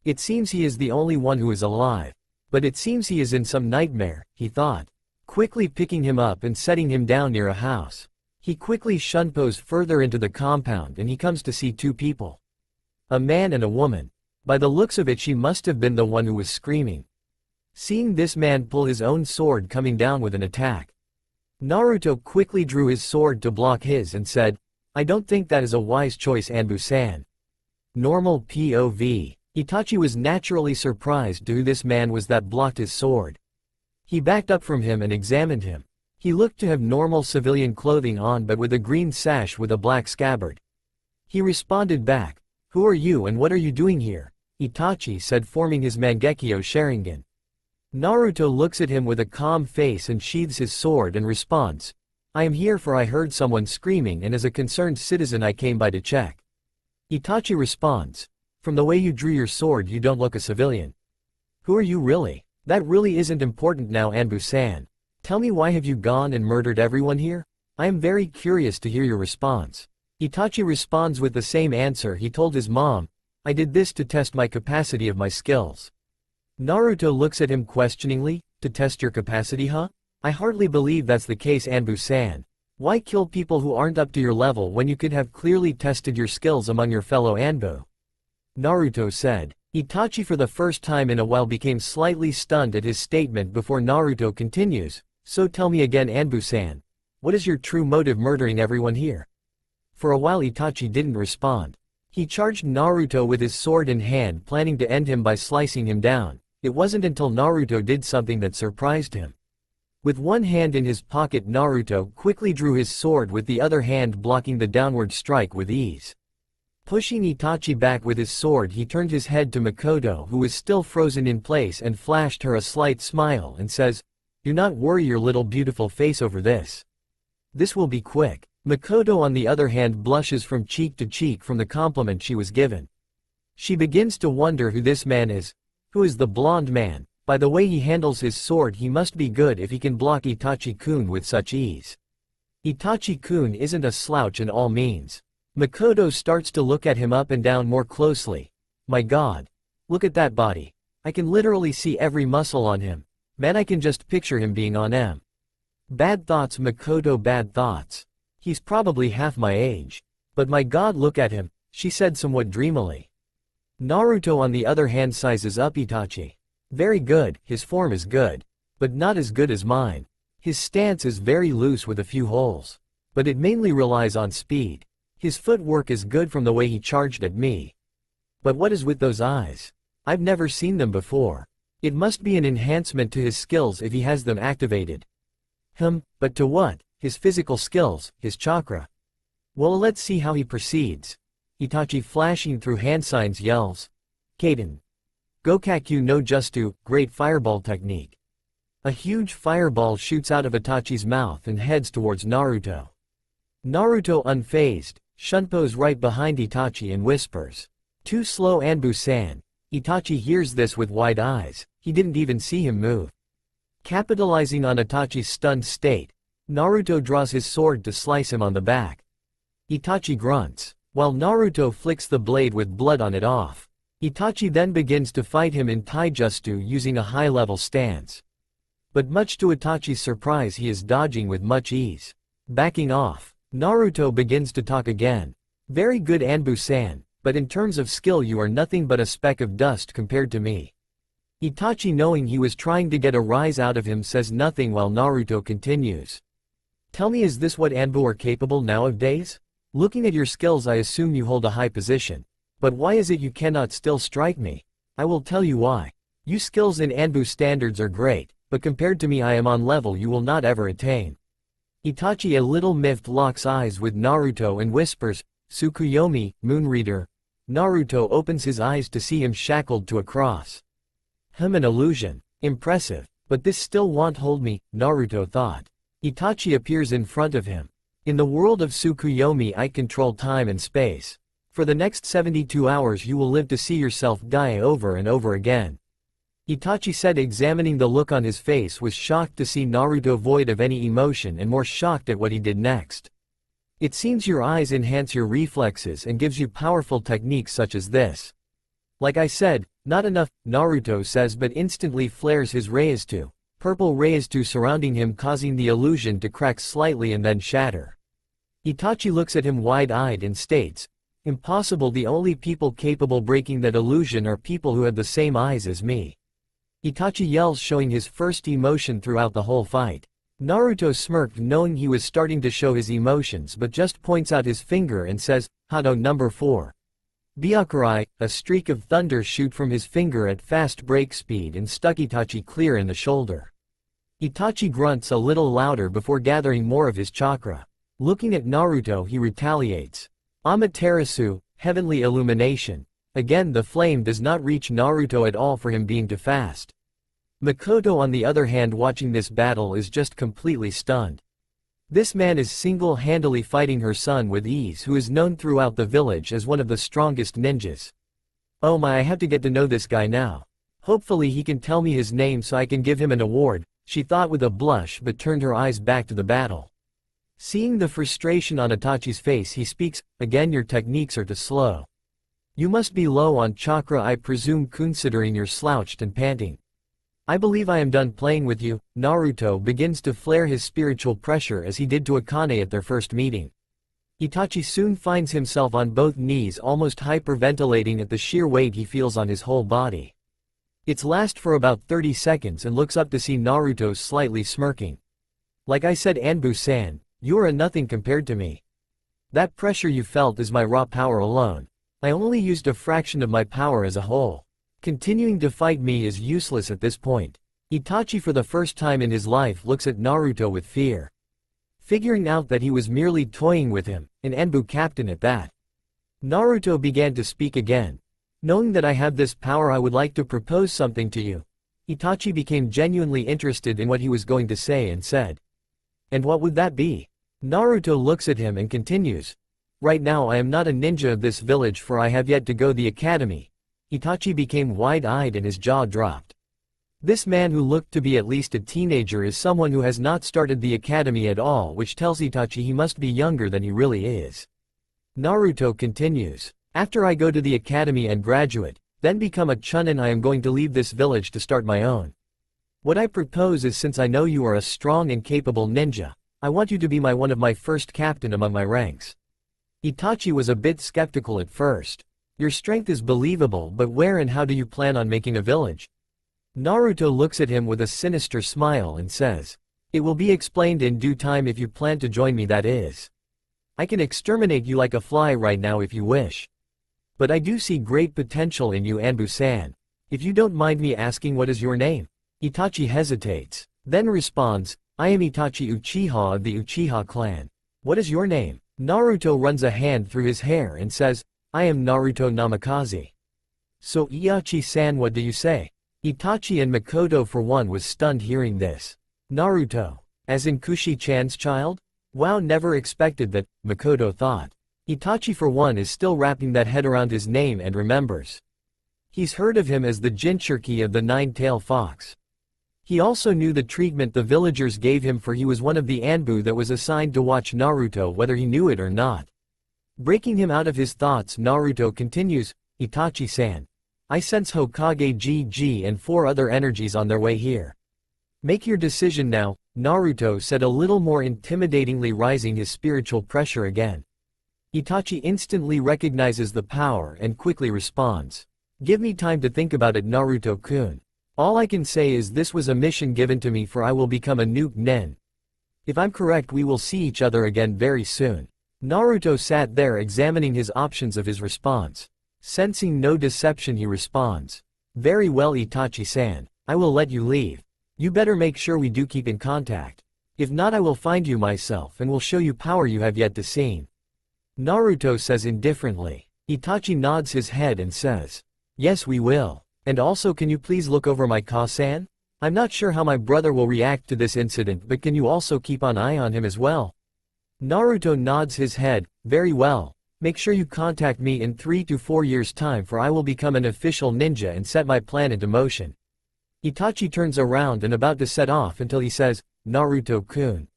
It seems he is the only one who is alive. But it seems he is in some nightmare, he thought. Quickly picking him up and setting him down near a house. He quickly shunpos further into the compound and he comes to see two people. A man and a woman. By the looks of it, she must have been the one who was screaming. Seeing this man pull his own sword coming down with an attack, Naruto quickly drew his sword to block his and said, "I don't think that is a wise choice, Anbu-san. Normal POV. Itachi was naturally surprised to who this man was that blocked his sword. He backed up from him and examined him. He looked to have normal civilian clothing on but with a green sash with a black scabbard. He responded back, "Who are you and what are you doing here?" Itachi said, forming his Mangekyo Sharingan. Naruto looks at him with a calm face and sheathes his sword and responds, "I am here for I heard someone screaming and as a concerned citizen I came by to check." Itachi responds, "From the way you drew your sword you don't look a civilian. Who are you really? That really isn't important now, Anbu-san. Tell me, why have you gone and murdered everyone here? I am very curious to hear your response." Itachi responds with the same answer he told his mom, "I did this to test my capacity of my skills." Naruto looks at him questioningly, "To test your capacity, huh? I hardly believe that's the case, Anbu-san. Why kill people who aren't up to your level when you could have clearly tested your skills among your fellow Anbu?" Naruto said. Itachi for the first time in a while became slightly stunned at his statement before Naruto continues, "So tell me again, Anbu-san, what is your true motive murdering everyone here?" For a while Itachi didn't respond. He charged Naruto with his sword in hand, planning to end him by slicing him down. It wasn't until Naruto did something that surprised him. With one hand in his pocket, Naruto quickly drew his sword, with the other hand blocking the downward strike with ease. Pushing Itachi back with his sword, he turned his head to Makoto, who was still frozen in place, and flashed her a slight smile and says, "Do not worry your little beautiful face over this. This will be quick." Makoto on the other hand blushes from cheek to cheek from the compliment she was given. She begins to wonder who this man is. Who is the blonde man? By the way he handles his sword he must be good if he can block Itachi-kun with such ease. Itachi-kun isn't a slouch in all means. Makoto starts to look at him up and down more closely. "My god. Look at that body. I can literally see every muscle on him. Man, I can just picture him being on M. Bad thoughts, Makoto, bad thoughts. He's probably half my age. But my god, look at him," she said somewhat dreamily. Naruto on the other hand sizes up Itachi. "Very good, his form is good. But not as good as mine. His stance is very loose with a few holes. But it mainly relies on speed. His footwork is good from the way he charged at me. But what is with those eyes? I've never seen them before. It must be an enhancement to his skills if he has them activated. But to what? His physical skills, his chakra. Well, let's see how he proceeds." Itachi, flashing through hand signs, yells, "Kaden. Gokakyu no Justu, great fireball technique." A huge fireball shoots out of Itachi's mouth and heads towards Naruto. Naruto, unfazed, shunpos right behind Itachi and whispers, "Too slow, Anbu-san." Itachi hears this with wide eyes. He didn't even see him move. Capitalizing on Itachi's stunned state, Naruto draws his sword to slice him on the back. Itachi grunts, while Naruto flicks the blade with blood on it off. Itachi then begins to fight him in taijutsu using a high-level stance. But much to Itachi's surprise he is dodging with much ease. Backing off, Naruto begins to talk again. "Very good, Anbu-san, but in terms of skill you are nothing but a speck of dust compared to me." Itachi, knowing he was trying to get a rise out of him, says nothing while Naruto continues. "Tell me, is this what Anbu are capable nowadays? Looking at your skills I assume you hold a high position. But why is it you cannot still strike me? I will tell you why. You skills in Anbu standards are great, but compared to me I am on level you will not ever attain." Itachi, a little miffed, locks eyes with Naruto and whispers, "Tsukuyomi, Moonreader." Naruto opens his eyes to see him shackled to a cross. An illusion. Impressive. But this still won't hold me, Naruto thought. Itachi appears in front of him. "In the world of Tsukuyomi I control time and space. For the next 72 hours you will live to see yourself die over and over again." Itachi said, examining the look on his face, was shocked to see Naruto void of any emotion and more shocked at what he did next. "It seems your eyes enhance your reflexes and gives you powerful techniques such as this." "Like I said, not enough," Naruto says, but instantly flares his Reizu. Purple Reizu surrounding him, causing the illusion to crack slightly and then shatter. Itachi looks at him wide-eyed and states, "Impossible, the only people capable breaking that illusion are people who have the same eyes as me." Itachi yells, showing his first emotion throughout the whole fight. Naruto smirked, knowing he was starting to show his emotions, but just points out his finger and says, "Hado number 4. Byakurai, a streak of thunder shoot from his finger at fast break speed and struck Itachi clear in the shoulder. Itachi grunts a little louder before gathering more of his chakra. Looking at Naruto, he retaliates. Amaterasu, heavenly illumination. Again, the flame does not reach Naruto at all for him being too fast. Makoto, on the other hand, watching this battle, is just completely stunned. This man is single-handedly fighting her son with ease, who is known throughout the village as one of the strongest ninjas. Oh my, I have to get to know this guy now. Hopefully he can tell me his name so I can give him an award, she thought with a blush, but turned her eyes back to the battle. Seeing the frustration on Itachi's face, he speaks, again, your techniques are too slow. You must be low on chakra, I presume, considering you're slouched and panting. I believe I am done playing with you. Naruto begins to flare his spiritual pressure as he did to Akane at their first meeting. Itachi soon finds himself on both knees, almost hyperventilating at the sheer weight he feels on his whole body. It lasts for about 30 seconds and looks up to see Naruto slightly smirking. Like I said, Anbu-san, you are a nothing compared to me. That pressure you felt is my raw power alone. I only used a fraction of my power as a whole. Continuing to fight me is useless at this point. Itachi for the first time in his life looks at Naruto with fear. Figuring out that he was merely toying with him, an Anbu captain at that. Naruto began to speak again. Knowing that I have this power, I would like to propose something to you. Itachi became genuinely interested in what he was going to say and said. And what would that be? Naruto looks at him and continues. Right now I am not a ninja of this village, for I have yet to go to the academy. Itachi became wide-eyed and his jaw dropped. This man, who looked to be at least a teenager, is someone who has not started the academy at all, which tells Itachi he must be younger than he really is. Naruto continues. After I go to the academy and graduate, then become a chunin, I am going to leave this village to start my own. What I propose is, since I know you are a strong and capable ninja, I want you to be one of my first captain among my ranks. Itachi was a bit skeptical at first. Your strength is believable, but where and how do you plan on making a village? Naruto looks at him with a sinister smile and says, it will be explained in due time if you plan to join me, that is. I can exterminate you like a fly right now if you wish. But I do see great potential in you, Anbu-san. If you don't mind me asking, what is your name? Itachi hesitates, then responds, I am Itachi Uchiha of the Uchiha clan. What is your name? Naruto runs a hand through his hair and says, I am Naruto Namikaze. So Itachi-san, what do you say? Itachi and Makoto for one was stunned hearing this. Naruto, as in Kushi-chan's child? Wow, never expected that, Makoto thought. Itachi for one is still wrapping that head around his name and remembers. He's heard of him as the Jinchuriki of the Nine-Tailed Fox. He also knew the treatment the villagers gave him, for he was one of the Anbu that was assigned to watch Naruto whether he knew it or not. Breaking him out of his thoughts, Naruto continues, Itachi-san, I sense Hokage GG and 4 other energies on their way here. Make your decision now, Naruto said, a little more intimidatingly, rising his spiritual pressure again. Itachi instantly recognizes the power and quickly responds. Give me time to think about it, Naruto-kun. All I can say is this was a mission given to me, for I will become a new nin. If I'm correct, we will see each other again very soon. Naruto sat there examining his options of his response. Sensing no deception, he responds. Very well, Itachi-san. I will let you leave. You better make sure we do keep in contact. If not, I will find you myself and will show you power you have yet to see. Naruto says indifferently. Itachi nods his head and says, yes, we will. And also, can you please look over my Ka-san? I'm not sure how my brother will react to this incident, but can you also keep an eye on him as well? Naruto nods his head. Very well. Make sure you contact me in 3 to 4 years' time, for I will become an official ninja and set my plan into motion. Itachi turns around and about to set off until he says, Naruto-kun.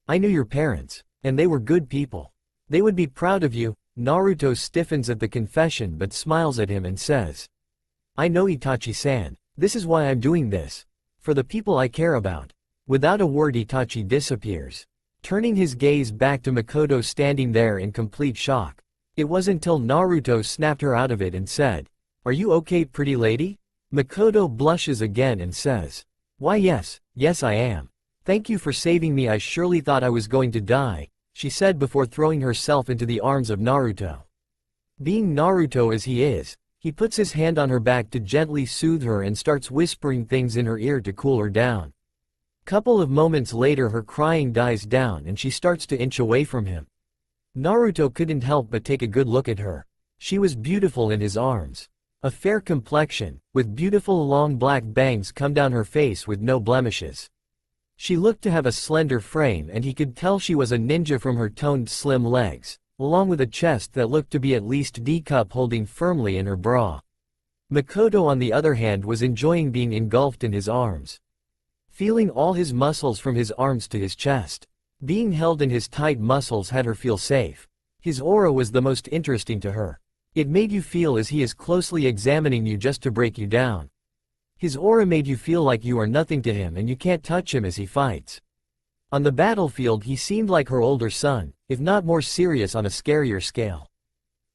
I knew your parents, and they were good people. They would be proud of you. Naruto stiffens at the confession but smiles at him and says, I know, Itachi-san. This is why I'm doing this. For the people I care about. Without a word, Itachi disappears. Turning his gaze back to Makoto standing there in complete shock. It was until Naruto snapped her out of it and said, are you okay, pretty lady? Makoto blushes again and says, why yes I am. Thank you for saving me, I surely thought I was going to die, she said before throwing herself into the arms of Naruto. Being Naruto as he is, he puts his hand on her back to gently soothe her and starts whispering things in her ear to cool her down. Couple of moments later her crying dies down and she starts to inch away from him. Naruto couldn't help but take a good look at her. She was beautiful in his arms. A fair complexion, with beautiful long black bangs come down her face with no blemishes. She looked to have a slender frame and he could tell she was a ninja from her toned slim legs, along with a chest that looked to be at least D-cup holding firmly in her bra. Makoto on the other hand was enjoying being engulfed in his arms. Feeling all his muscles from his arms to his chest. Being held in his tight muscles had her feel safe. His aura was the most interesting to her. It made you feel as he is closely examining you just to break you down. His aura made you feel like you are nothing to him and you can't touch him as he fights. On the battlefield he seemed like her older son, if not more serious on a scarier scale.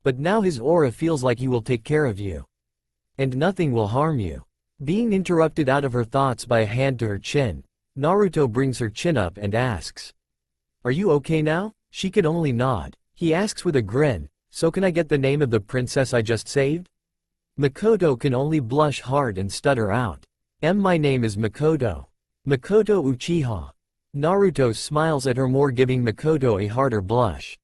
But now his aura feels like he will take care of you. And nothing will harm you. Being interrupted out of her thoughts by a hand to her chin, Naruto brings her chin up and asks, "Are you okay now?" She could only nod. He asks with a grin, "So can I get the name of the princess I just saved?" Makoto can only blush hard and stutter out, My name is Makoto. Makoto Uchiha." Naruto smiles at her more, giving Makoto a harder blush.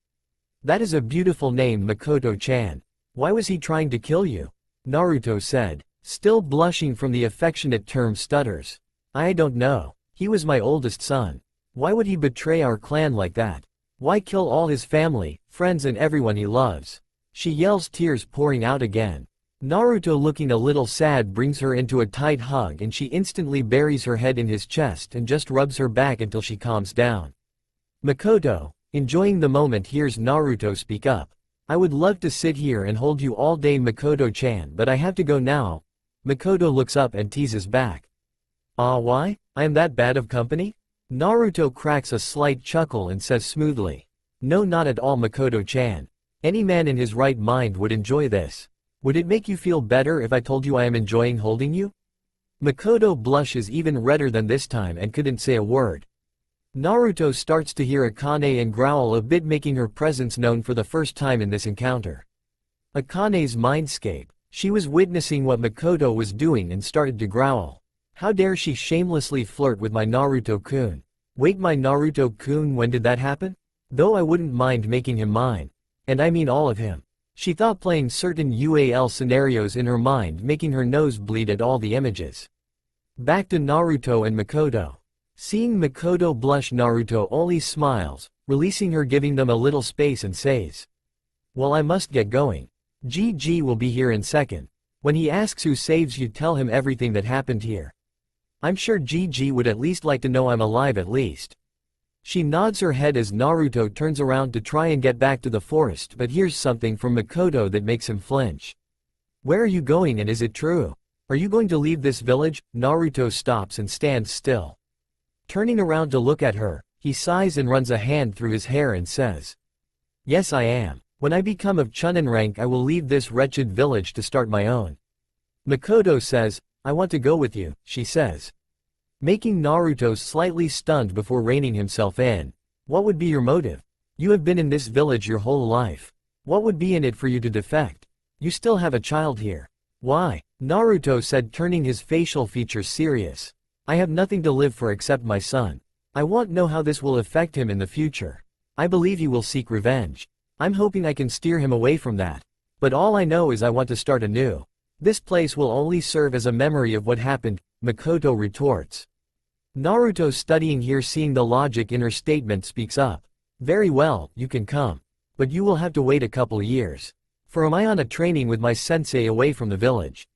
"That is a beautiful name, Makoto-chan. Why was he trying to kill you?" Naruto said, still blushing from the affectionate term stutters. "I don't know. He was my oldest son. Why would he betray our clan like that? Why kill all his family, friends and everyone he loves?" She yells, tears pouring out again. Naruto, looking a little sad, brings her into a tight hug and she instantly buries her head in his chest and just rubs her back until she calms down. Makoto, enjoying the moment, hears Naruto speak up. "I would love to sit here and hold you all day, Makoto-chan, but I have to go now." Makoto looks up and teases back. "Ah, why? I am that bad of company?" Naruto cracks a slight chuckle and says smoothly, "No, not at all, Makoto-chan. Any man in his right mind would enjoy this. Would it make you feel better if I told you I am enjoying holding you?" Makoto blushes even redder than this time and couldn't say a word. Naruto starts to hear Akane and growl a bit, making her presence known for the first time in this encounter. Akane's mindscape. She was witnessing what Makoto was doing and started to growl. "How dare she shamelessly flirt with my Naruto-kun? Wait, my Naruto-kun, when did that happen? Though I wouldn't mind making him mine. And I mean all of him." She thought, playing certain UAL scenarios in her mind, making her nose bleed at all the images. Back to Naruto and Makoto. Seeing Makoto blush, Naruto only smiles, releasing her, giving them a little space, and says, "Well, I must get going. GG will be here in second. When he asks who saves you, tell him everything that happened here. I'm sure GG would at least like to know I'm alive at least." She nods her head as Naruto turns around to try and get back to the forest, but hears something from Makoto that makes him flinch. "Where are you going, and is it true? Are you going to leave this village?" Naruto stops and stands still. Turning around to look at her, he sighs and runs a hand through his hair and says, "Yes, I am. When I become of Chunin rank, I will leave this wretched village to start my own." Makoto says, "I want to go with you," she says. Making Naruto slightly stunned before reining himself in. "What would be your motive? You have been in this village your whole life. What would be in it for you to defect? You still have a child here." "Why?" Naruto said, turning his facial features serious. "I have nothing to live for except my son. I want to know how this will affect him in the future. I believe he will seek revenge. I'm hoping I can steer him away from that. But all I know is I want to start anew. This place will only serve as a memory of what happened," Makoto retorts. Naruto, studying here, seeing the logic in her statement, speaks up. "Very well, you can come. But you will have to wait a couple years. For am I on a training with my sensei away from the village?"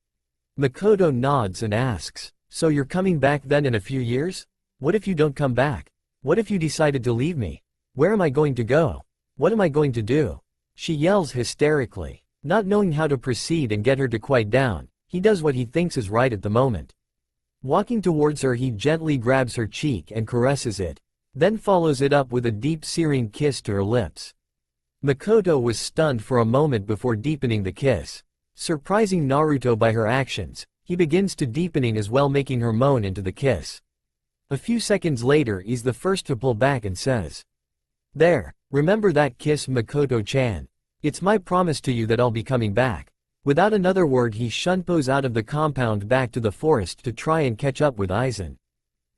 Makoto nods and asks, "So you're coming back then in a few years? What if you don't come back? What if you decided to leave me? Where am I going to go? What am I going to do?" She yells hysterically. Not knowing how to proceed and get her to quiet down, he does what he thinks is right at the moment. Walking towards her, he gently grabs her cheek and caresses it, then follows it up with a deep, searing kiss to her lips. Makoto was stunned for a moment before deepening the kiss. Surprising Naruto by her actions, he begins to deepening as well, making her moan into the kiss. A few seconds later, he's the first to pull back and says, "There, remember that kiss, Makoto-chan? It's my promise to you that I'll be coming back. Without another word he shunpos out of the compound back to the forest to try and catch up with Aizen.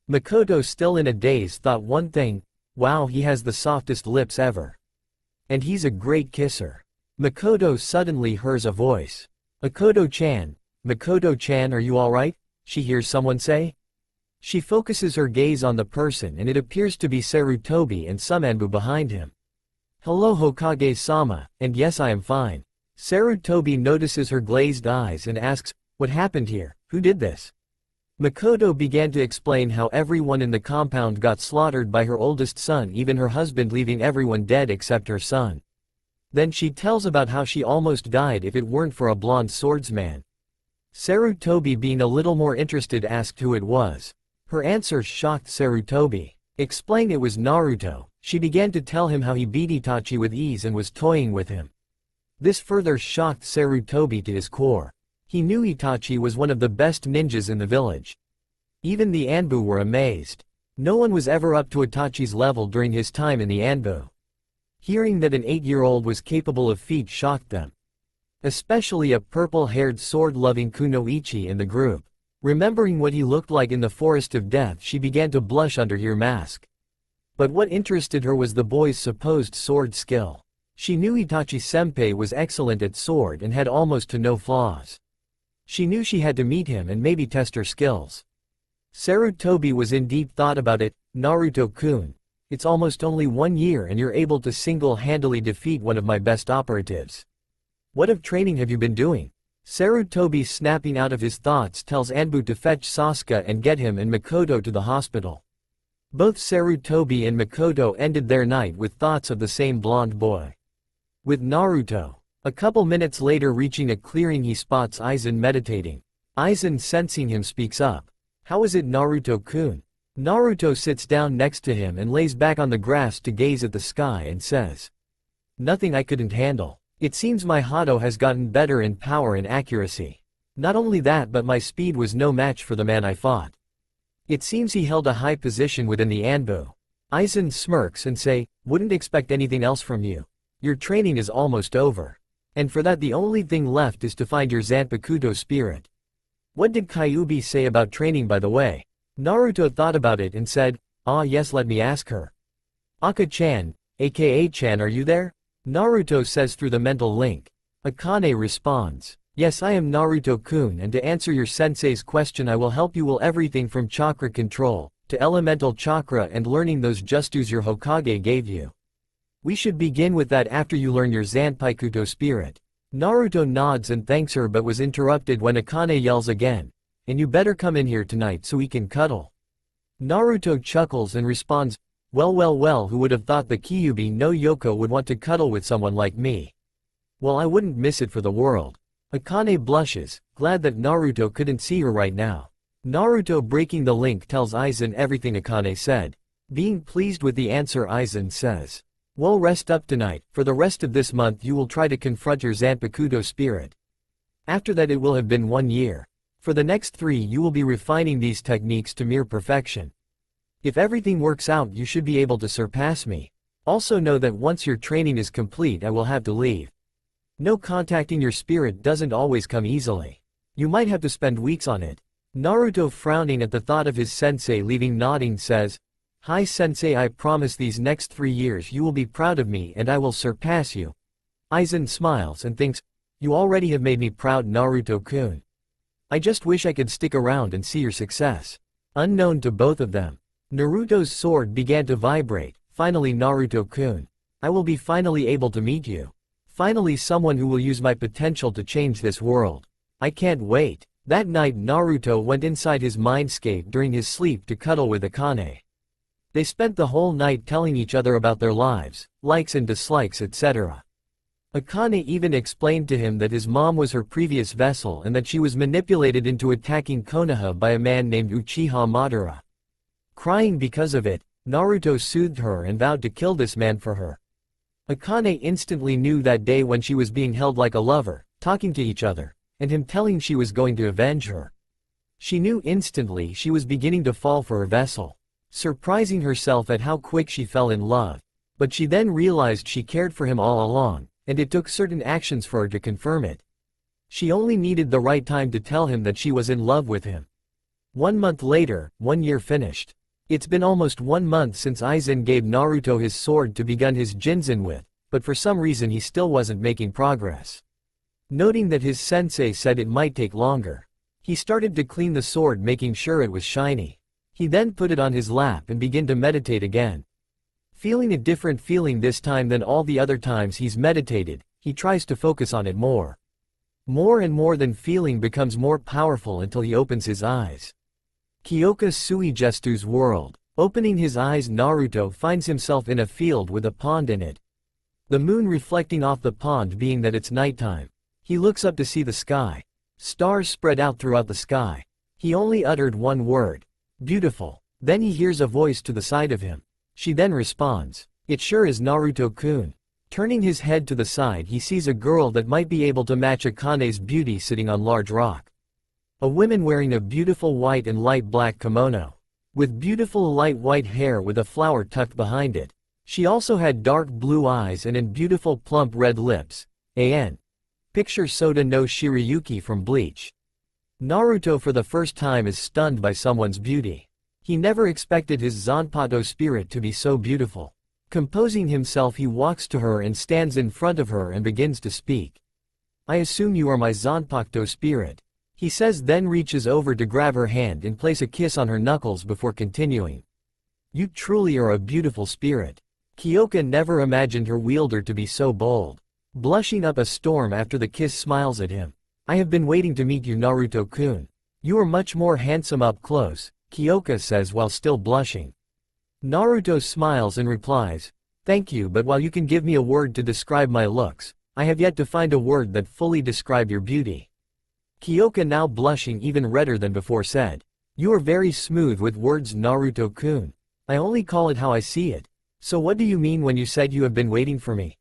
Makoto, still in a daze, thought one thing: wow, he has the softest lips ever. And he's a great kisser. Makoto suddenly hears a voice. Makoto-chan. Makoto-chan, are you alright? She hears someone say. She focuses her gaze on the person and it appears to be Sarutobi and Sumanbu behind him. Hello Hokage-sama, and yes, I am fine. Sarutobi notices her glazed eyes and asks, what happened here, who did this? Makoto began to explain how everyone in the compound got slaughtered by her oldest son, even her husband, leaving everyone dead except her son. Then she tells about how she almost died if it weren't for a blonde swordsman. Sarutobi, being a little more interested, asked who it was. Her answer shocked Sarutobi. Explaining it was Naruto, she began to tell him how he beat Itachi with ease and was toying with him. This further shocked Sarutobi to his core. He knew Itachi was one of the best ninjas in the village. Even the Anbu were amazed. No one was ever up to Itachi's level during his time in the Anbu. Hearing that an 8-year-old was capable of feat shocked them. Especially a purple-haired sword-loving kunoichi in the group. Remembering what he looked like in the Forest of Death, she began to blush under her mask. But what interested her was the boy's supposed sword skill. She knew Itachi-senpai was excellent at sword and had almost to no flaws. She knew she had to meet him and maybe test her skills. Sarutobi was in deep thought about it. Naruto-kun, it's almost only 1 year and you're able to single-handedly defeat one of my best operatives. What of training have you been doing? Sarutobi, snapping out of his thoughts, tells Anbu to fetch Sasuke and get him and Makoto to the hospital. Both Sarutobi and Makoto ended their night with thoughts of the same blonde boy. With Naruto. A couple minutes later, reaching a clearing, he spots Aizen meditating. Aizen, sensing him, speaks up. How is it, Naruto-kun? Naruto sits down next to him and lays back on the grass to gaze at the sky and says, nothing I couldn't handle. It seems my Hado has gotten better in power and accuracy. Not only that, but my speed was no match for the man I fought. It seems he held a high position within the Anbu. Aizen smirks and say, wouldn't expect anything else from you. Your training is almost over. And for that the only thing left is to find your Zanpakuto spirit. What did Kyuubi say about training, by the way? Naruto thought about it and said, ah yes, let me ask her. Aka-chan, aka Chan, are you there? Naruto says through the mental link. Akane responds, yes, I am Naruto-kun, and to answer your sensei's question I will help you with everything from chakra control, to elemental chakra and learning those justus your Hokage gave you. We should begin with that after you learn your Zanpakuto spirit. Naruto nods and thanks her, but was interrupted when Akane yells again, and you better come in here tonight so we can cuddle. Naruto chuckles and responds, well, who would have thought the Kyuubi no Yoko would want to cuddle with someone like me? Well, I wouldn't miss it for the world. Akane blushes, glad that Naruto couldn't see her right now. Naruto, breaking the link, tells Aizen everything Akane said. Being pleased with the answer, Aizen says, well, rest up tonight. For the rest of this month you will try to confront your Zanpakuto spirit. After that it will have been 1 year. For the next 3 you will be refining these techniques to mere perfection. If everything works out you should be able to surpass me. Also know that once your training is complete I will have to leave. No, contacting your spirit doesn't always come easily. You might have to spend weeks on it. Naruto, frowning at the thought of his sensei leaving, nodding, says, hi sensei, I promise these next 3 years you will be proud of me and I will surpass you. Aizen smiles and thinks, you already have made me proud, Naruto-kun. I just wish I could stick around and see your success. Unknown to both of them, Naruto's sword began to vibrate. Finally, Naruto-kun. I will be finally able to meet you. Finally someone who will use my potential to change this world. I can't wait. That night Naruto went inside his mindscape during his sleep to cuddle with Akane. They spent the whole night telling each other about their lives, likes and dislikes, etc. Akane even explained to him that his mom was her previous vessel and that she was manipulated into attacking Konoha by a man named Uchiha Madara. Crying because of it, Naruto soothed her and vowed to kill this man for her. Akane instantly knew that day when she was being held like a lover, talking to each other, and him telling she was going to avenge her. She knew instantly she was beginning to fall for her vessel, surprising herself at how quick she fell in love. But she then realized she cared for him all along, and it took certain actions for her to confirm it. She only needed the right time to tell him that she was in love with him. 1 month later, 1 year finished. It's been almost 1 month since Aizen gave Naruto his sword to begin his Jinzen with, but for some reason he still wasn't making progress. Noting that his sensei said it might take longer, he started to clean the sword, making sure it was shiny. He then put it on his lap and began to meditate again. Feeling a different feeling this time than all the other times he's meditated, he tries to focus on it more. More and more than feeling becomes more powerful until he opens his eyes. Kyoka Suigestu's world. Opening his eyes, Naruto finds himself in a field with a pond in it. The moon reflecting off the pond, being that it's nighttime. He looks up to see the sky. Stars spread out throughout the sky. He only uttered one word. Beautiful. Then he hears a voice to the side of him. She then responds. It sure is Naruto-kun. Turning his head to the side, he sees a girl that might be able to match Akane's beauty sitting on large rock. A woman wearing a beautiful white and light black kimono, with beautiful light white hair with a flower tucked behind it. She also had dark blue eyes and beautiful plump red lips. Picture Soda no Shirayuki from Bleach. Naruto for the first time is stunned by someone's beauty. He never expected his Zanpakuto spirit to be so beautiful. Composing himself, he walks to her and stands in front of her and begins to speak. I assume you are my Zanpakuto spirit, he says, then reaches over to grab her hand and place a kiss on her knuckles before continuing. You truly are a beautiful spirit. Kyoka never imagined her wielder to be so bold. Blushing up a storm after the kiss, smiles at him. I have been waiting to meet you, Naruto-kun. You are much more handsome up close, Kyoka says while still blushing. Naruto smiles and replies, thank you, but while you can give me a word to describe my looks, I have yet to find a word that fully describe your beauty. Kyoka, now blushing even redder than before, said, you are very smooth with words, Naruto-kun. I only call it how I see it. So what do you mean when you said you have been waiting for me?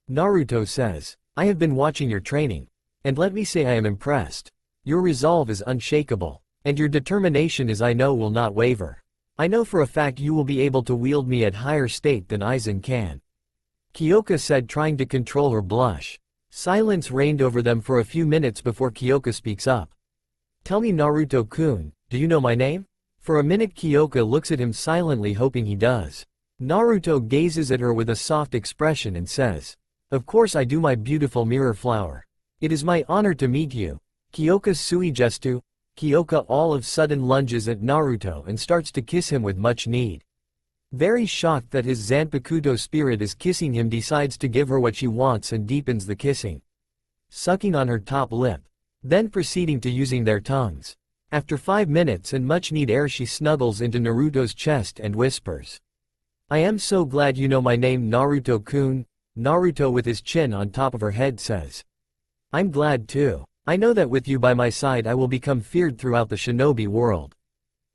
Naruto says, I have been watching your training, and let me say I am impressed. Your resolve is unshakable, and your determination is, I know, will not waver. I know for a fact you will be able to wield me at higher state than Aizen can. Kyoka said, trying to control her blush. Silence reigned over them for a few minutes before Kyoka speaks up. Tell me, Naruto-kun, do you know my name? For a minute Kyoka looks at him silently, hoping he does. Naruto gazes at her with a soft expression and says, of course I do, my beautiful mirror flower. It is my honor to meet you. Kyoka Suigestu. Kyoka all of a sudden lunges at Naruto and starts to kiss him with much need. Very shocked that his Zanpakuto spirit is kissing him, decides to give her what she wants and deepens the kissing, sucking on her top lip, then proceeding to using their tongues. After 5 minutes and much need air, she snuggles into Naruto's chest and whispers, I am so glad you know my name, Naruto-kun. Naruto, with his chin on top of her head, says, I'm glad too. I know that with you by my side I will become feared throughout the shinobi world.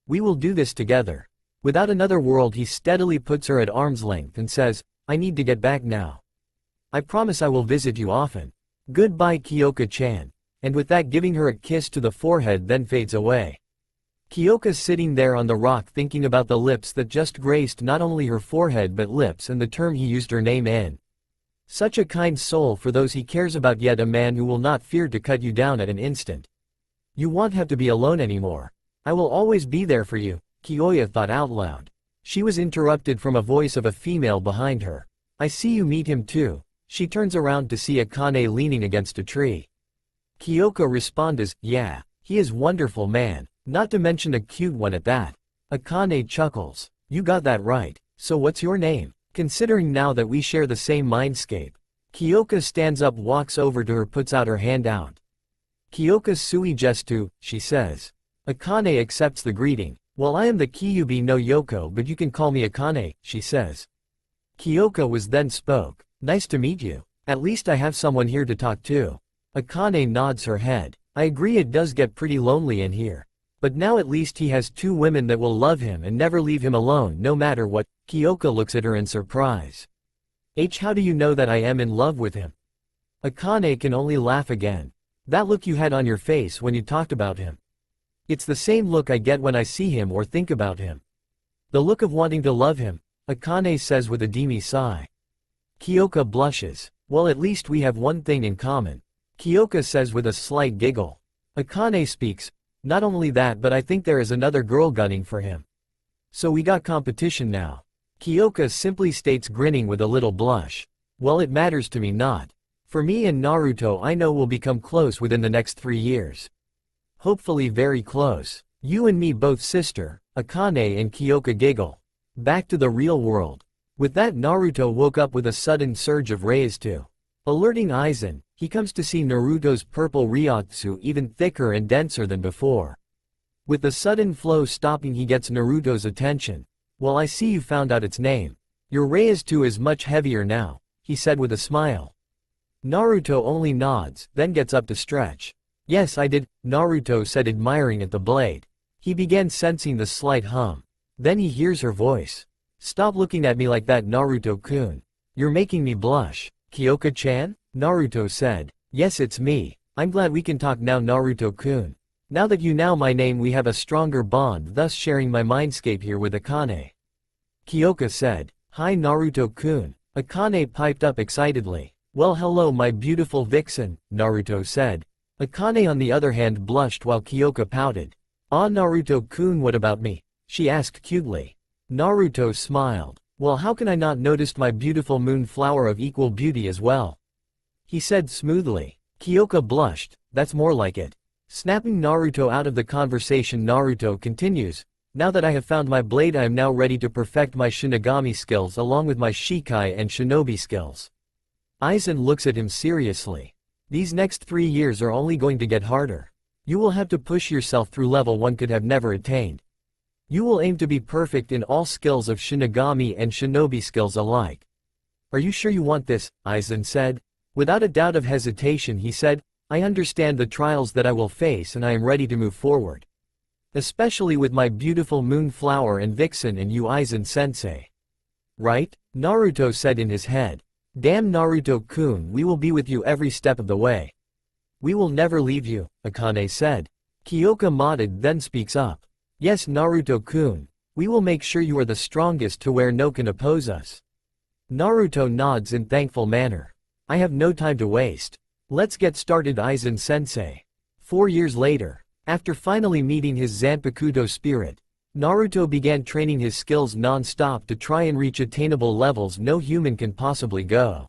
We will do this together. Without another word, he steadily puts her at arm's length and says, I need to get back now. I promise I will visit you often. Goodbye, Kyoka-chan. And with that, giving her a kiss to the forehead, then fades away. Kyoka sitting there on the rock thinking about the lips that just graced not only her forehead but lips and the term he used her name in. Such a kind soul for those he cares about, yet a man who will not fear to cut you down at an instant. You won't have to be alone anymore. I will always be there for you, Kyoya thought out loud. She was interrupted from a voice of a female behind her. I see you meet him too. She turns around to see Akane leaning against a tree. Kyoka responds, yeah, he is wonderful man, not to mention a cute one at that. Akane chuckles, you got that right. So what's your name? Considering now that we share the same mindscape. Kyoka stands up, walks over to her, puts out her hand out. Kyoka Suigestu, she says. Akane accepts the greeting. Well, I am the Kyuubi no Yoko, but you can call me Akane, she says. Kyoka was then spoke. Nice to meet you. At least I have someone here to talk to. Akane nods her head. I agree, it does get pretty lonely in here. But now at least he has 2 women that will love him and never leave him alone no matter what. Kyoka looks at her in surprise. How do you know that I am in love with him? Akane can only laugh again. That look you had on your face when you talked about him. It's the same look I get when I see him or think about him. The look of wanting to love him, Akane says with a dreamy sigh. Kyoka blushes. Well, at least we have one thing in common, Kyoka says with a slight giggle. Akane speaks, not only that but I think there is another girl gunning for him. So we got competition now. Kyoka simply states, grinning with a little blush. Well, it matters to me not. For me and Naruto I know will become close within the next 3 years. Hopefully very close. You and me both, sister. Akane and Kyoka giggle. Back to the real world. With that, Naruto woke up with a sudden surge of rays too. Alerting Aizen, he comes to see Naruto's purple Ryotsu even thicker and denser than before. With the sudden flow stopping, he gets Naruto's attention. Well, I see you found out its name. Your Ryotsu is much heavier now, he said with a smile. Naruto only nods, then gets up to stretch. Yes, I did, Naruto said, admiring at the blade. He began sensing the slight hum. Then he hears her voice. Stop looking at me like that, Naruto-kun. You're making me blush. Kyoka-chan? Naruto said. Yes, it's me. I'm glad we can talk now, Naruto-kun. Now that you know my name, we have a stronger bond, thus sharing my mindscape here with Akane. Kyoka said. Hi, Naruto-kun. Akane piped up excitedly. Well, hello my beautiful vixen, Naruto said. Akane on the other hand blushed while Kyoka pouted. Ah, Naruto-kun, what about me? She asked cutely. Naruto smiled. Well, how can I not notice my beautiful moonflower of equal beauty as well? He said smoothly. Kyoka blushed. That's more like it. Snapping Naruto out of the conversation, Naruto continues. Now that I have found my blade, I am now ready to perfect my Shinigami skills along with my Shikai and Shinobi skills. Aizen looks at him seriously. These next 3 years are only going to get harder. You will have to push yourself through level one could have never attained. You will aim to be perfect in all skills of Shinigami and Shinobi skills alike. Are you sure you want this? Aizen said. Without a doubt of hesitation he said, I understand the trials that I will face and I am ready to move forward. Especially with my beautiful moonflower and vixen and you, Aizen-sensei. Right? Naruto said in his head. Damn, Naruto-kun, we will be with you every step of the way. We will never leave you, Akane said. Kyoka nodded, then speaks up. Yes, Naruto-kun, we will make sure you are the strongest to where no can oppose us. Naruto nods in thankful manner. I have no time to waste. Let's get started, Aizen-sensei. 4 years later, after finally meeting his Zanpakuto spirit, Naruto began training his skills non-stop to try and reach attainable levels no human can possibly go.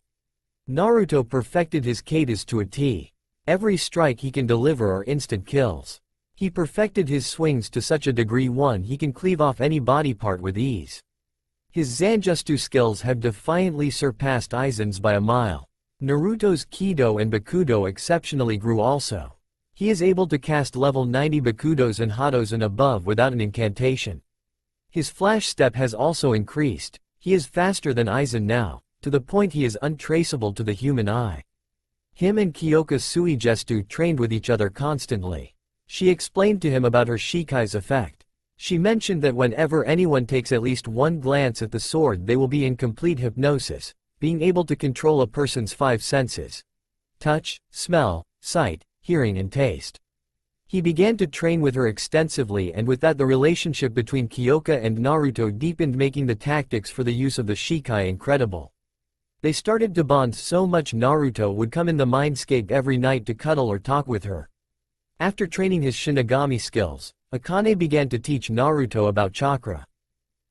Naruto perfected his katas to a T. Every strike he can deliver are instant kills. He perfected his swings to such a degree he can cleave off any body part with ease. His Zanjutsu skills have defiantly surpassed Aizen's by a mile. Naruto's Kido and Bakudo exceptionally grew also. He is able to cast level 90 Bakudos and Hados and above without an incantation. His flash step has also increased. He is faster than Aizen now, to the point he is untraceable to the human eye. Him and Kyoka Suigetsu trained with each other constantly. She explained to him about her Shikai's effect. She mentioned that whenever anyone takes at least one glance at the sword they will be in complete hypnosis, being able to control a person's 5 senses. Touch, smell, sight, hearing and taste. He began to train with her extensively, and with that the relationship between Kyoka and Naruto deepened, making the tactics for the use of the Shikai incredible. They started to bond so much Naruto would come in the mindscape every night to cuddle or talk with her. After training his Shinigami skills, Akane began to teach Naruto about chakra.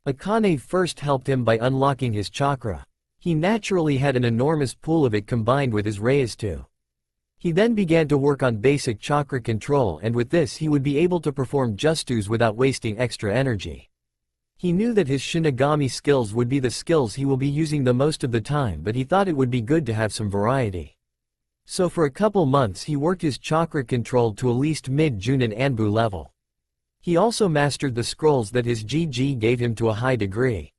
Akane first helped him by unlocking his chakra. He naturally had an enormous pool of it combined with his Ryotsu. He then began to work on basic chakra control, and with this he would be able to perform jutsus without wasting extra energy. He knew that his Shinigami skills would be the skills he will be using the most of the time, but he thought it would be good to have some variety. So for a couple months he worked his chakra control to at least mid-Junin Anbu level. He also mastered the scrolls that his GG gave him to a high degree.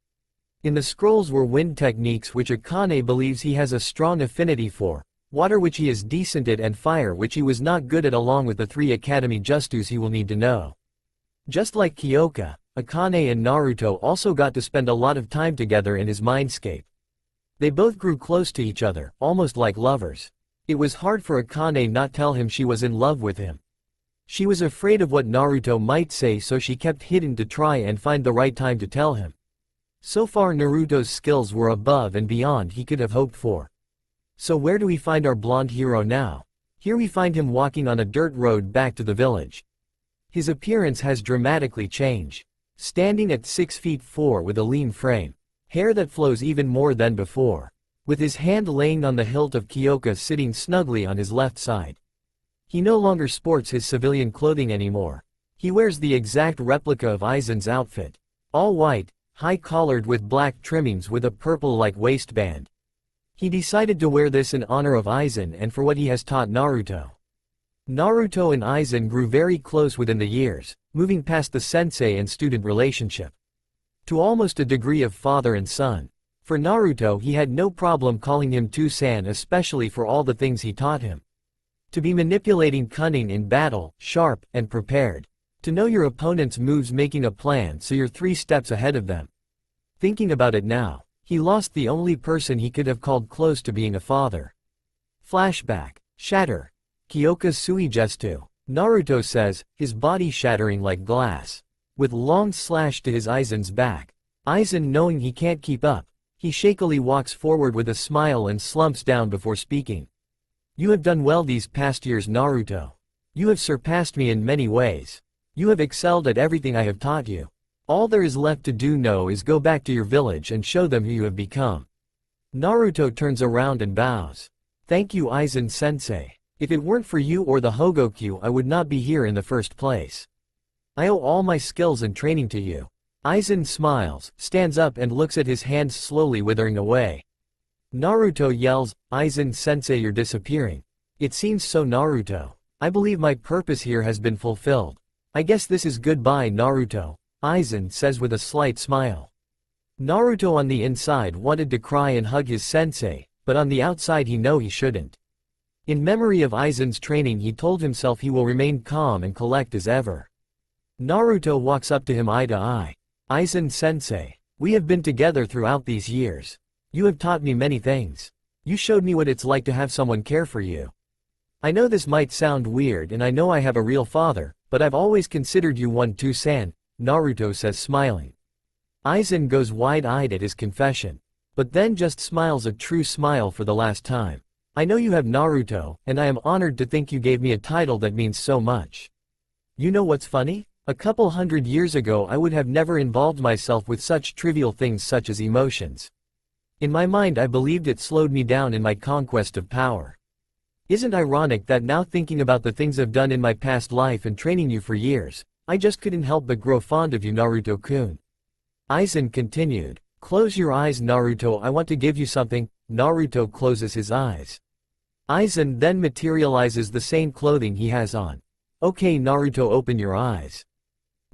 In the scrolls were wind techniques which Akane believes he has a strong affinity for, water which he is decent at, and fire which he was not good at, along with the 3 academy justus he will need to know. Just like Kyoka, Akane and Naruto also got to spend a lot of time together in his mindscape. They both grew close to each other, almost like lovers. It was hard for Akane not tell him she was in love with him. She was afraid of what Naruto might say, so she kept hidden to try and find the right time to tell him. So far Naruto's skills were above and beyond he could have hoped for. So where do we find our blonde hero now? Here we find him walking on a dirt road back to the village. His appearance has dramatically changed. Standing at 6 feet 4 with a lean frame. Hair that flows even more than before. With his hand laying on the hilt of Kyoka sitting snugly on his left side. He no longer sports his civilian clothing anymore. He wears the exact replica of Aizen's outfit. All white, high-collared with black trimmings with a purple-like waistband. He decided to wear this in honor of Aizen and for what he has taught Naruto. Naruto and Aizen grew very close within the years, moving past the sensei and student relationship to almost a degree of father and son. For Naruto, he had no problem calling him Two-san, especially for all the things he taught him. To be manipulating, cunning in battle, sharp and prepared. To know your opponent's moves, making a plan so you're 3 steps ahead of them. Thinking about it now, he lost the only person he could have called close to being a father. Flashback. Shatter. Kyoka Suigestu. Naruto says, his body shattering like glass. With long slash to his Aizen's back. Aizen, knowing he can't keep up, he shakily walks forward with a smile and slumps down before speaking. You have done well these past years, Naruto. You have surpassed me in many ways. You have excelled at everything I have taught you. All there is left to do now is go back to your village and show them who you have become. Naruto turns around and bows. Thank you, Aizen-sensei. If it weren't for you or the Hokugyo, I would not be here in the first place. I owe all my skills and training to you. Aizen smiles, stands up and looks at his hands slowly withering away. Naruto yells, Aizen-sensei, you're disappearing. It seems so, Naruto. I believe my purpose here has been fulfilled. I guess this is goodbye, Naruto, Aizen says with a slight smile. Naruto on the inside wanted to cry and hug his sensei, but on the outside he knew he shouldn't. In memory of Aizen's training, he told himself he will remain calm and collect as ever. Naruto walks up to him eye to eye. Aizen-sensei, we have been together throughout these years. You have taught me many things. You showed me what it's like to have someone care for you. I know this might sound weird and I know I have a real father, but I've always considered you one Two-san, Naruto says smiling. Aizen goes wide-eyed at his confession, but then just smiles a true smile for the last time. I know you have, Naruto, and I am honored to think you gave me a title that means so much. You know what's funny? A couple hundred years ago I would have never involved myself with such trivial things such as emotions. In my mind I believed it slowed me down in my conquest of power. Isn't ironic that now, thinking about the things I've done in my past life and training you for years, I just couldn't help but grow fond of you, Naruto-kun. Aizen continued. Close your eyes, Naruto, I want to give you something. Naruto closes his eyes. Aizen then materializes the same clothing he has on. Okay, Naruto, open your eyes.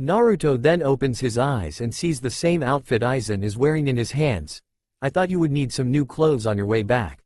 Naruto then opens his eyes and sees the same outfit Aizen is wearing in his hands. I thought you would need some new clothes on your way back.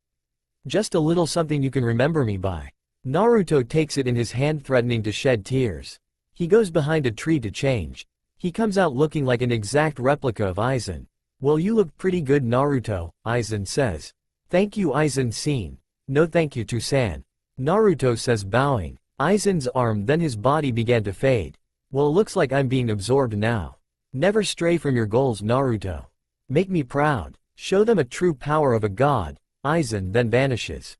Just a little something you can remember me by. Naruto takes it in his hand, threatening to shed tears. He goes behind a tree to change. He comes out looking like an exact replica of Aizen. Well, you look pretty good, Naruto, Aizen says. Thank you, Aizen-san. No thank you, Two-san. Naruto says, bowing. Aizen's arm, then his body began to fade. Well, looks like I'm being absorbed now. Never stray from your goals, Naruto. Make me proud. Show them a true power of a god. Aizen then vanishes.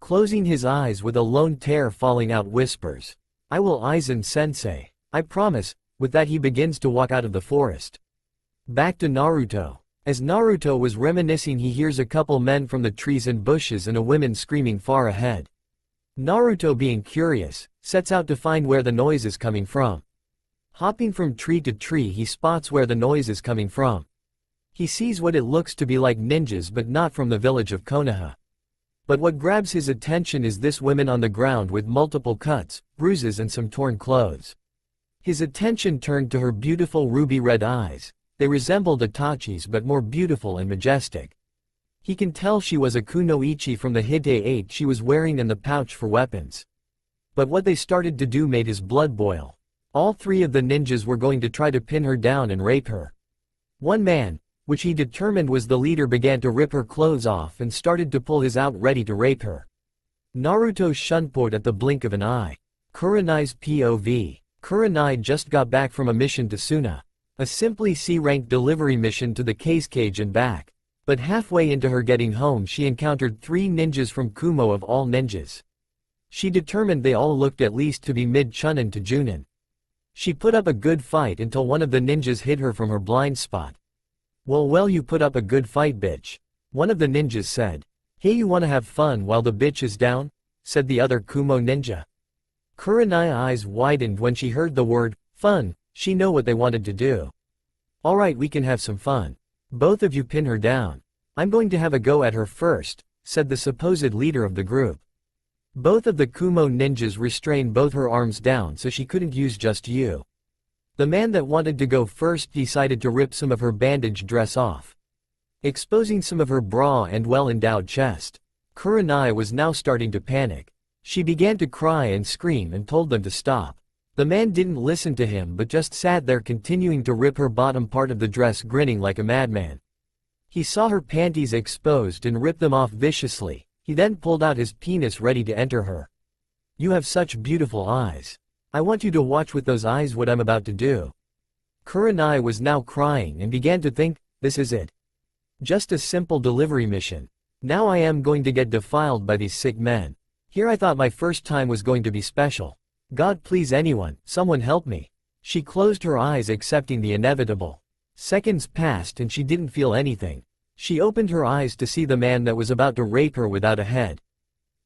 Closing his eyes with a lone tear falling out, whispers. I will, Aizen-sensei. I promise. With that he begins to walk out of the forest. Back to Naruto. As Naruto was reminiscing, he hears a couple men from the trees and bushes and a woman screaming far ahead. Naruto, being curious, sets out to find where the noise is coming from. Hopping from tree to tree, he spots where the noise is coming from. He sees what it looks to be like ninjas, but not from the village of Konoha. But what grabs his attention is this woman on the ground with multiple cuts, bruises and some torn clothes. His attention turned to her beautiful ruby-red eyes. They resembled Itachi's but more beautiful and majestic. He can tell she was a kunoichi from the Hite 8 she was wearing and the pouch for weapons. But what they started to do made his blood boil. All 3 of the ninjas were going to try to pin her down and rape her. One man, which he determined was the leader, began to rip her clothes off and started to pull his out, ready to rape her. Naruto shunport at the blink of an eye. Kurenai's POV. Kurenai just got back from a mission to Suna. A simply C-rank delivery mission to the case cage and back. But halfway into her getting home she encountered 3 ninjas from Kumo of all ninjas. She determined they all looked at least to be mid-chunin to Junin. She put up a good fight until one of the ninjas hit her from her blind spot. Well you put up a good fight bitch. One of the ninjas said. Hey, you wanna have fun while the bitch is down? Said the other Kumo ninja. Kurana's eyes widened when she heard the word, fun. She knew what they wanted to do. Alright, we can have some fun. Both of you pin her down. I'm going to have a go at her first, said the supposed leader of the group. Both of the Kumo ninjas restrained both her arms down so she couldn't use just you. The man that wanted to go first decided to rip some of her bandaged dress off, exposing some of her bra and well-endowed chest. Kuranai was now starting to panic. She began to cry and scream and told them to stop. The man didn't listen to him but just sat there continuing to rip her bottom part of the dress, grinning like a madman. He saw her panties exposed and ripped them off viciously. He then pulled out his penis ready to enter her. You have such beautiful eyes. I want you to watch with those eyes what I'm about to do. Kuranai was now crying and began to think, this is it. Just a simple delivery mission. Now I am going to get defiled by these sick men. Here I thought my first time was going to be special. God please anyone, someone help me. She closed her eyes accepting the inevitable. Seconds passed and she didn't feel anything. She opened her eyes to see the man that was about to rape her without a head.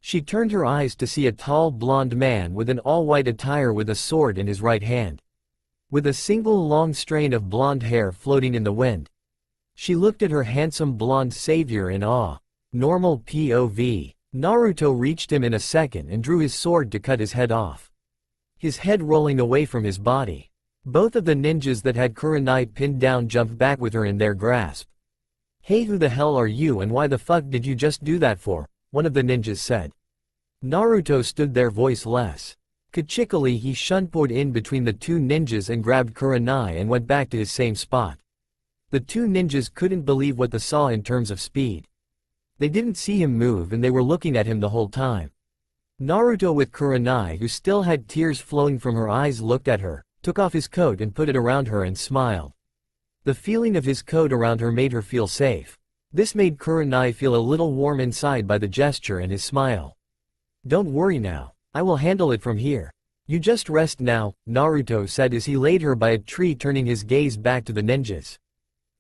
She turned her eyes to see a tall blonde man with an all-white attire with a sword in his right hand, with a single long strain of blonde hair floating in the wind. She looked at her handsome blonde savior in awe. Normal POV. Naruto reached him in a second and drew his sword to cut his head off, his head rolling away from his body. Both of the ninjas that had Kuranai pinned down jumped back with her in their grasp. Hey, who the hell are you and why the fuck did you just do that for? One of the ninjas said. Naruto stood there voiceless. Kachikali he shunpoed in between the 2 ninjas and grabbed Kuranai and went back to his same spot. The 2 ninjas couldn't believe what they saw in terms of speed. They didn't see him move and they were looking at him the whole time. Naruto with Kuranai, who still had tears flowing from her eyes, looked at her, took off his coat and put it around her and smiled. The feeling of his coat around her made her feel safe. This made Kuranai feel a little warm inside by the gesture and his smile. Don't worry now. I will handle it from here. You just rest now, Naruto said as he laid her by a tree, turning his gaze back to the ninjas.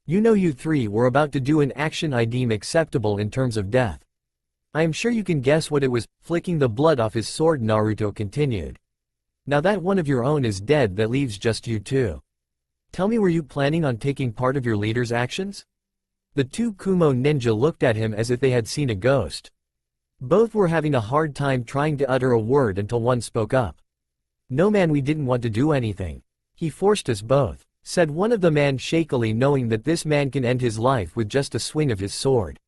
You know you 3 were about to do an action I deem acceptable in terms of death. I am sure you can guess what it was. Flicking the blood off his sword, Naruto continued. Now that one of your own is dead, that leaves just you 2. Tell me, were you planning on taking part of your leader's actions? The 2 Kumo ninja looked at him as if they had seen a ghost. Both were having a hard time trying to utter a word until one spoke up. No man, we didn't want to do anything. He forced us both, said one of the men shakily, knowing that this man can end his life with just a swing of his sword.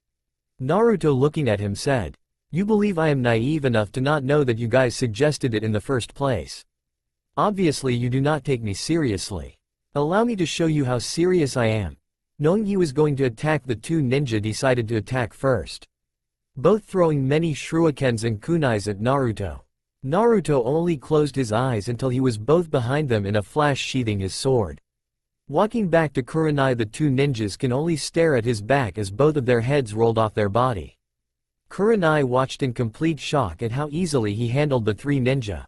Naruto, looking at him, said, you believe I am naive enough to not know that you guys suggested it in the first place? Obviously you do not take me seriously. Allow me to show you how serious I am. Knowing he was going to attack, the 2 ninja decided to attack first, both throwing many shurikens and kunais at Naruto. Naruto only closed his eyes until he was both behind them in a flash, sheathing his sword. Walking back to Kuranai, the 2 ninjas can only stare at his back as both of their heads rolled off their body. Kuranai watched in complete shock at how easily he handled the 3 ninja,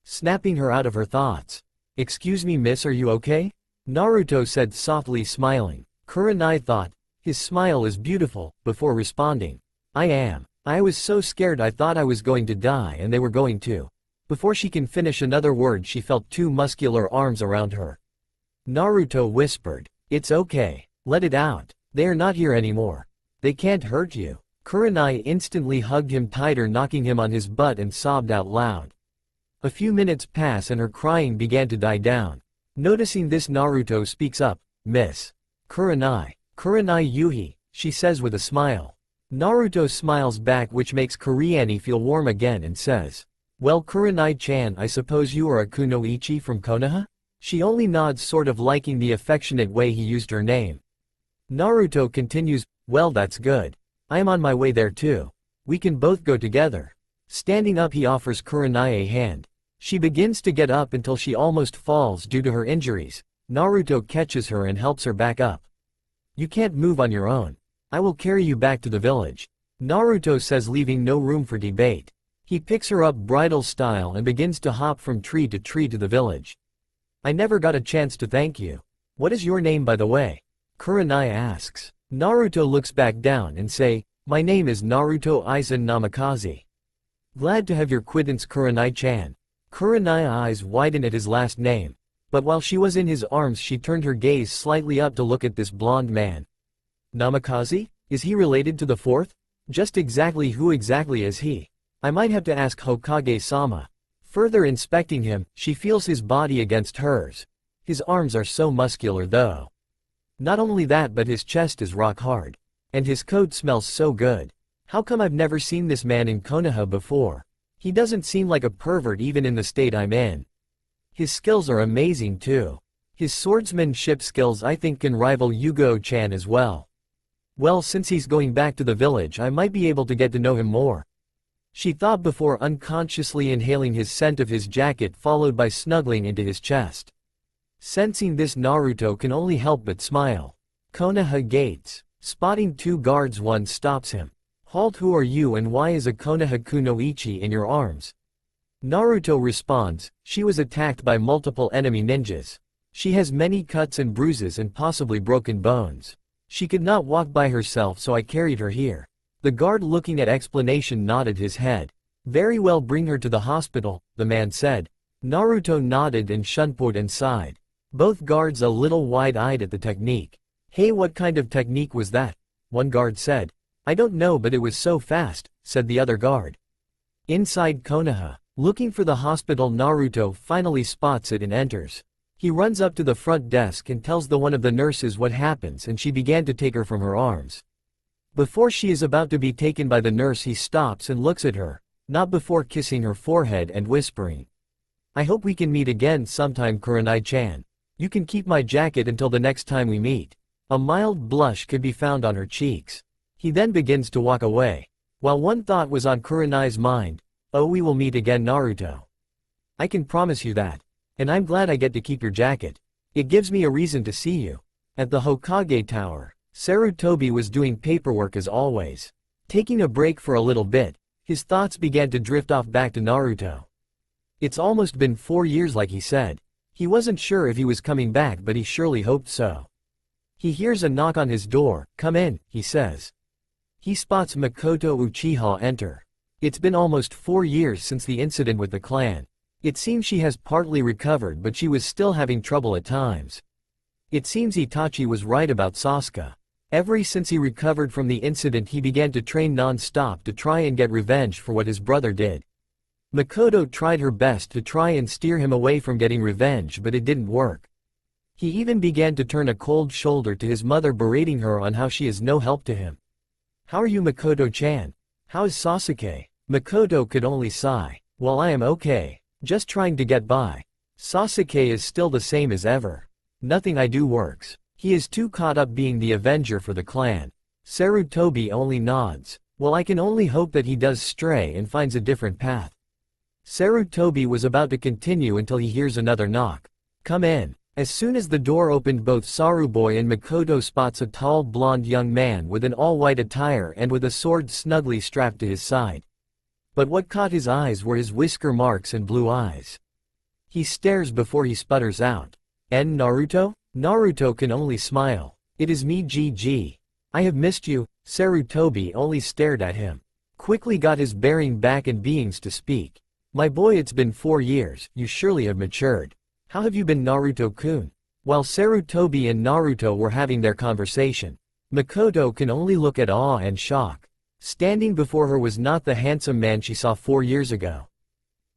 snapping her out of her thoughts. Excuse me miss, are you okay? Naruto said softly, smiling. Kuranai thought, his smile is beautiful, before responding. I am. I was so scared I thought I was going to die and they were going to. Before she can finish another word, she felt 2 muscular arms around her. Naruto whispered, it's okay. Let it out. They are not here anymore. They can't hurt you. Kuranai instantly hugged him tighter, knocking him on his butt, and sobbed out loud. A few minutes pass and her crying began to die down. Noticing this, Naruto speaks up, Miss Kuranai. Kuranai Yuhi, she says with a smile. Naruto smiles back, which makes Kuriani feel warm again, and says, well Kuranai-chan, I suppose you are a kunoichi from Konoha? She only nods, sort of liking the affectionate way he used her name. Naruto continues, well that's good. I am on my way there too. We can both go together. Standing up, he offers Kuranai a hand. She begins to get up until she almost falls due to her injuries. Naruto catches her and helps her back up. You can't move on your own. I will carry you back to the village. Naruto says, leaving no room for debate. He picks her up bridal style and begins to hop from tree to the village. I never got a chance to thank you. What is your name, by the way? Kurenai asks. Naruto looks back down and say, my name is Naruto Aizen Namikaze. Glad to have your acquaintance, Kurenai-chan. Kurenai's eyes widen at his last name. But while she was in his arms, she turned her gaze slightly up to look at this blonde man. Namikaze? Is he related to the fourth? Just exactly who exactly is he? I might have to ask Hokage-sama. Further inspecting him, she feels his body against hers. His arms are so muscular though. Not only that, but his chest is rock hard. And his coat smells so good. How come I've never seen this man in Konoha before? He doesn't seem like a pervert even in the state I'm in. His skills are amazing too. His swordsmanship skills I think can rival Yugo-chan as well. Well, since he's going back to the village, I might be able to get to know him more. She thought before unconsciously inhaling his scent of his jacket, followed by snuggling into his chest. Sensing this, Naruto can only help but smile. Konoha gates. Spotting two guards, one stops him. Halt, who are you and why is a Konoha kunoichi in your arms? Naruto responds, she was attacked by multiple enemy ninjas. She has many cuts and bruises and possibly broken bones. She could not walk by herself, so I carried her here. The guard, looking at explanation, nodded his head. Very well, bring her to the hospital, the man said. Naruto nodded and shunput and sighed. Both guards a little wide-eyed at the technique. Hey, what kind of technique was that? One guard said. I don't know, but it was so fast, said the other guard. Inside Konoha, looking for the hospital, Naruto finally spots it and enters. He runs up to the front desk and tells one of the nurses what happens, and she began to take her from her arms. Before she is about to be taken by the nurse, he stops and looks at her, not before kissing her forehead and whispering. I hope we can meet again sometime, Kurenai-chan. You can keep my jacket until the next time we meet. A mild blush could be found on her cheeks. He then begins to walk away. While one thought was on Kurenai's mind, oh, we will meet again, Naruto. I can promise you that. And I'm glad I get to keep your jacket. It gives me a reason to see you. At the Hokage Tower, Sarutobi was doing paperwork as always. Taking a break for a little bit, his thoughts began to drift off back to Naruto. It's almost been 4 years, like he said. He wasn't sure if he was coming back, but he surely hoped so. He hears a knock on his door. Come in, he says. He spots Makoto Uchiha enter. It's been almost 4 years since the incident with the clan. It seems she has partly recovered, but she was still having trouble at times. It seems Itachi was right about Souske. Ever since he recovered from the incident, he began to train non-stop to try and get revenge for what his brother did. Makoto tried her best to try and steer him away from getting revenge, but it didn't work. He even began to turn a cold shoulder to his mother, berating her on how she is no help to him. How are you, Makoto-chan? How is Sasuke? Makoto could only sigh. Well, I am okay. Just trying to get by. Sasuke is still the same as ever. Nothing I do works. He is too caught up being the avenger for the clan. Sarutobi only nods. Well, I can only hope that he does stray and finds a different path. Sarutobi was about to continue until he hears another knock. Come in. As soon as the door opened, both Saruboy and Makoto spots a tall blonde young man with an all-white attire and with a sword snugly strapped to his side. But what caught his eyes were his whisker marks and blue eyes. He stares before he sputters out. Naruto? Naruto can only smile. It is me, GG. I have missed you. Sarutobi only stared at him. Quickly got his bearing back and beings to speak. My boy, it's been 4 years, you surely have matured. How have you been, Naruto-kun? While Sarutobi and Naruto were having their conversation, Makoto can only look at awe and shock. Standing before her was not the handsome man she saw 4 years ago.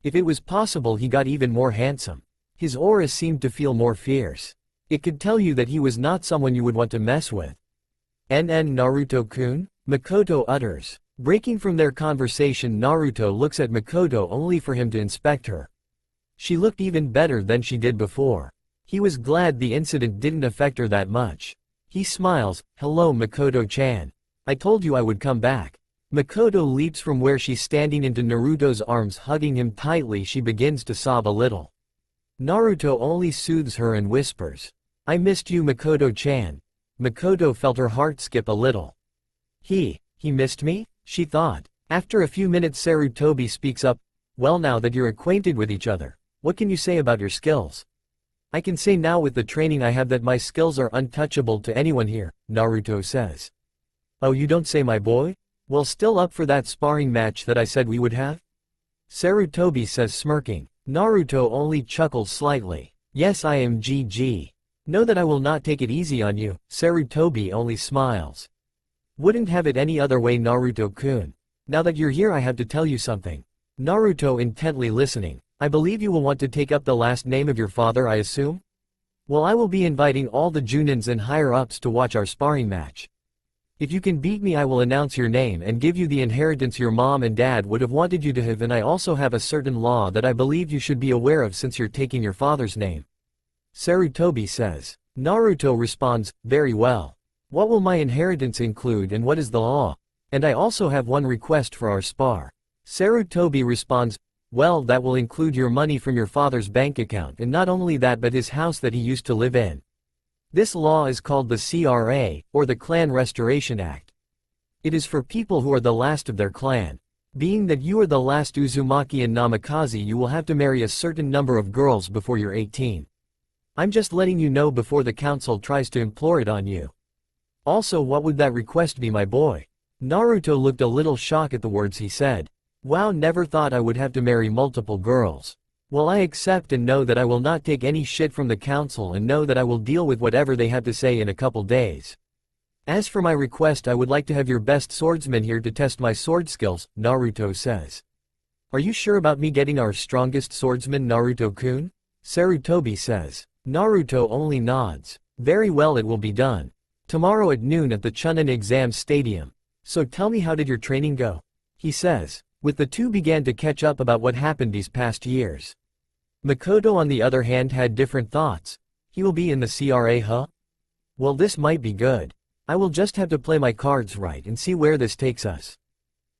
If it was possible, he got even more handsome. His aura seemed to feel more fierce. It could tell you that he was not someone you would want to mess with. Naruto-kun? Makoto utters. Breaking from their conversation, Naruto looks at Makoto only for him to inspect her. She looked even better than she did before. He was glad the incident didn't affect her that much. He smiles. Hello, Makoto-chan. I told you I would come back. Makoto leaps from where she's standing into Naruto's arms, hugging him tightly. She begins to sob a little. Naruto only soothes her and whispers, I missed you, Makoto-chan. Makoto felt her heart skip a little. He missed me? She thought. After a few minutes Sarutobi speaks up, well now that you're acquainted with each other, what can you say about your skills? I can say now with the training I have that my skills are untouchable to anyone here, Naruto says. Oh, you don't say, my boy? Well, still up for that sparring match that I said we would have? Sarutobi says, smirking. Naruto only chuckles slightly. Yes, I am GG. Know that I will not take it easy on you. Sarutobi only smiles. Wouldn't have it any other way, Naruto-kun. Now that you're here I have to tell you something. Naruto intently listening. I believe you will want to take up the last name of your father, I assume? Well, I will be inviting all the Junins and higher-ups to watch our sparring match. If you can beat me I will announce your name and give you the inheritance your mom and dad would have wanted you to have, and I also have a certain law that I believe you should be aware of since you're taking your father's name. Sarutobi says. Naruto responds, very well. What will my inheritance include and what is the law? And I also have one request for our spar. Sarutobi responds, well, that will include your money from your father's bank account, and not only that but his house that he used to live in. This law is called the CRA, or the Clan Restoration Act. It is for people who are the last of their clan. Being that you are the last Uzumaki and Namikaze, you will have to marry a certain number of girls before you're 18. I'm just letting you know before the council tries to implore it on you. Also, what would that request be, my boy? Naruto looked a little shocked at the words he said. Wow, never thought I would have to marry multiple girls. Well, I accept and know that I will not take any shit from the council and know that I will deal with whatever they have to say in a couple days. As for my request, I would like to have your best swordsman here to test my sword skills, Naruto says. Are you sure about me getting our strongest swordsman, Naruto-kun? Sarutobi says. Naruto only nods. Very well, it will be done. Tomorrow at noon at the Chunin Exam Stadium. So tell me, how did your training go? He says. With the two began to catch up about what happened these past years. Makoto on the other hand had different thoughts. He will be in the CRA, huh? Well, this might be good. I will just have to play my cards right and see where this takes us.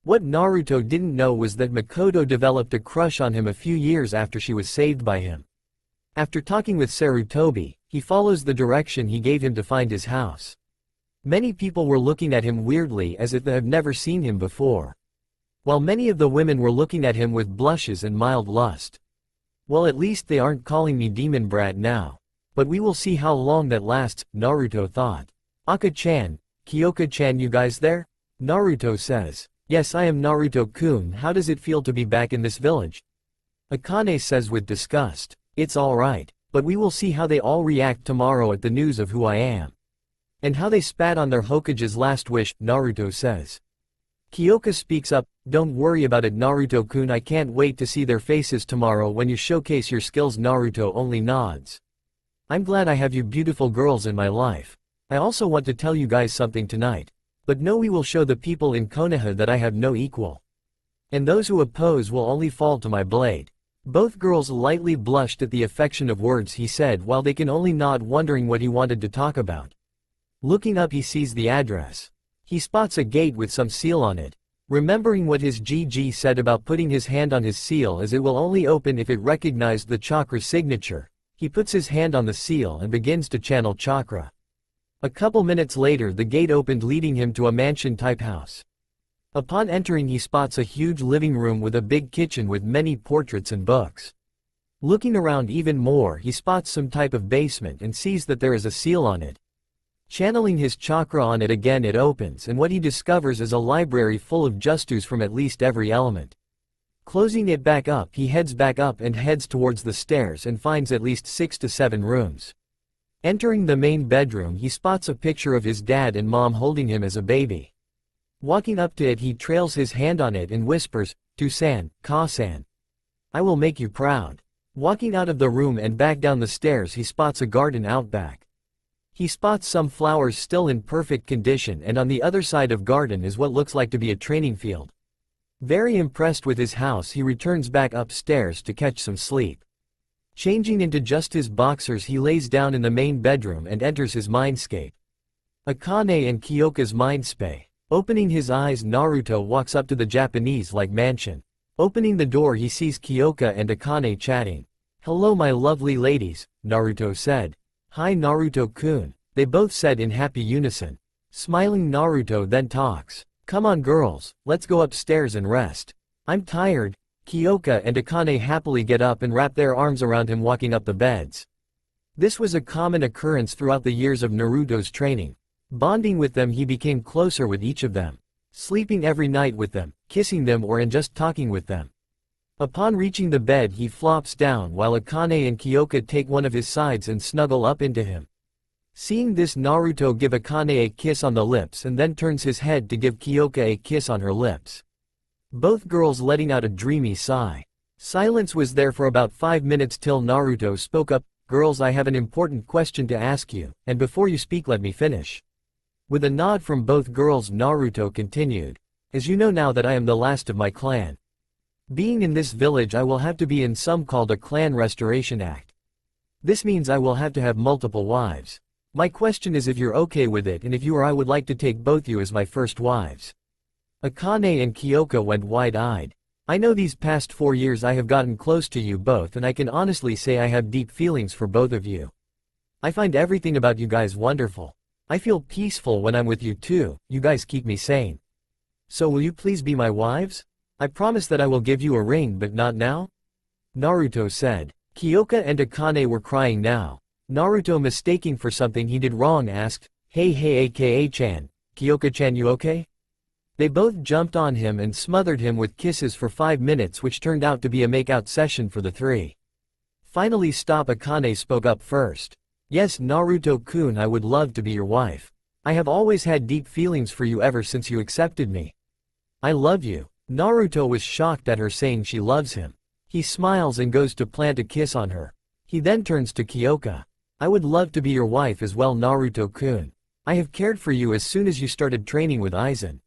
What Naruto didn't know was that Makoto developed a crush on him a few years after she was saved by him. After talking with Sarutobi, he follows the direction he gave him to find his house. Many people were looking at him weirdly as if they have never seen him before. While many of the women were looking at him with blushes and mild lust. Well, at least they aren't calling me demon brat now. But we will see how long that lasts, Naruto thought. Aka-chan, Kyoka-chan, you guys there? Naruto says. Yes, I am Naruto-kun. How does it feel to be back in this village? Akane says with disgust. It's alright, but we will see how they all react tomorrow at the news of who I am. And how they spat on their Hokage's last wish, Naruto says. Kyoka speaks up, don't worry about it, Naruto-kun, I can't wait to see their faces tomorrow when you showcase your skills. Naruto only nods. I'm glad I have you beautiful girls in my life. I also want to tell you guys something tonight. But no, we will show the people in Konoha that I have no equal. And those who oppose will only fall to my blade. Both girls lightly blushed at the affection of words he said while they can only nod, wondering what he wanted to talk about. Looking up, he sees the address. He spots a gate with some seal on it. Remembering what his GG said about putting his hand on his seal as it will only open if it recognized the chakra signature, he puts his hand on the seal and begins to channel chakra. A couple minutes later the gate opened, leading him to a mansion-type house. Upon entering, he spots a huge living room with a big kitchen with many portraits and books. Looking around even more, he spots some type of basement and sees that there is a seal on it. Channeling his chakra on it again, it opens, and what he discovers is a library full of justus from at least every element. Closing it back up, he heads back up and heads towards the stairs and finds at least 6 to 7 rooms. Entering the main bedroom, he spots a picture of his dad and mom holding him as a baby. Walking up to it, he trails his hand on it and whispers, "To-san, Ka-san. I will make you proud." Walking out of the room and back down the stairs, he spots a garden out back. He spots some flowers still in perfect condition, and on the other side of garden is what looks like to be a training field. Very impressed with his house, he returns back upstairs to catch some sleep. Changing into just his boxers, he lays down in the main bedroom and enters his mindscape. Akane and Kyoka's mindspace. Opening his eyes, Naruto walks up to the Japanese-like mansion. Opening the door, he sees Kyoka and Akane chatting. "Hello my lovely ladies," Naruto said. "Hi Naruto-kun," they both said in happy unison. Smiling Naruto then talks. Come on girls, let's go upstairs and rest. I'm tired. Kyoka and Akane happily get up and wrap their arms around him walking up the beds. This was a common occurrence throughout the years of Naruto's training. Bonding with them, he became closer with each of them. Sleeping every night with them, kissing them or and just talking with them. Upon reaching the bed he flops down while Akane and Kyoka take one of his sides and snuggle up into him. Seeing this, Naruto give Akane a kiss on the lips and then turns his head to give Kyoka a kiss on her lips. Both girls letting out a dreamy sigh. Silence was there for about 5 minutes till Naruto spoke up. Girls, I have an important question to ask you, and before you speak let me finish. With a nod from both girls, Naruto continued. As you know now that I am the last of my clan. Being in this village I will have to be in some called a clan restoration act. This means I will have to have multiple wives. My question is if you're okay with it, and if you are, I would like to take both you as my first wives. Akane and Kyoka went wide-eyed. I know these past 4 years I have gotten close to you both, and I can honestly say I have deep feelings for both of you. I find everything about you guys wonderful. I feel peaceful when I'm with you too, you guys keep me sane. So will you please be my wives? I promise that I will give you a ring, but not now? Naruto said. Kyoka and Akane were crying now. Naruto, mistaking for something he did wrong, asked, Hey Aka-chan, Kyoka-chan, you okay? They both jumped on him and smothered him with kisses for 5 minutes, which turned out to be a make-out session for the three. Finally Akane spoke up first. Yes Naruto-kun, I would love to be your wife. I have always had deep feelings for you ever since you accepted me. I love you. Naruto was shocked at her saying she loves him. He smiles and goes to plant a kiss on her. He then turns to Kyoka. I would love to be your wife as well Naruto-kun. I have cared for you as soon as you started training with Aizen.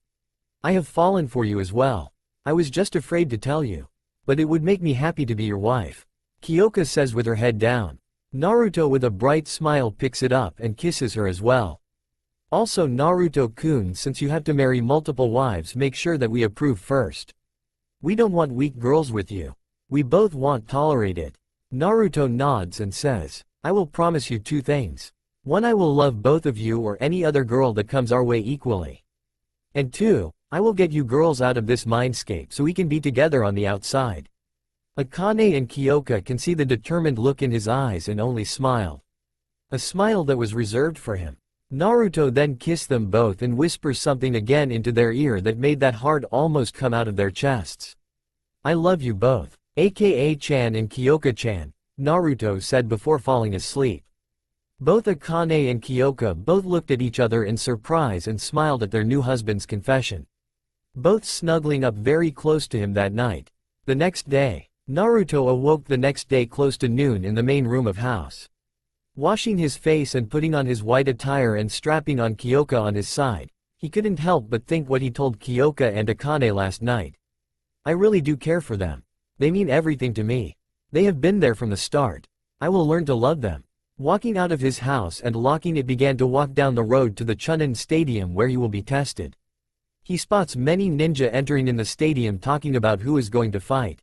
I have fallen for you as well. I was just afraid to tell you. But it would make me happy to be your wife. Kyoka says with her head down. Naruto with a bright smile picks it up and kisses her as well. Also Naruto-kun, since you have to marry multiple wives, make sure that we approve first. We don't want weak girls with you. We both won't tolerate it. Naruto nods and says, I will promise you 2 things. 1, I will love both of you or any other girl that comes our way equally. And 2, I will get you girls out of this mindscape so we can be together on the outside. Akane and Kyoka can see the determined look in his eyes and only smiled. A smile that was reserved for him. Naruto then kissed them both and whispers something again into their ear that made that heart almost come out of their chests. I love you both. Aka-chan and Kyoka-chan, Naruto said before falling asleep. Both Akane and Kyoka both looked at each other in surprise and smiled at their new husband's confession. Both snuggling up very close to him that night. The next day, Naruto awoke the next day close to noon in the main room of house. Washing his face and putting on his white attire and strapping on Kyoka on his side, he couldn't help but think what he told Kyoka and Akane last night. I really do care for them. They mean everything to me. They have been there from the start. I will learn to love them. Walking out of his house and locking it, began to walk down the road to the Chunin Stadium where he will be tested. He spots many ninja entering in the stadium talking about who is going to fight.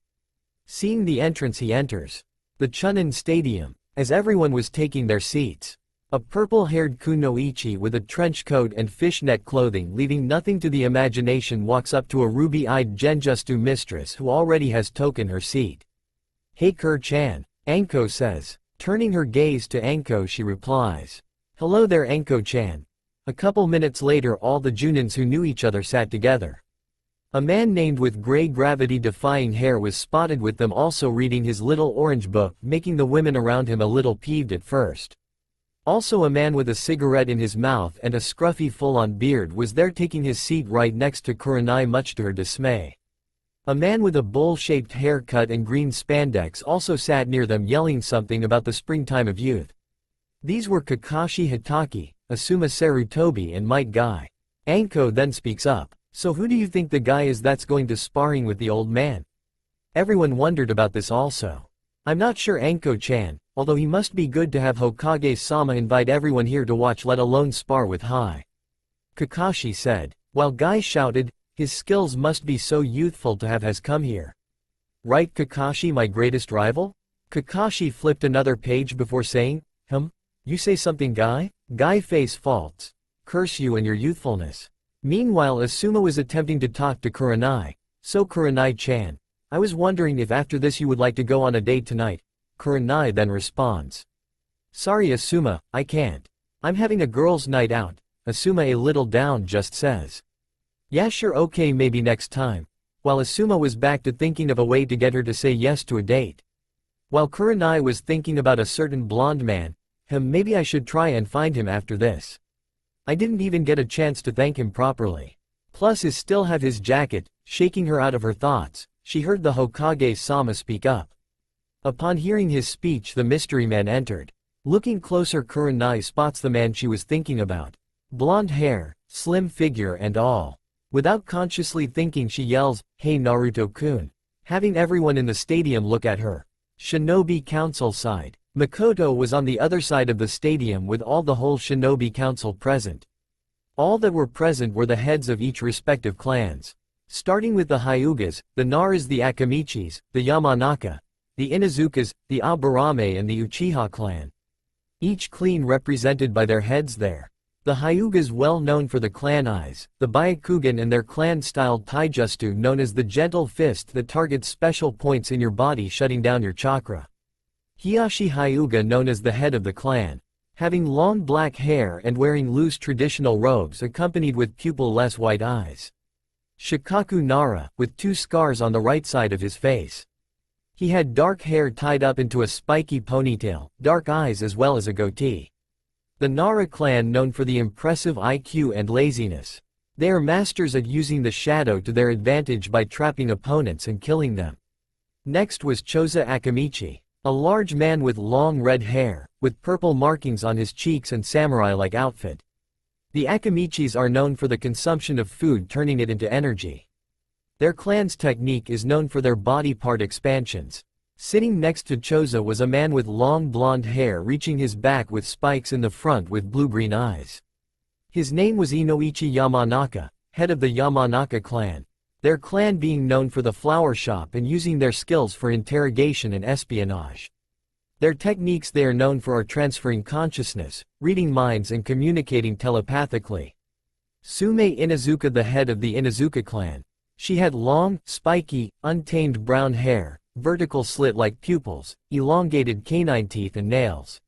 Seeing the entrance, he enters the Chunin Stadium, as everyone was taking their seats. A purple-haired kunoichi with a trench coat and fishnet clothing leaving nothing to the imagination walks up to a ruby-eyed Genjutsu mistress who already has taken her seat. Hey Kur-chan, Anko says. Turning her gaze to Anko, she replies. Hello there Anko-chan. A couple minutes later, all the Junins who knew each other sat together. A man named with gray gravity-defying hair was spotted with them, also reading his little orange book, making the women around him a little peeved at first. Also a man with a cigarette in his mouth and a scruffy full-on beard was there taking his seat right next to Kurenai, much to her dismay. A man with a bowl-shaped haircut and green spandex also sat near them, yelling something about the springtime of youth. These were Kakashi Hatake, Asuma Sarutobi and Might Guy. Anko then speaks up. So who do you think the guy is that's going to sparring with the old man? Everyone wondered about this also. I'm not sure Anko-chan, although he must be good to have Hokage-sama invite everyone here to watch, let alone spar with Hai. Kakashi said, while Guy shouted, his skills must be so youthful to have has come here. Right Kakashi, my greatest rival? Kakashi flipped another page before saying, you say something Guy? Guy face faults. curse you and your youthfulness. Meanwhile Asuma was attempting to talk to Kurenai. So Kurenai-chan, I was wondering if after this you would like to go on a date tonight. Kurenai then responds. Sorry Asuma, I can't. I'm having a girls' night out. Asuma a little down just says. Yeah sure okay maybe next time. While Asuma was back to thinking of a way to get her to say yes to a date. While Kurenai was thinking about a certain blonde man, maybe I should try and find him after this. I didn't even get a chance to thank him properly. Plus I still have his jacket. Shaking her out of her thoughts, she heard the Hokage-sama speak up. Upon hearing his speech the mystery man entered. Looking closer Kurenai spots the man she was thinking about. Blonde hair, slim figure and all. Without consciously thinking she yells, Hey Naruto-kun. Having everyone in the stadium look at her. Shinobi Council side. Makoto was on the other side of the stadium with all the whole Shinobi Council present. All that were present were the heads of each respective clans. Starting with the Hyugas, the Naras, the Akamichis, the Yamanaka, the Inazukas, the Aburame and the Uchiha clan. Each clan represented by their heads there. The Hyugas well known for the clan eyes, the Byakugan and their clan-styled taijutsu known as the gentle fist that targets special points in your body shutting down your chakra. Hiyashi Hyuga known as the head of the clan. Having long black hair and wearing loose traditional robes accompanied with pupil-less white eyes. Shikaku Nara, with 2 scars on the right side of his face. He had dark hair tied up into a spiky ponytail, dark eyes as well as a goatee. The Nara clan known for the impressive IQ and laziness. They are masters at using the shadow to their advantage by trapping opponents and killing them. Next was Choza Akamichi, a large man with long red hair, with purple markings on his cheeks and samurai-like outfit. The Akamichis are known for the consumption of food turning it into energy. Their clan's technique is known for their body part expansions. Sitting next to Choza was a man with long blonde hair reaching his back with spikes in the front with blue-green eyes. His name was Inoichi Yamanaka, head of the Yamanaka clan. Their clan being known for the flower shop and using their skills for interrogation and espionage. Their techniques they are known for are transferring consciousness, reading minds and communicating telepathically. Sume Inazuka, the head of the Inazuka clan. She had long, spiky, untamed brown hair, vertical slit-like pupils, elongated canine teeth and nails.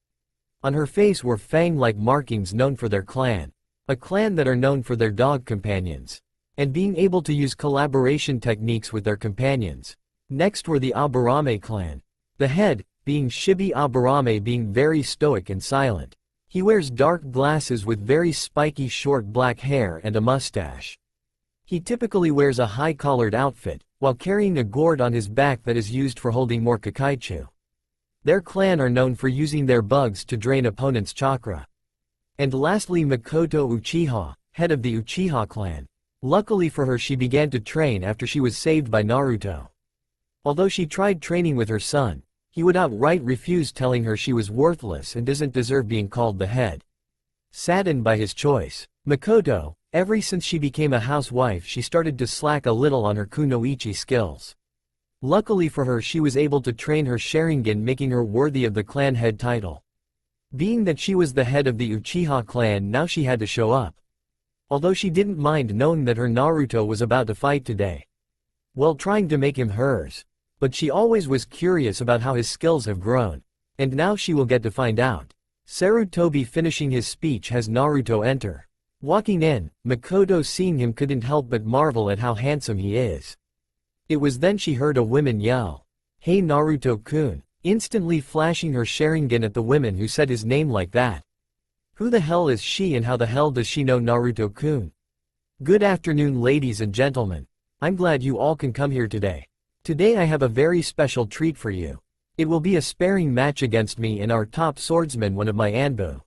On her face were fang-like markings known for their clan. A clan that are known for their dog companions. And being able to use collaboration techniques with their companions. Next were the Aburame clan. The head, being Shibi Aburame, being very stoic and silent. He wears dark glasses with very spiky short black hair and a mustache. He typically wears a high-collared outfit, while carrying a gourd on his back that is used for holding more kakaichu. Their clan are known for using their bugs to drain opponents' chakra. And lastly Makoto Uchiha, head of the Uchiha clan. Luckily for her she began to train after she was saved by Naruto. Although she tried training with her son, he would outright refuse, telling her she was worthless and doesn't deserve being called the head. Saddened by his choice, Makoto, ever since she became a housewife she started to slack a little on her kunoichi skills. Luckily for her she was able to train her Sharingan, making her worthy of the clan head title. Being that she was the head of the Uchiha clan, now she had to show up. Although she didn't mind knowing that her Naruto was about to fight today. While trying to make him hers. But she always was curious about how his skills have grown. And now she will get to find out. Sarutobi finishing his speech has Naruto enter. Walking in, Makoto seeing him couldn't help but marvel at how handsome he is. It was then she heard a woman yell, "Hey Naruto-kun," instantly flashing her Sharingan at the women who said his name like that. Who the hell is she and how the hell does she know Naruto-kun? Good afternoon ladies and gentlemen. I'm glad you all can come here today. Today I have a very special treat for you. It will be a sparring match against me and our top swordsman, one of my Anbu.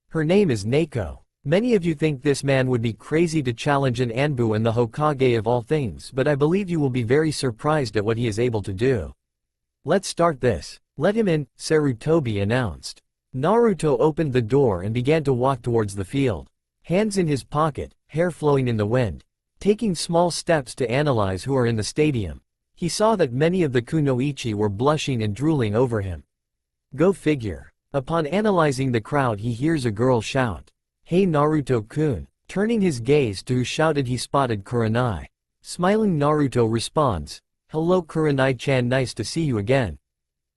Her name is Neko. Many of you think this man would be crazy to challenge an Anbu and the Hokage of all things, but I believe you will be very surprised at what he is able to do. Let's start this. Let him in, Sarutobi announced. Naruto opened the door and began to walk towards the field. Hands in his pocket, hair flowing in the wind. Taking small steps to analyze who are in the stadium. He saw that many of the kunoichi were blushing and drooling over him. Go figure. Upon analyzing the crowd he hears a girl shout. "Hey Naruto-kun," turning his gaze to who shouted he spotted Kurenai. Smiling Naruto responds, "Hello Kurenai-chan, nice to see you again."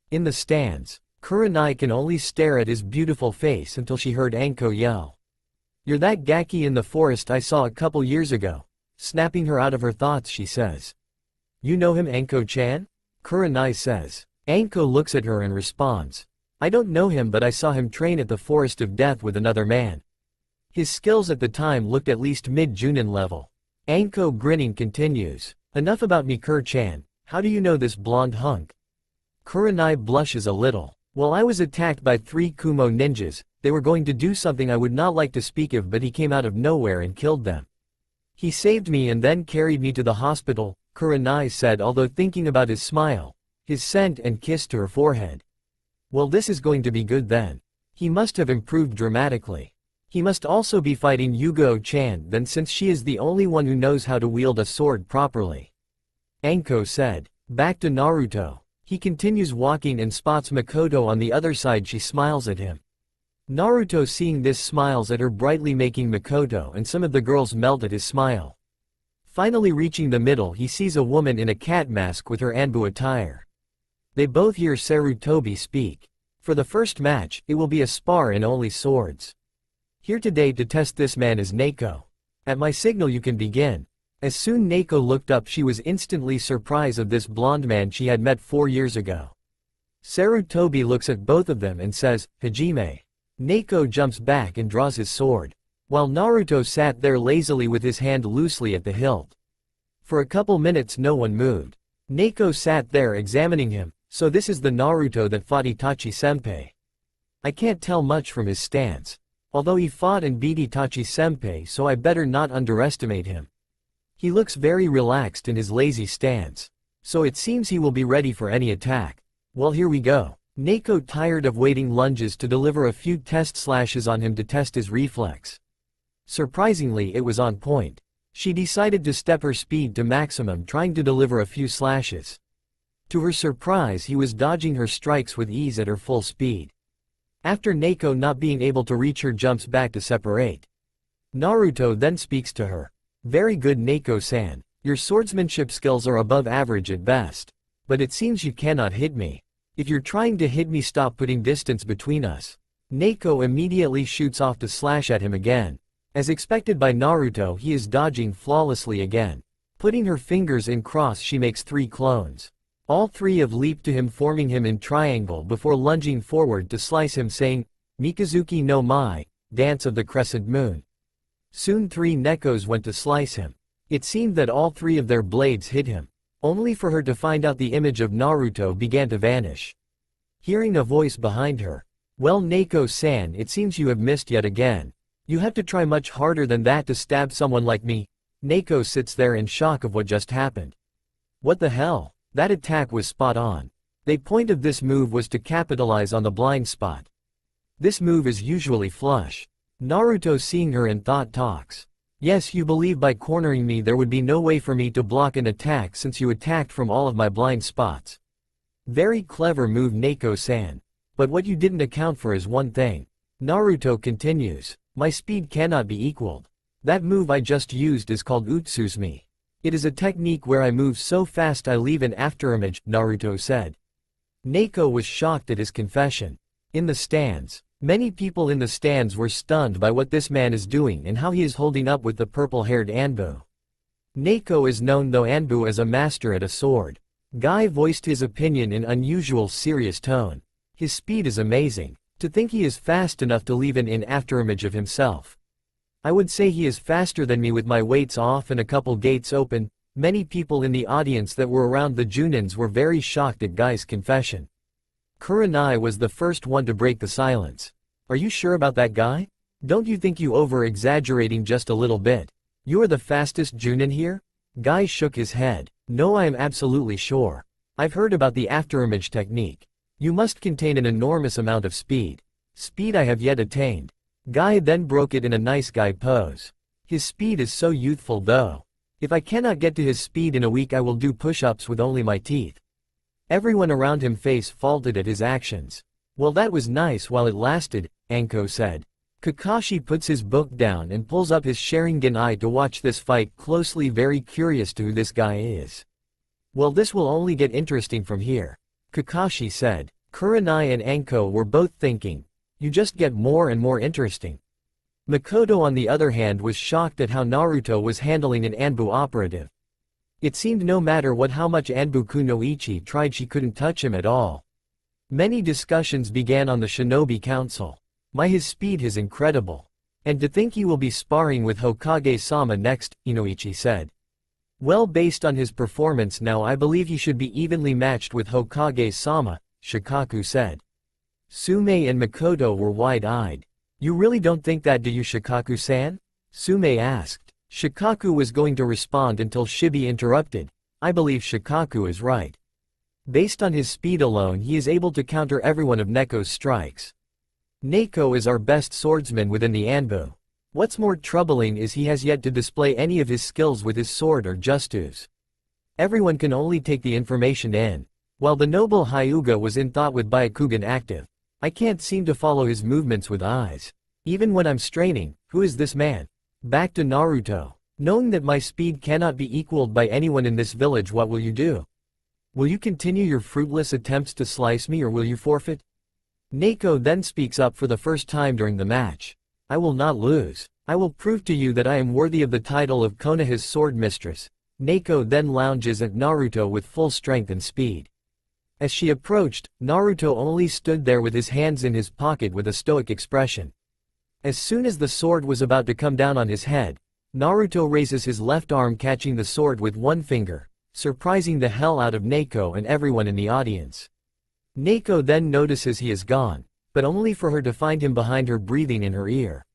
In the stands, Kurenai can only stare at his beautiful face until she heard Anko yell, "You're that Gaki in the forest I saw a couple years ago." Snapping her out of her thoughts, she says, "You know him, Anko-chan?" Kurenai says. Anko looks at her and responds, "I don't know him, but I saw him train at the Forest of Death with another man. His skills at the time looked at least mid-Junin level." Anko grinning continues, "Enough about me Kur-chan, how do you know this blonde hunk?" Kurenai blushes a little. "Well, I was attacked by 3 Kumo ninjas. They were going to do something I would not like to speak of, but he came out of nowhere and killed them. He saved me and then carried me to the hospital," Kurenai said, although thinking about his smile, his scent and kiss to her forehead. "Well, this is going to be good then. He must have improved dramatically. He must also be fighting Yugo-chan then, since she is the only one who knows how to wield a sword properly," Anko said. Back to Naruto. He continues walking and spots Makoto on the other side. She smiles at him. Naruto, seeing this, smiles at her brightly, making Makoto and some of the girls melt at his smile. Finally reaching the middle, he sees a woman in a cat mask with her Anbu attire. They both hear Sarutobi speak. For the first match, it will be a spar in only swords. Here today to test this man is Neiko. At my signal you can begin. As soon Neiko looked up, she was instantly surprised of this blonde man she had met 4 years ago. Sarutobi looks at both of them and says, "Hajime." Neiko jumps back and draws his sword, while Naruto sat there lazily with his hand loosely at the hilt. For a couple minutes no one moved. Neiko sat there examining him. "So this is the Naruto that fought Itachi-senpai. I can't tell much from his stance. Although he fought and beat Itachi-senpai, so I better not underestimate him. He looks very relaxed in his lazy stance. So it seems he will be ready for any attack. Well, here we go." Neiko, tired of waiting, lunges to deliver a few test slashes on him to test his reflex. Surprisingly, it was on point. She decided to step her speed to maximum, trying to deliver a few slashes. To her surprise, he was dodging her strikes with ease at her full speed. After Neiko not being able to reach her, jumps back to separate. Naruto then speaks to her. "Very good, Neiko-san. Your swordsmanship skills are above average at best. But it seems you cannot hit me. If you're trying to hit me, stop putting distance between us." Neiko immediately shoots off to slash at him again. As expected by Naruto, he is dodging flawlessly again. Putting her fingers in cross, she makes 3 clones. All 3 have leaped to him, forming him in triangle before lunging forward to slice him, saying, "Mikazuki no Mai, Dance of the Crescent Moon." Soon 3 Nekos went to slice him. It seemed that all 3 of their blades hit him, only for her to find out the image of Naruto began to vanish. Hearing a voice behind her, "Well, Neiko-san, it seems you have missed yet again. You have to try much harder than that to stab someone like me." Neiko sits there in shock of what just happened. What the hell? That attack was spot on. The point of this move was to capitalize on the blind spot. This move is usually flush. Naruto, seeing her in thought, talks. "Yes, you believe by cornering me there would be no way for me to block an attack, since you attacked from all of my blind spots. Very clever move, Neiko-san. But what you didn't account for is one thing." Naruto continues. "My speed cannot be equaled. That move I just used is called Utsuzumi. It is a technique where I move so fast I leave an afterimage," Naruto said. Neiko was shocked at his confession. In the stands, many people in the stands were stunned by what this man is doing and how he is holding up with the purple-haired Anbu. Neiko is known though Anbu as a master at a sword. Guy voiced his opinion in unusual serious tone. His speed is amazing. To think he is fast enough to leave an afterimage of himself. I would say he is faster than me with my weights off and a couple gates open. Many people in the audience that were around the Junins were very shocked at Guy's confession. Kurenai was the first one to break the silence. "Are you sure about that, Guy? Don't you think you over-exaggerating just a little bit? You are the fastest Junin here?" Guy shook his head. "No, I am absolutely sure. I've heard about the afterimage technique. You must contain an enormous amount of speed. Speed I have yet attained." Guy then broke it in a nice guy pose. "His speed is so youthful though. If I cannot get to his speed in a week, I will do push-ups with only my teeth." Everyone around him face faulted at his actions. "Well, that was nice while it lasted," Anko said. Kakashi puts his book down and pulls up his Sharingan eye to watch this fight closely, very curious to who this guy is. Well, this will only get interesting from here, Kakashi said. Kurenai and Anko were both thinking, you just get more and more interesting. Makoto on the other hand was shocked at how Naruto was handling an Anbu operative. It seemed no matter how much Anbu Kunoichi tried, she couldn't touch him at all. Many discussions began on the Shinobi Council. His speed is incredible. And to think he will be sparring with Hokage-sama next, Inoichi said. Well, based on his performance now, I believe he should be evenly matched with Hokage-sama, Shikaku said. Sume and Makoto were wide-eyed. You really don't think that, do you, Shikaku-san? Sume asked. Shikaku was going to respond until Shibi interrupted. I believe Shikaku is right. Based on his speed alone, he is able to counter every one of Neko's strikes. Neko is our best swordsman within the Anbu. What's more troubling is he has yet to display any of his skills with his sword or justus. Everyone can only take the information in. While the noble Hyuga was in thought with Byakugan active, I can't seem to follow his movements with eyes. Even when I'm straining, who is this man? Back to Naruto. Knowing that my speed cannot be equaled by anyone in this village, what will you do? Will you continue your fruitless attempts to slice me, or will you forfeit? Neko then speaks up for the first time during the match. I will not lose. I will prove to you that I am worthy of the title of Konoha's sword mistress. Neko then lounges at Naruto with full strength and speed. As she approached, Naruto only stood there with his hands in his pocket with a stoic expression. As soon as the sword was about to come down on his head, Naruto raises his left arm, catching the sword with one finger, surprising the hell out of Neko and everyone in the audience. Neko then notices he is gone, but only for her to find him behind her, breathing in her ear.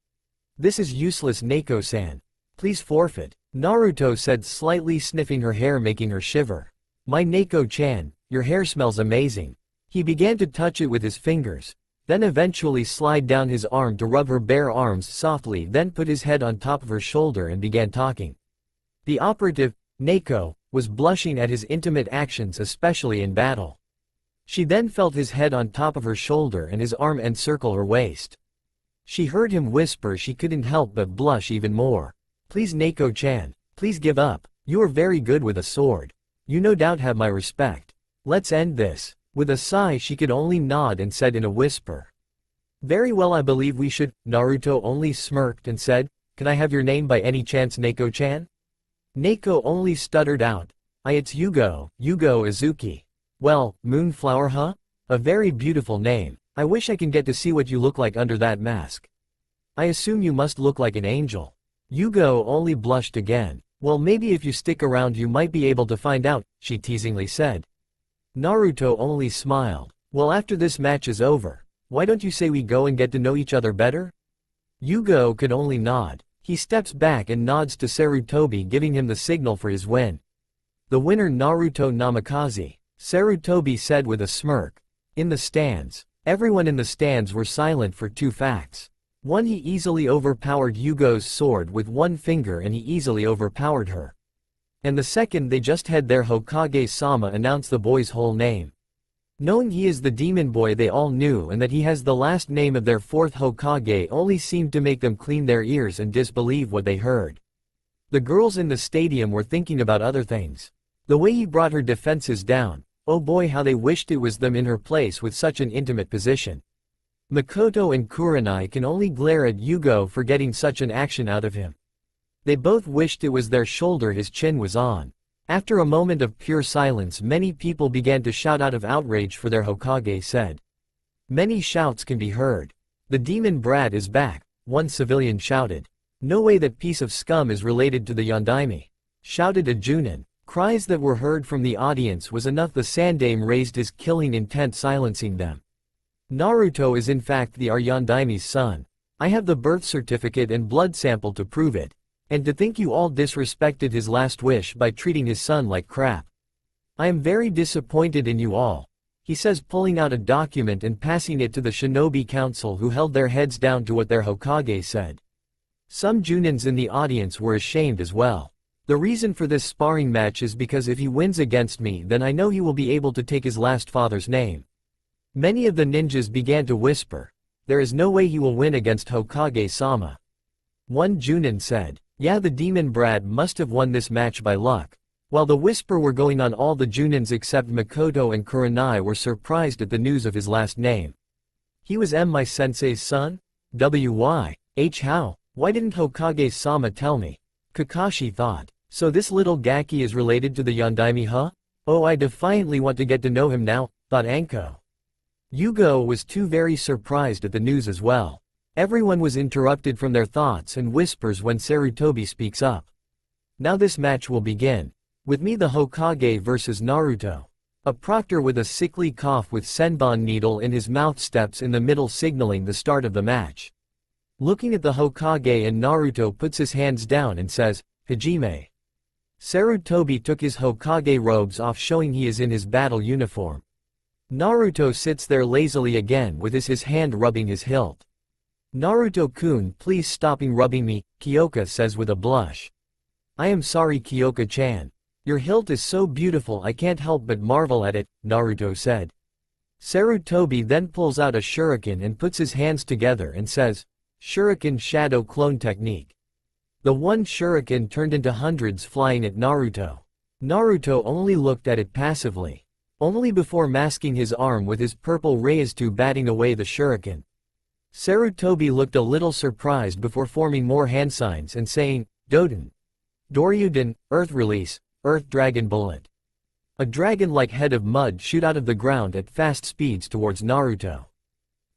This is useless, Neko-san. Please forfeit, Naruto said, slightly sniffing her hair, making her shiver. My Neko-chan, your hair smells amazing. He began to touch it with his fingers, then eventually slide down his arm to rub her bare arms softly, then put his head on top of her shoulder and began talking. The operative, Neko, was blushing at his intimate actions, especially in battle. She then felt his head on top of her shoulder and his arm encircle her waist. She heard him whisper, she couldn't help but blush even more. Please, Neko-chan, please give up. You are very good with a sword. You no doubt have my respect. Let's end this. With a sigh, she could only nod and said in a whisper. Very well, I believe we should. Naruto only smirked and said, can I have your name by any chance, Neko-chan? Neko only stuttered out. It's Yugo Izuki. Well, Moonflower, huh? A very beautiful name. I wish I can get to see what you look like under that mask. I assume you must look like an angel. Yugo only blushed again. Well, maybe if you stick around you might be able to find out, she teasingly said. Naruto only smiled. Well, after this match is over, why don't you say we go and get to know each other better? Yugo could only nod. He steps back and nods to Sarutobi, giving him the signal for his win. The winner, Naruto Namikaze, Sarutobi said with a smirk. In the stands, everyone in the stands were silent for two facts. One, he easily overpowered Yugo's sword with one finger and he easily overpowered her. And the second, they just had their Hokage-sama announce the boy's whole name. Knowing he is the demon boy they all knew and that he has the last name of their fourth Hokage only seemed to make them clean their ears and disbelieve what they heard. The girls in the stadium were thinking about other things. The way he brought her defenses down, oh boy, how they wished it was them in her place with such an intimate position. Makoto and Kurenai can only glare at Yugo for getting such an action out of him. They both wished it was their shoulder his chin was on. After a moment of pure silence, many people began to shout out of outrage for their Hokage said. Many shouts can be heard. The demon brat is back, one civilian shouted. No way, that piece of scum is related to the Yondaime, shouted a Junin. Cries that were heard from the audience was enough. The Sandaime raised his killing intent, silencing them. Naruto is in fact the Yondaime's son. I have the birth certificate and blood sample to prove it. And to think you all disrespected his last wish by treating his son like crap. I am very disappointed in you all, he says, pulling out a document and passing it to the Shinobi Council, who held their heads down to what their Hokage said. Some Junins in the audience were ashamed as well. The reason for this sparring match is because if he wins against me, then I know he will be able to take his last father's name. Many of the ninjas began to whisper. there is no way he will win against Hokage-sama. One Junin said. Yeah, the demon brat must have won this match by luck. While the whisper were going on, all the Junins except Makoto and Kurenai were surprised at the news of his last name. He was my sensei's son? How? Why didn't Hokage-sama tell me? Kakashi thought. So this little Gaki is related to the Yondaime, huh? Oh, I defiantly want to get to know him now, thought Anko. Yugo was too very surprised at the news as well. Everyone was interrupted from their thoughts and whispers when Sarutobi speaks up. Now this match will begin. With me, the Hokage versus Naruto. A proctor with a sickly cough with senbon needle in his mouth steps in the middle, signaling the start of the match. Looking at the Hokage, and Naruto puts his hands down and says, Hajime. Sarutobi took his Hokage robes off, showing he is in his battle uniform. Naruto sits there lazily again with his hand rubbing his hilt. Naruto-kun, please stop rubbing me, Kyoka says with a blush. I am sorry, Kyoka-chan. Your hilt is so beautiful I can't help but marvel at it, Naruto said. Sarutobi then pulls out a shuriken and puts his hands together and says, Shuriken Shadow Clone Technique. The one shuriken turned into hundreds flying at Naruto. Naruto only looked at it passively. Only before masking his arm with his purple rays to batting away the shuriken. Sarutobi looked a little surprised before forming more hand signs and saying, Doden. Doryuden, Earth Release, Earth Dragon Bullet. A dragon-like head of mud shoot out of the ground at fast speeds towards Naruto.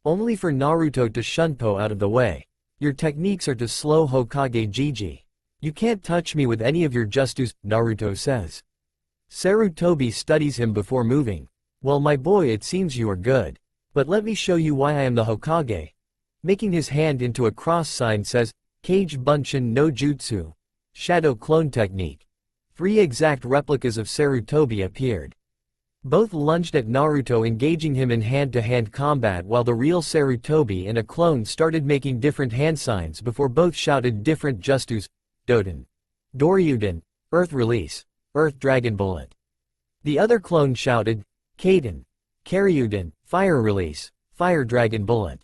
Only for Naruto to shunpo out of the way. Your techniques are to slow Hokage Gigi. You can't touch me with any of your justus, Naruto says. Sarutobi studies him before moving. Well, my boy, it seems you are good. But let me show you why I am the Hokage. Making his hand into a cross sign says, Kage Bunshin no Jutsu. Shadow Clone Technique. 3 exact replicas of Sarutobi appeared. Both lunged at Naruto, engaging him in hand-to-hand combat, while the real Sarutobi and a clone started making different hand signs before both shouted different justus, Doden. Doryuden, Earth Release, Earth Dragon Bullet. The other clone shouted, Kaden. Karyuden, Fire Release, Fire Dragon Bullet.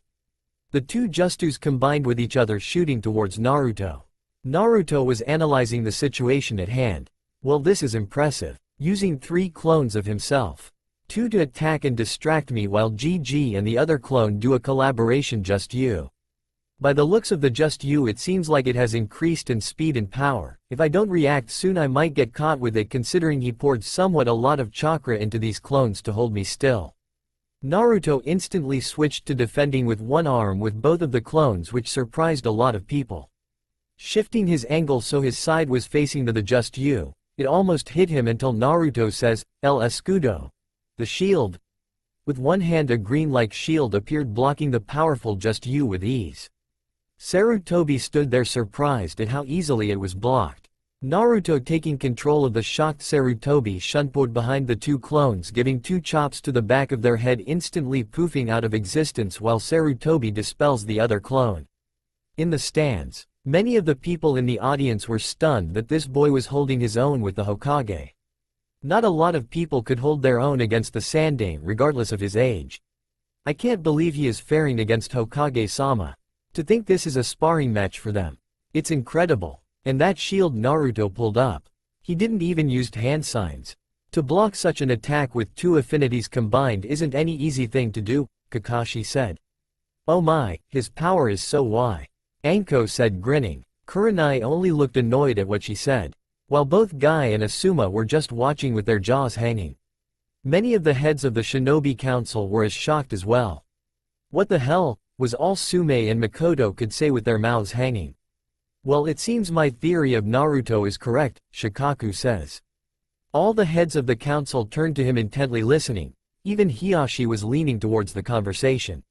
The two justus combined with each other, shooting towards Naruto. Naruto was analyzing the situation at hand. Well, this is impressive. Using 3 clones of himself. 2 to attack and distract me, while GG and the other clone do a collaboration just you. By the looks of the just you, it seems like it has increased in speed and power. If I don't react soon, I might get caught with it, considering he poured somewhat a lot of chakra into these clones to hold me still. Naruto instantly switched to defending with one arm with both of the clones, which surprised a lot of people. Shifting his angle so his side was facing to the just you. It almost hit him until Naruto says, El Escudo. The shield. With one hand, a green-like shield appeared, blocking the powerful just you with ease. Sarutobi stood there surprised at how easily it was blocked. Naruto, taking control of the shocked Sarutobi, shunpoed behind the 2 clones, giving 2 chops to the back of their head, instantly poofing out of existence, while Sarutobi dispels the other clone. In the stands, many of the people in the audience were stunned that this boy was holding his own with the Hokage. Not a lot of people could hold their own against the Sandaime, regardless of his age. I can't believe he is faring against Hokage-sama. To think this is a sparring match for them. It's incredible. And that shield Naruto pulled up. He didn't even use hand signs. To block such an attack with 2 affinities combined isn't any easy thing to do, Kakashi said. Oh my, his power is so why. Anko said, grinning. Kurenai only looked annoyed at what she said, while both Guy and Asuma were just watching with their jaws hanging. Many of the heads of the Shinobi Council were as shocked as well. What the hell, was all Sume and Makoto could say with their mouths hanging. Well, it seems my theory of Naruto is correct, Shikaku says. All the heads of the council turned to him intently listening. Even Hiyashi was leaning towards the conversation.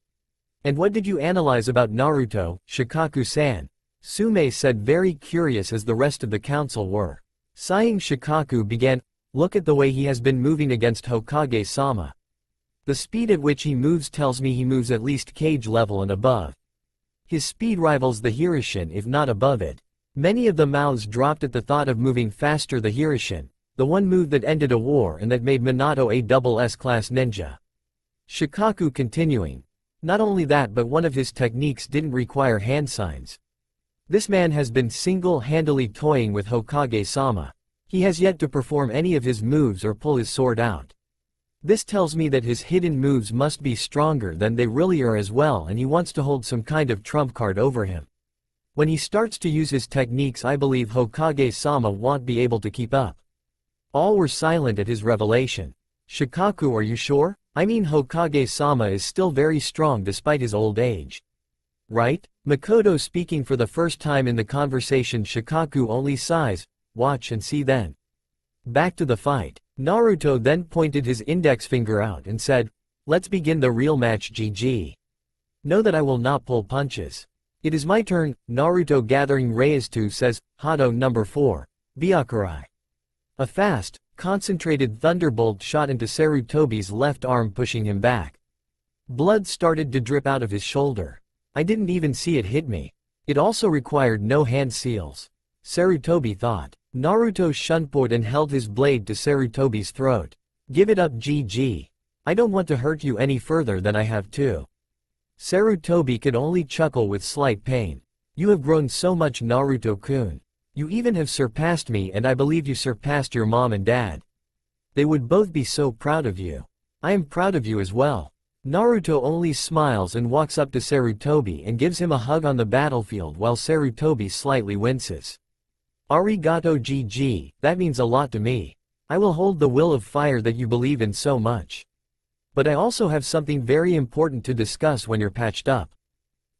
And what did you analyze about Naruto, Shikaku-san? Sume said, very curious, as the rest of the council were. Sighing, Shikaku began, look at the way he has been moving against Hokage-sama. The speed at which he moves tells me he moves at least Kage level and above. His speed rivals the Hirishin, if not above it. Many of the mouths dropped at the thought of moving faster the Hirishin, the one move that ended a war and that made Minato a double S-class ninja. Shikaku continuing. Not only that, but one of his techniques didn't require hand signs. This man has been single-handedly toying with Hokage-sama. He has yet to perform any of his moves or pull his sword out. This tells me that his hidden moves must be stronger than they really are as well, and he wants to hold some kind of trump card over him. When he starts to use his techniques, I believe Hokage-sama won't be able to keep up. All were silent at his revelation. Shikaku, are you sure? I mean, Hokage-sama is still very strong despite his old age. Right? Makoto speaking for the first time in the conversation. Shikaku only sighs, watch and see then. Back to the fight. Naruto then pointed his index finger out and said, let's begin the real match. GG. Know that I will not pull punches. It is my turn. Naruto gathering Reizu says, Hado number 4. Byakurai. A fast, concentrated thunderbolt shot into Sarutobi's left arm, pushing him back. Blood started to drip out of his shoulder. I didn't even see it hit me. It also required no hand seals. Sarutobi thought. Naruto shunpoed and held his blade to Sarutobi's throat. Give it up, GG. I don't want to hurt you any further than I have to. Sarutobi could only chuckle with slight pain. You have grown so much, Naruto-kun. You even have surpassed me, and I believe you surpassed your mom and dad. They would both be so proud of you. I am proud of you as well. Naruto only smiles and walks up to Sarutobi and gives him a hug on the battlefield while Sarutobi slightly winces. Arigato, GG, that means a lot to me. I will hold the will of fire that you believe in so much. But I also have something very important to discuss when you're patched up.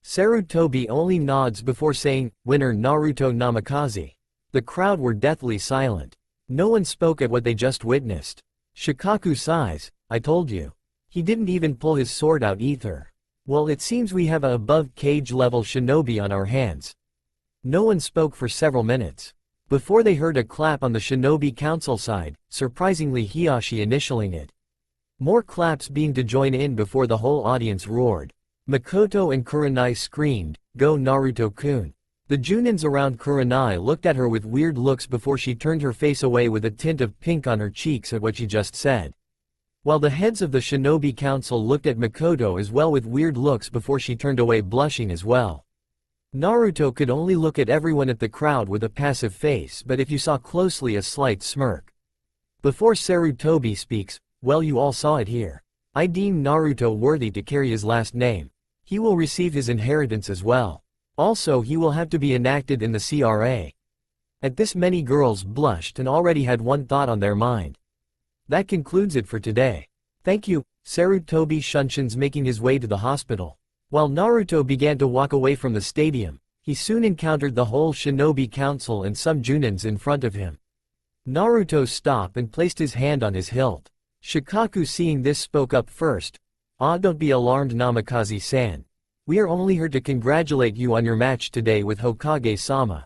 Sarutobi only nods before saying, winner Naruto Namikaze. The crowd were deathly silent. No one spoke at what they just witnessed. Shikaku sighs, I told you. He didn't even pull his sword out either. Well, it seems we have a above cage level shinobi on our hands. No one spoke for several minutes. Before they heard a clap on the shinobi council side, surprisingly Hiyashi initialing it. More claps being to join in before the whole audience roared. Makoto and Kurenai screamed, go Naruto-kun. The Junins around Kurenai looked at her with weird looks before she turned her face away with a tint of pink on her cheeks at what she just said. While the heads of the shinobi council looked at Makoto as well with weird looks before she turned away blushing as well. Naruto could only look at everyone at the crowd with a passive face, but if you saw closely, a slight smirk. Before Sarutobi speaks, well, you all saw it here. I deem Naruto worthy to carry his last name. He will receive his inheritance as well. Also, he will have to be enacted in the CRA. At this, many girls blushed and already had one thought on their mind. That concludes it for today. Thank you. Sarutobi Shunshin's making his way to the hospital. While Naruto began to walk away from the stadium, he soon encountered the whole shinobi council and some Junins in front of him. Naruto stopped and placed his hand on his hilt. Shikaku, seeing this, spoke up first. Ah, don't be alarmed, Namikaze-san. We are only here to congratulate you on your match today with Hokage-sama.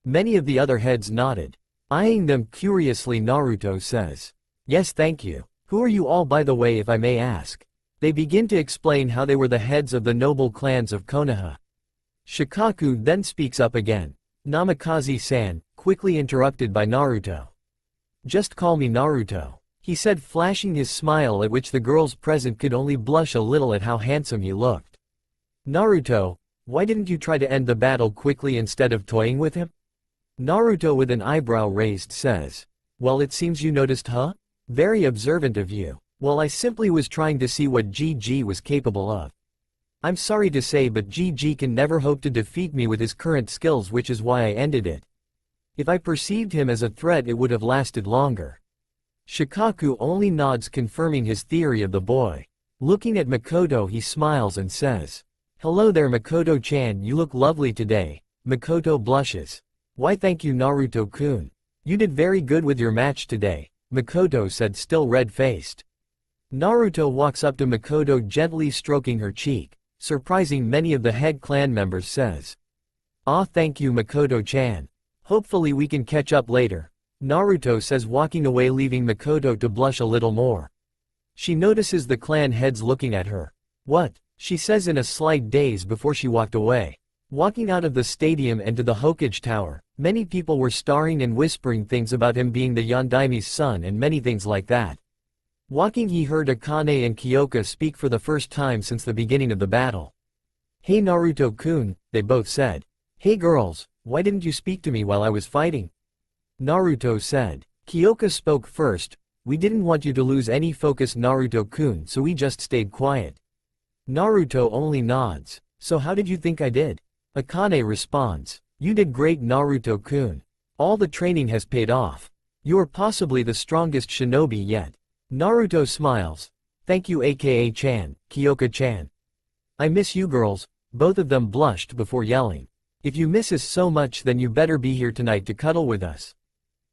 Many of the other heads nodded. Eyeing them curiously, Naruto says, yes, thank you. Who are you all, by the way, if I may ask? They begin to explain how they were the heads of the noble clans of Konoha. Shikaku then speaks up again. Namikaze-san, quickly interrupted by Naruto. Just call me Naruto, he said, flashing his smile, at which the girls present could only blush a little at how handsome he looked. Naruto, why didn't you try to end the battle quickly instead of toying with him? Naruto with an eyebrow raised says. Well, it seems you noticed, huh? Very observant of you. Well, I simply was trying to see what GG was capable of. I'm sorry to say, but GG can never hope to defeat me with his current skills, which is why I ended it. If I perceived him as a threat, it would have lasted longer. Shikaku only nods, confirming his theory of the boy. Looking at Makoto, he smiles and says, hello there, Makoto-chan, you look lovely today. Makoto blushes. Why, thank you, Naruto-kun. You did very good with your match today, Makoto said, still red-faced. Naruto walks up to Makoto, gently stroking her cheek. Surprising many of the head clan members, says, ah, thank you, Makoto-chan. Hopefully we can catch up later, Naruto says, walking away, leaving Makoto to blush a little more. She notices the clan heads looking at her. What? She says in a slight daze before she walked away. Walking out of the stadium and to the Hokage Tower, many people were staring and whispering things about him being the Yondaime's son and many things like that. Walking, he heard Akane and Kyoka speak for the first time since the beginning of the battle. "Hey Naruto-kun," they both said. "Hey girls, why didn't you speak to me while I was fighting?" Naruto said. Kyoka spoke first. "We didn't want you to lose any focus, Naruto-kun, so we just stayed quiet." Naruto only nods. "So how did you think I did?" Akane responds. "You did great, Naruto-kun. All the training has paid off. You are possibly the strongest shinobi yet." Naruto smiles. "Thank you aka-chan, Kyoka-chan. I miss you girls." Both of them blushed before yelling. "If you miss us so much, then you better be here tonight to cuddle with us."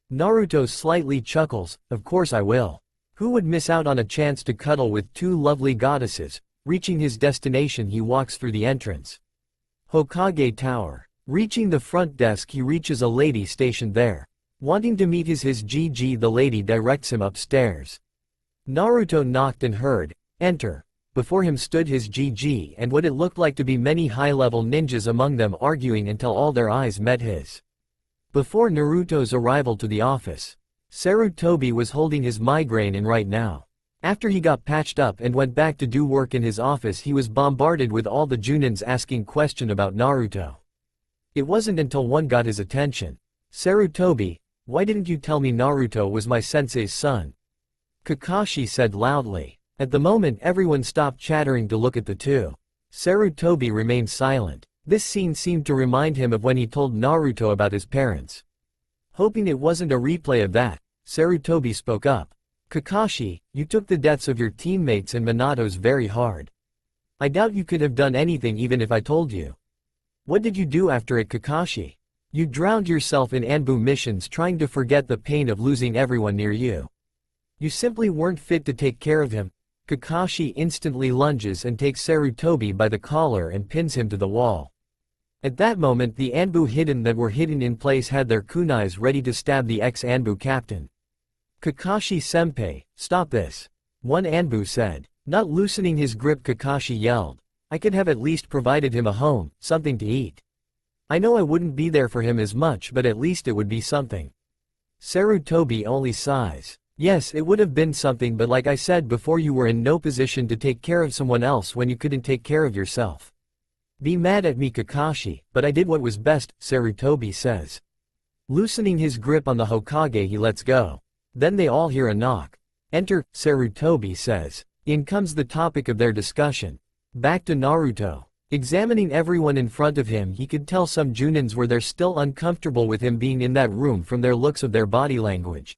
Naruto slightly chuckles. "Of course I will. Who would miss out on a chance to cuddle with two lovely goddesses?" Reaching his destination, he walks through the entrance. Hokage Tower. Reaching the front desk, he reaches a lady stationed there. Wanting to meet his GG, the lady directs him upstairs. Naruto knocked and heard, "Enter." Before him stood his GG and what it looked like to be many high-level ninjas, among them arguing until all their eyes met his. Before Naruto's arrival to the office, Sarutobi was holding his migraine in right now. After he got patched up and went back to do work in his office, he was bombarded with all the Junins asking questions about Naruto. It wasn't until one got his attention. "Sarutobi, why didn't you tell me Naruto was my sensei's son?" Kakashi said loudly. At the moment, everyone stopped chattering to look at the two. Sarutobi remained silent. This scene seemed to remind him of when he told Naruto about his parents. Hoping it wasn't a replay of that, Sarutobi spoke up. "Kakashi, you took the deaths of your teammates and Minato's very hard. I doubt you could have done anything even if I told you. What did you do after it, Kakashi? You drowned yourself in Anbu missions trying to forget the pain of losing everyone near you. You simply weren't fit to take care of him." Kakashi instantly lunges and takes Sarutobi by the collar and pins him to the wall. At that moment, the Anbu hidden that were hidden in place had their kunais ready to stab the ex-Anbu captain. "Kakashi-senpai, stop this," one Anbu said. Not loosening his grip, Kakashi yelled. "I could have at least provided him a home, something to eat. I know I wouldn't be there for him as much, but at least it would be something." Sarutobi only sighs. "Yes, it would have been something, but like I said before, you were in no position to take care of someone else when you couldn't take care of yourself. Be mad at me, Kakashi, but I did what was best," Sarutobi says. Loosening his grip on the Hokage, he lets go. Then they all hear a knock. "Enter," Sarutobi says. In comes the topic of their discussion. Back to Naruto. Examining everyone in front of him, he could tell some Junins were there still uncomfortable with him being in that room from their looks of their body language.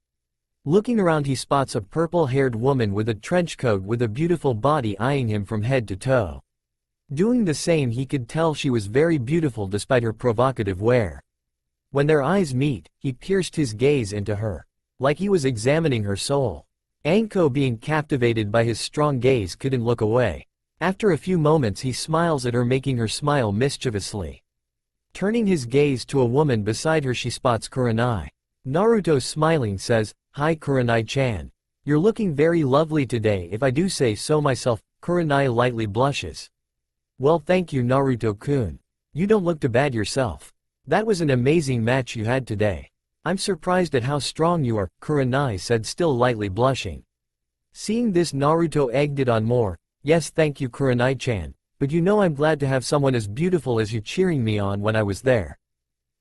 Looking around, he spots a purple-haired woman with a trench coat with a beautiful body eyeing him from head to toe. Doing the same, he could tell she was very beautiful despite her provocative wear. When their eyes meet, he pierced his gaze into her, like he was examining her soul. Anko, being captivated by his strong gaze, couldn't look away. After a few moments, he smiles at her, making her smile mischievously. Turning his gaze to a woman beside her, she spots Kurenai. Naruto, smiling, says, "Hi Kurenai-chan. You're looking very lovely today, if I do say so myself." Kurenai lightly blushes. "Well, thank you, Naruto-kun. You don't look too bad yourself. That was an amazing match you had today. I'm surprised at how strong you are," Kurenai said, still lightly blushing. Seeing this, Naruto egged it on more. "Yes, thank you, Kurenai-chan, but you know I'm glad to have someone as beautiful as you cheering me on when I was there.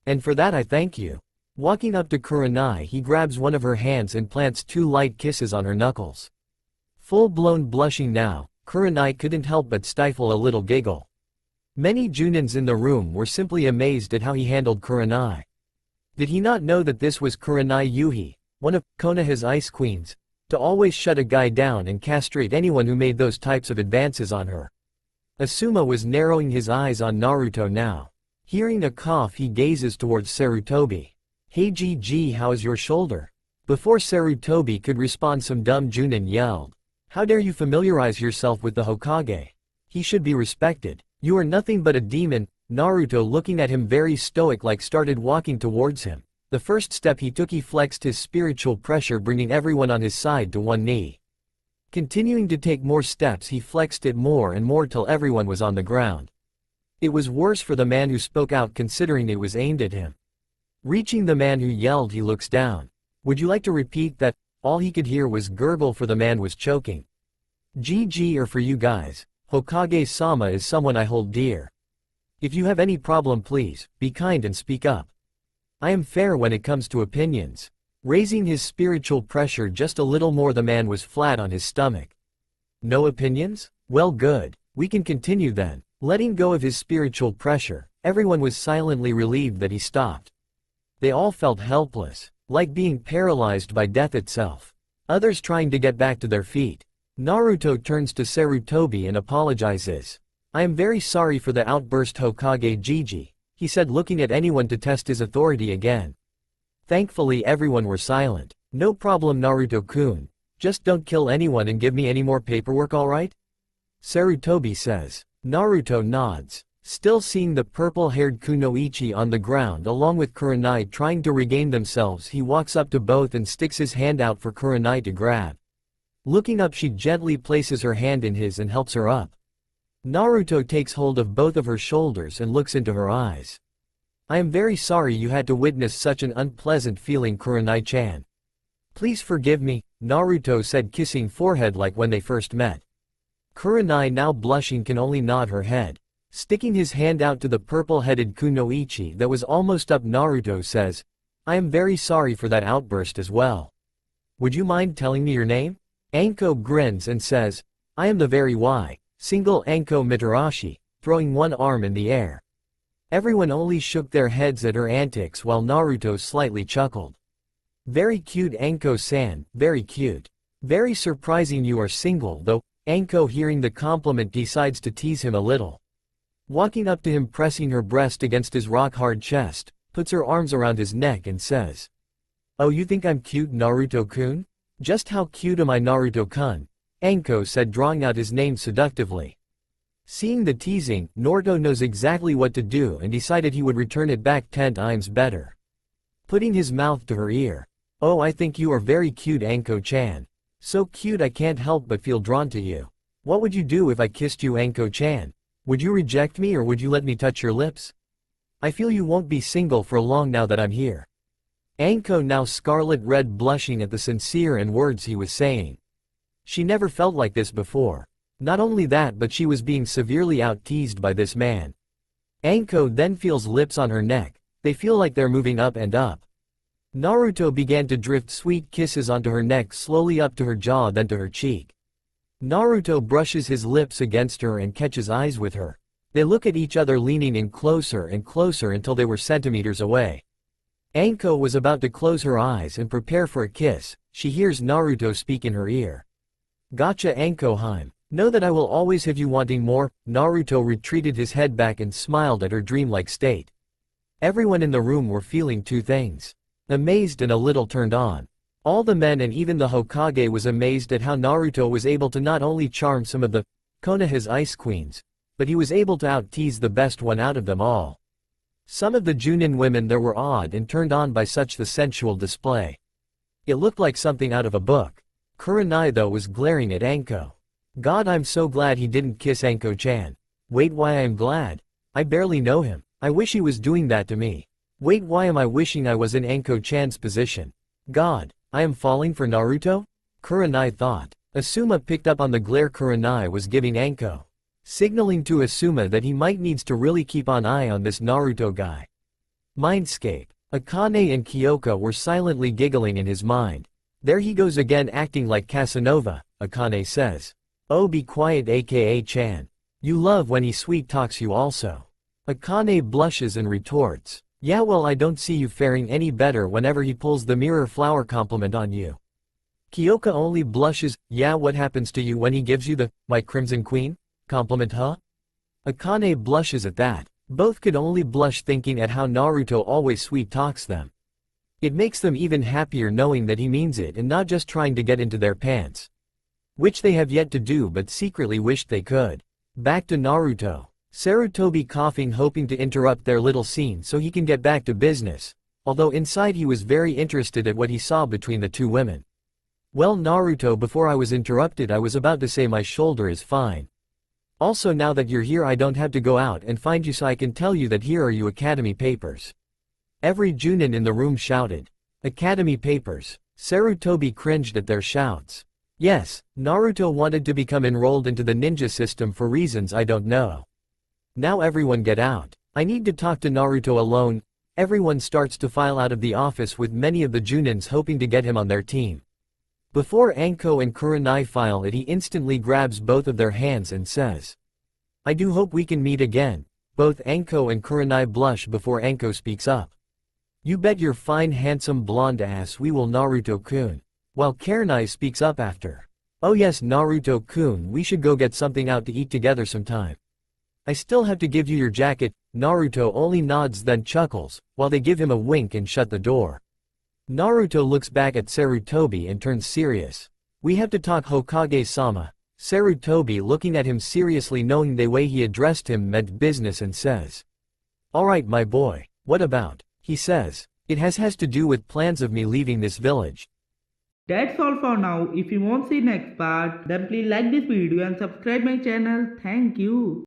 And for that I thank you." Walking up to Kurenai, he grabs one of her hands and plants two light kisses on her knuckles. Full-blown blushing now, Kurenai couldn't help but stifle a little giggle. Many Junins in the room were simply amazed at how he handled Kurenai. Did he not know that this was Kurenai Yuhi, one of Konoha's ice queens, to always shut a guy down and castrate anyone who made those types of advances on her? Asuma was narrowing his eyes on Naruto now. Hearing a cough, he gazes towards Sarutobi. "Hey GG, how's your shoulder?" Before Sarutobi could respond, some dumb Junin yelled. "How dare you familiarize yourself with the Hokage? He should be respected. You are nothing but a demon." Naruto, looking at him very stoic-like, started walking towards him. The first step he took, he flexed his spiritual pressure, bringing everyone on his side to one knee. Continuing to take more steps, he flexed it more and more till everyone was on the ground. It was worse for the man who spoke out, considering it was aimed at him. Reaching the man who yelled, he looks down. "Would you like to repeat that?" all he could hear was gurgle for the man was choking. GG or for you guys, Hokage-sama is someone I hold dear. If you have any problem please, be kind and speak up. I am fair when it comes to opinions. Raising his spiritual pressure just a little more, the man was flat on his stomach. No opinions? Well good, we can continue then. Letting go of his spiritual pressure, everyone was silently relieved that he stopped. They all felt helpless, like being paralyzed by death itself. Others trying to get back to their feet. Naruto turns to Sarutobi and apologizes. I am very sorry for the outburst Hokage Gigi, he said, looking at anyone to test his authority again. Thankfully everyone were silent. No problem Naruto-kun, just don't kill anyone and give me any more paperwork, alright? Sarutobi says. Naruto nods. Still seeing the purple-haired Kunoichi on the ground along with Kurenai trying to regain themselves, he walks up to both and sticks his hand out for Kurenai to grab. Looking up, she gently places her hand in his and helps her up. Naruto takes hold of both of her shoulders and looks into her eyes. I am very sorry you had to witness such an unpleasant feeling, Kurenai-chan. Please forgive me, Naruto said, kissing forehead like when they first met. Kurenai, now blushing, can only nod her head. Sticking his hand out to the purple-headed Kunoichi that was almost up, Naruto says, I am very sorry for that outburst as well. Would you mind telling me your name? Anko grins and says, I am the very single Anko Mitarashi, throwing one arm in the air. Everyone only shook their heads at her antics while Naruto slightly chuckled. Very cute Anko-san, very cute. Very surprising you are single though. Anko, hearing the compliment, decides to tease him a little. Walking up to him, pressing her breast against his rock-hard chest, puts her arms around his neck and says, Oh, you think I'm cute, Naruto-kun? Just how cute am I, Naruto-kun? Anko said, drawing out his name seductively. Seeing the teasing, Naruto knows exactly what to do and decided he would return it back 10 times better. Putting his mouth to her ear. Oh, I think you are very cute, Anko-chan. So cute I can't help but feel drawn to you. What would you do if I kissed you, Anko-chan? Would you reject me or would you let me touch your lips? I feel you won't be single for long now that I'm here. Anko, now scarlet red, blushing at the sincere and words he was saying. She never felt like this before. Not only that, but she was being severely out-teased by this man. Anko then feels lips on her neck. They feel like they're moving up and up. Naruto began to drift sweet kisses onto her neck, slowly up to her jaw, then to her cheek. Naruto brushes his lips against her and catches eyes with her. They look at each other, leaning in closer and closer until they were centimeters away. Anko was about to close her eyes and prepare for a kiss. She hears Naruto speak in her ear. Gotcha, Anko-heim. Know that I will always have you wanting more. Naruto retreated his head back and smiled at her dreamlike state. Everyone in the room were feeling two things. Amazed and a little turned on. All the men and even the Hokage was amazed at how Naruto was able to not only charm some of the Konoha's ice queens, but he was able to out-tease the best one out of them all. Some of the Junin women there were awed and turned on by such the sensual display. It looked like something out of a book. Kurenai though was glaring at Anko. God, I'm so glad he didn't kiss Anko-chan. Wait, why I'm glad? I barely know him. I wish he was doing that to me. Wait, why am I wishing I was in Anko-chan's position? God, I am falling for Naruto? Kurenai thought. Asuma picked up on the glare Kurenai was giving Anko, signaling to Asuma that he might needs to really keep an eye on this Naruto guy. Mindscape. Akane and Kyoka were silently giggling in his mind. There he goes again, acting like Casanova, Akane says. Oh, be quiet, aka-chan. You love when he sweet talks you also. Akane blushes and retorts. Yeah, well, I don't see you faring any better whenever he pulls the mirror flower compliment on you. Kyoka only blushes. Yeah, what happens to you when he gives you the "my crimson queen" compliment, huh? Akane blushes at that. Both could only blush thinking at how Naruto always sweet talks them. It makes them even happier knowing that he means it and not just trying to get into their pants. Which they have yet to do but secretly wished they could. Back to Naruto. Sarutobi coughing, hoping to interrupt their little scene so he can get back to business, although inside he was very interested at what he saw between the two women. Well, Naruto, before I was interrupted, I was about to say my shoulder is fine. Also, now that you're here, I don't have to go out and find you, so I can tell you that here are your academy papers. Every Junin in the room shouted. Academy papers. Sarutobi cringed at their shouts. Yes, Naruto wanted to become enrolled into the ninja system for reasons I don't know. Now everyone get out. I need to talk to Naruto alone. Everyone starts to file out of the office with many of the Junins hoping to get him on their team. Before Anko and Kurenai file it, he instantly grabs both of their hands and says, I do hope we can meet again. Both Anko and Kurenai blush before Anko speaks up. You bet your fine handsome blonde ass we will, Naruto-kun. While Kurenai speaks up after. Oh yes, Naruto-kun, we should go get something out to eat together sometime. I still have to give you your jacket. Naruto only nods then chuckles, while they give him a wink and shut the door. Naruto looks back at Sarutobi and turns serious. We have to talk, Hokage-sama. Sarutobi looking at him seriously, knowing the way he addressed him meant business, and says, Alright my boy, what about? He says, it has to do with plans of me leaving this village. That's all for now. If you want to see next part, then please like this video and subscribe my channel. Thank you.